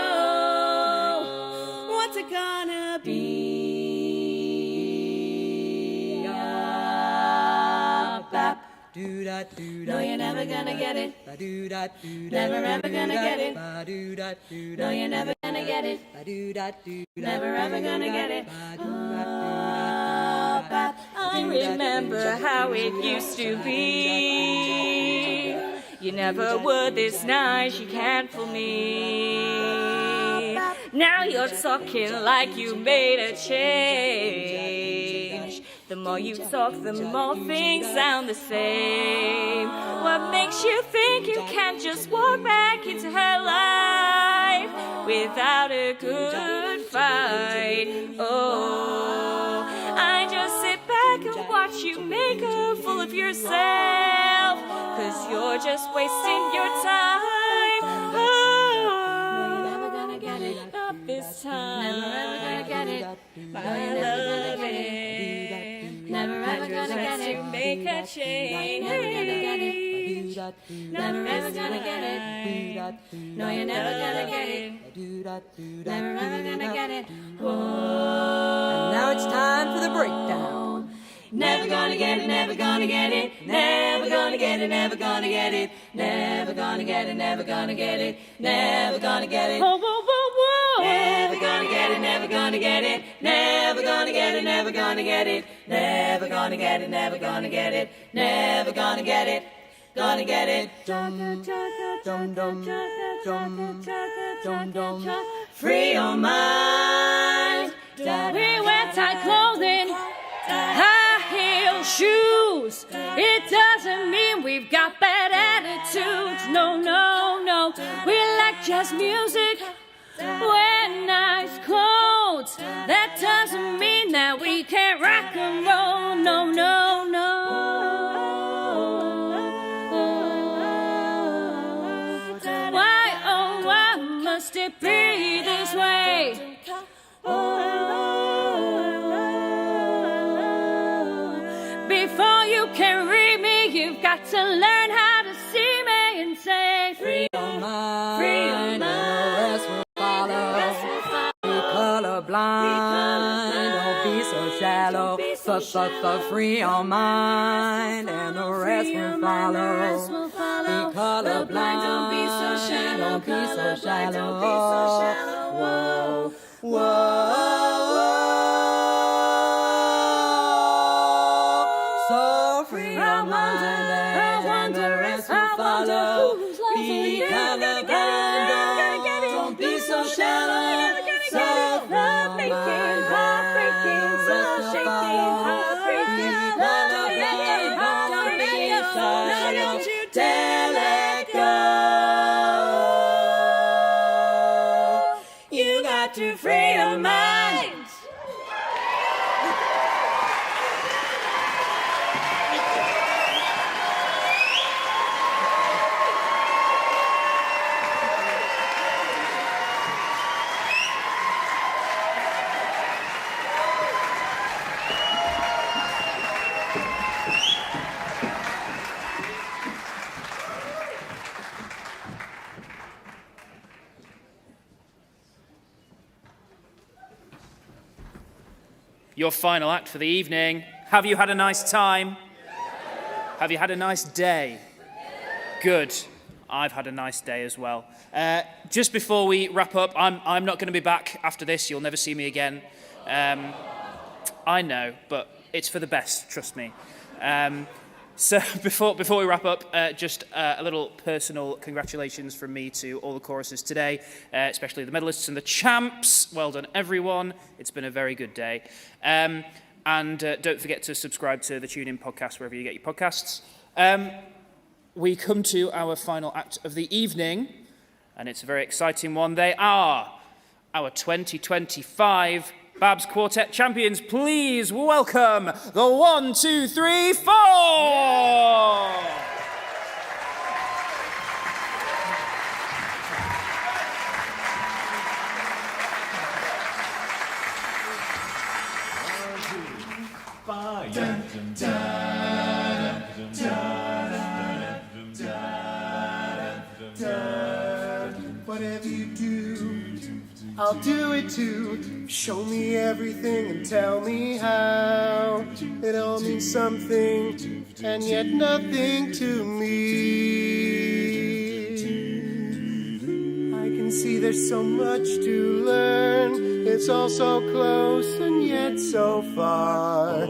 Speaker 12: What's it gonna be? No, you're never gonna get it. Never ever gonna get it. No, you're never gonna get it. Never ever gonna get it. I remember how it used to be. You never were this nice, you can't fool me. Now you're talking like you made a change. The more you talk, the more things sound the same. What makes you think you can't just walk back into her life without a good fight? Oh, I just sit back and watch you make a fool of yourself, 'cause you're just wasting your time. Oh, you're never gonna get it. Not this time. Never ever gonna get it. My love it. Never ever gonna get it. Make a change. Never gonna get it. Never ever gonna get it. No, you're never gonna get it. Never ever gonna get it. Whoa. And now it's time for the breakdown. Never gonna get it, never gonna get it, never gonna get it, never gonna get it, never gonna get it, never gonna get it, never gonna get it. Whoa, whoa, whoa, whoa. Never gonna get it, never gonna get it, never gonna get it, never gonna get it, never gonna get it, never gonna get it, never gonna get it, gonna get it. Dum dum dum dum dum. Free your mind. We wear tight clothing. Shoes. It doesn't mean we've got bad attitudes. No, no, no. We like jazz music. Wear nice clothes. That doesn't mean that we can't rock and roll. No, no, no. Why, oh, why must it be this way? Before you can read me, you've got to learn how to see me and say, free your mind, free your mind, and the rest will follow. Be colorblind, don't be so shallow. So free your mind, and the rest will follow. Be colorblind, don't be so shallow. Don't be so shallow. Whoa, whoa. Be colorblind, don't be so shallow. So love making, heartbreaking, soul shaking, heartbreaking, colorblind, don't be so shallow. Don't let go. You got to free your mind.
Speaker 18: Your final act for the evening. Have you had a nice time? Have you had a nice day? Good. I've had a nice day as well. Just before we wrap up, I'm not going to be back after this. You'll never see me again. I know, but it's for the best, trust me. So before we wrap up, just a little personal congratulations from me to all the choruses today, especially the medalists and the champs. Well done, everyone. It's been a very good day. And don't forget to subscribe to the Tune In podcast wherever you get your podcasts. We come to our final act of the evening, and it's a very exciting one. They are our 2025 BABS Quartet champions. Please welcome the 1, 2, 3, 4!
Speaker 20: Whatever you do, I'll do it too. Show me everything and tell me how. It all means something and yet nothing to me. I can see there's so much to learn. It's all so close and yet so far.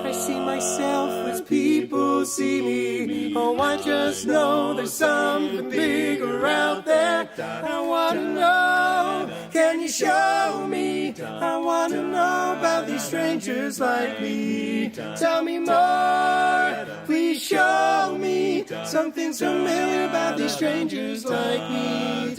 Speaker 20: I see myself as people see me. Oh, I just know there's something bigger out there. I want to know, can you show me? I want to know about these strangers like me. Tell me more, please show me. Something familiar about these strangers like me.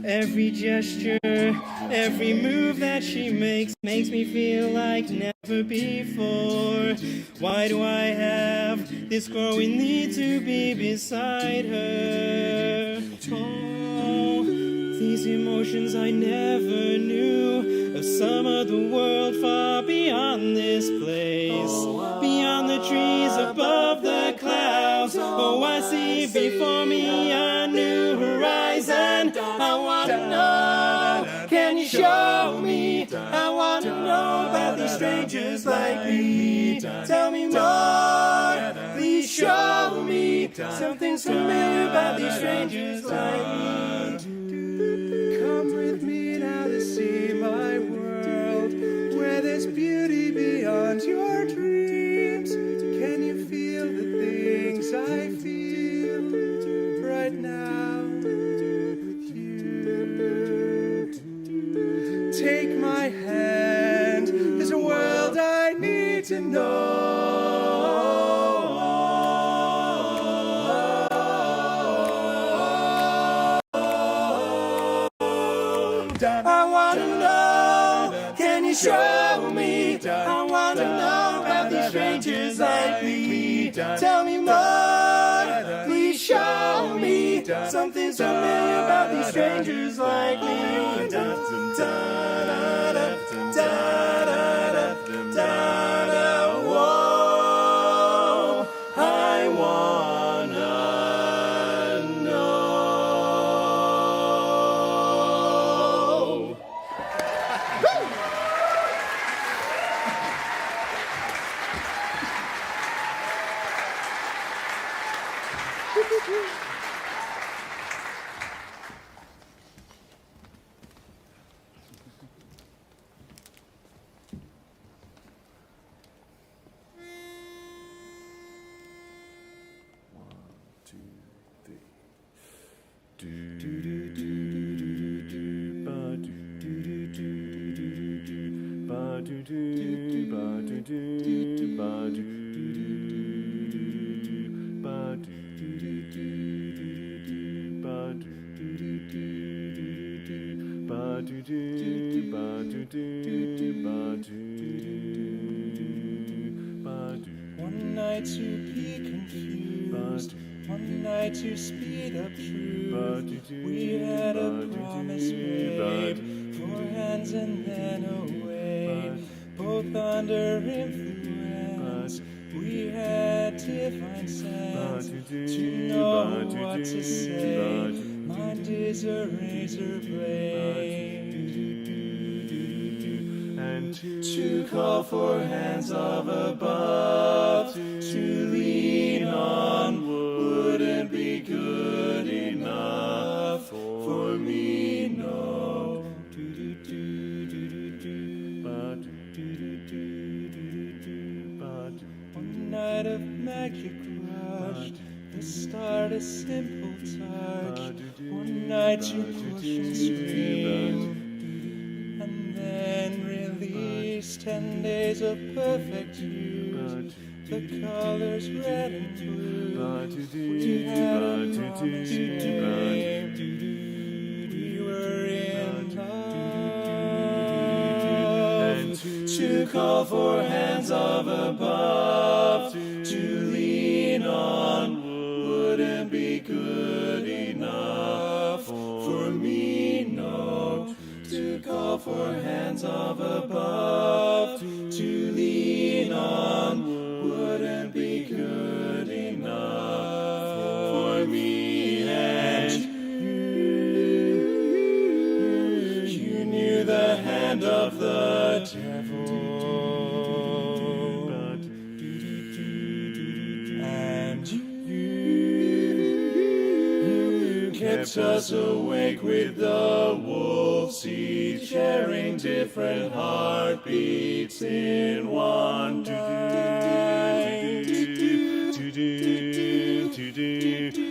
Speaker 9: Every gesture, every move that she makes me feel like never before. Why do I have this growing need to be beside her? Oh, these emotions I never knew, of some other world far beyond this place, beyond the trees, above the clouds. Oh, I see before me a new horizon. I want to know, can you show me? I want to know about these strangers like me. Tell me more, please show me. Something familiar about these strangers like me. Come with me now to see my world, where there's beauty beyond your dreams. Can you feel the things I feel right now with you? Take my hand, there's a world I need to know. I want to know, can you show me? I want to know about these strangers like me. Tell me more, please show me. Something familiar about these strangers like me. Whoa, I wanna know. One night to be confused, one night to speed up truth. We had a promise made, 4 hands and then away, both under influence. We had divine sense to know what to say. Mind is a razor blade, and to call for hands of above to lean on wouldn't be good enough for me, no. One night of magic crushed, the start a simple touch. One night to push and scream, and then released 10 days of perfect youth, the colors red and blue. We had a promise name. We were in love. To call for hands of above, to lean on wouldn't be good enough for me, no. To call for hands of above, to lean on wouldn't be good enough for me. And you knew the hand of the devil, and you kept us awake with the wolves, each sharing different heartbeats in one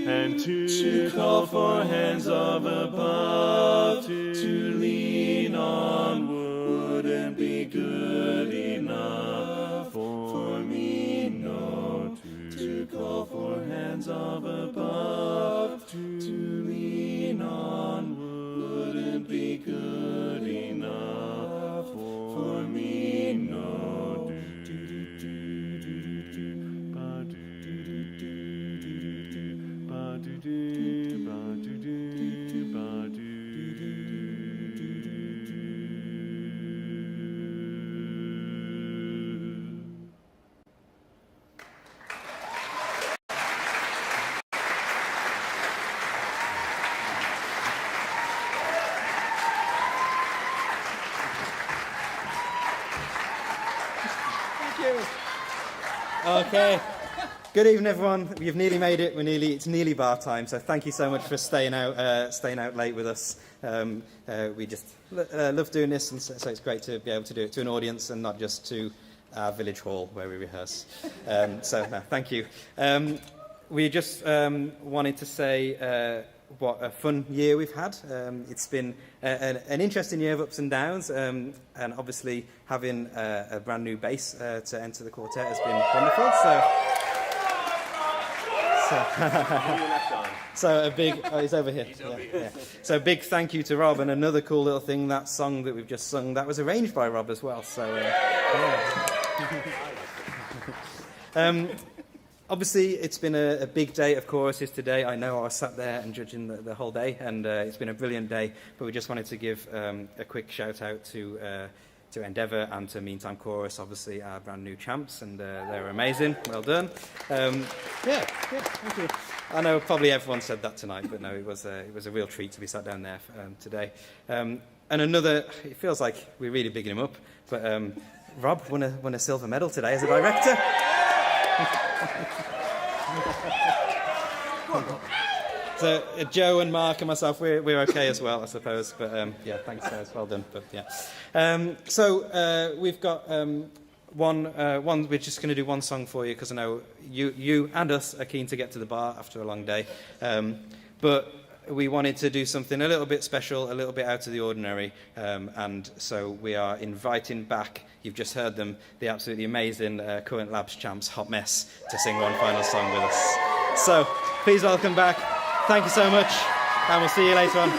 Speaker 9: and to call for hands of above, to lean on wouldn't be good enough for me, no. To call for hands of above, to lean on wouldn't be good enough for me, no.
Speaker 11: Okay. Good evening, everyone. You've nearly made it. It's nearly bar time. So thank you so much for staying out late with us. We just love doing this, and so it's great to be able to do it to an audience and not just to our village hall where we rehearse. Thank you. We just wanted to say what a fun year we've had. It's been an interesting year of ups and downs, and obviously having a brand new bass to enter the quartet has been wonderful. So a big, he's over here. Yeah. So a big thank you to Rob, and another cool little thing, that song that we've just sung, that was arranged by Rob as well. So obviously it's been a big day of choruses today. I know I was sat there and judging the whole day, and it's been a brilliant day, but we just wanted to give a quick shout out to Endeavour and to Meantime Chorus, obviously our brand new champs, and they're amazing. Well done. Thank you. I know probably everyone said that tonight, but no, it was a real treat to be sat down there today. And another, it feels like we're really bigging him up, but Rob won a silver medal today as a director. So Joe and Mark and myself, we're okay as well, I suppose. But thanks guys, well done. But we've got one. We're just going to do one song for you because I know you and us are keen to get to the bar after a long day. But we wanted to do something a little bit special, a little bit out of the ordinary, and so we are inviting back. You've just heard them, the absolutely amazing current Labs champs, Hot Mess, to sing one final song with us. So please welcome back. Thank you so much, and we'll see you later on.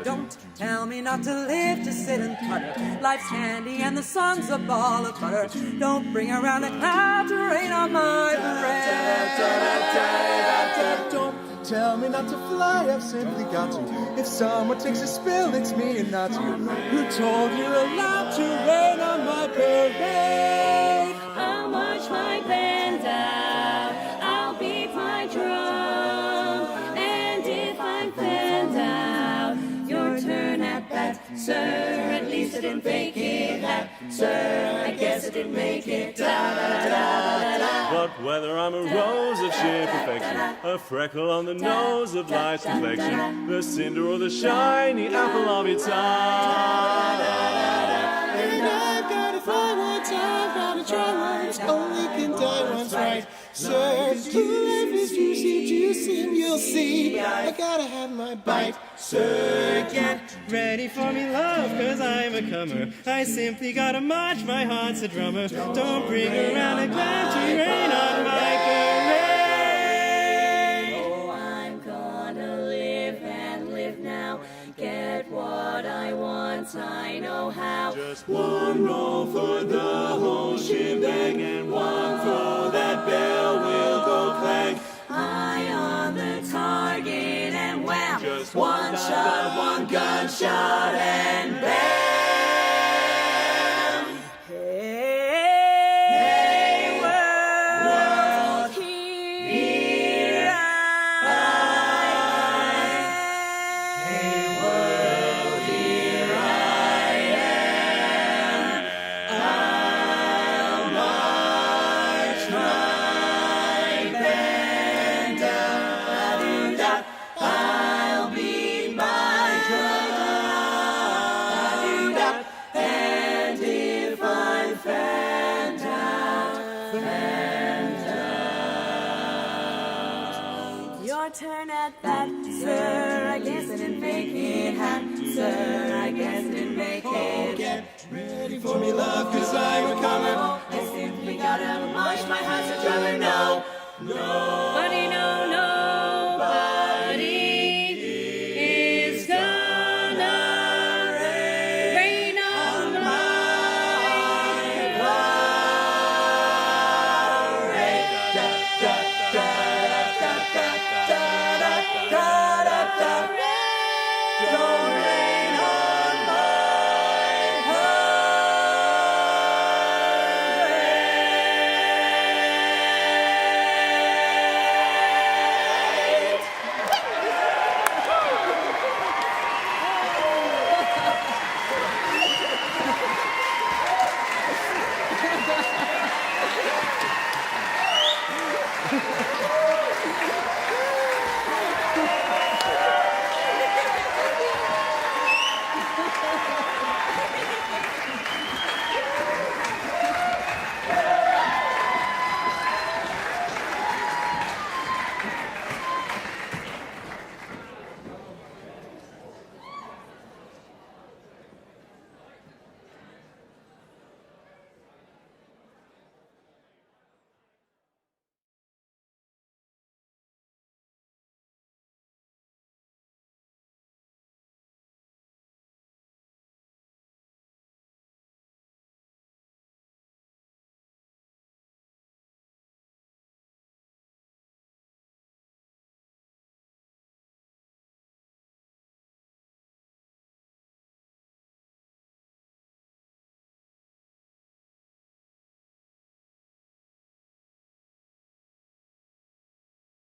Speaker 5: Don't tell me not to live, to sit and putter. Life's handy and the sun's a ball of butter. Don't bring around a cloud to rain on my parade.
Speaker 10: Don't tell me not to fly, I've simply got to. If someone takes a spill, it's me and not you. Who told you're allowed to rain on my parade?
Speaker 12: I'll march my band out, I'll beat my drum, and if I'm fanned out, your turn at bat, sir. At least I didn't fake it, that, sir. I guess I didn't make it. Da da da da da.
Speaker 7: But I'm a rose of sheer perfection, a freckle on the nose of light complexion, the cinder or the shiny apple of its eye.
Speaker 10: And I've gotta fly one time, gotta try once, only can die once, right? Sir, life is juicy, and you'll see. I gotta have my bite. Sir,
Speaker 9: Get ready for me, love, cause I'm a comer. I simply gotta march, my heart's a drummer. Don't bring around a cloud to rain on my parade.
Speaker 12: Oh, I'm gonna live and live now. Get what I want, I know how.
Speaker 7: Just one roll for the whole shebang, and one throw, that bell will go clang.
Speaker 12: Eye on the target and wham! Just one shot, one gunshot and bam! Hey, world, here I am. Hey, world, here I am. I'll march my band down. I'll beat my drum. And if I'm fanned out, your turn at that, sir. I guess I didn't make it, sir. I guess I didn't make it.
Speaker 10: get ready for me, love, cause I'm a comer.
Speaker 12: I simply gotta march my heart's a drummer. No, nobody, no, nobody is gonna rain on my parade. Don't rain on my parade.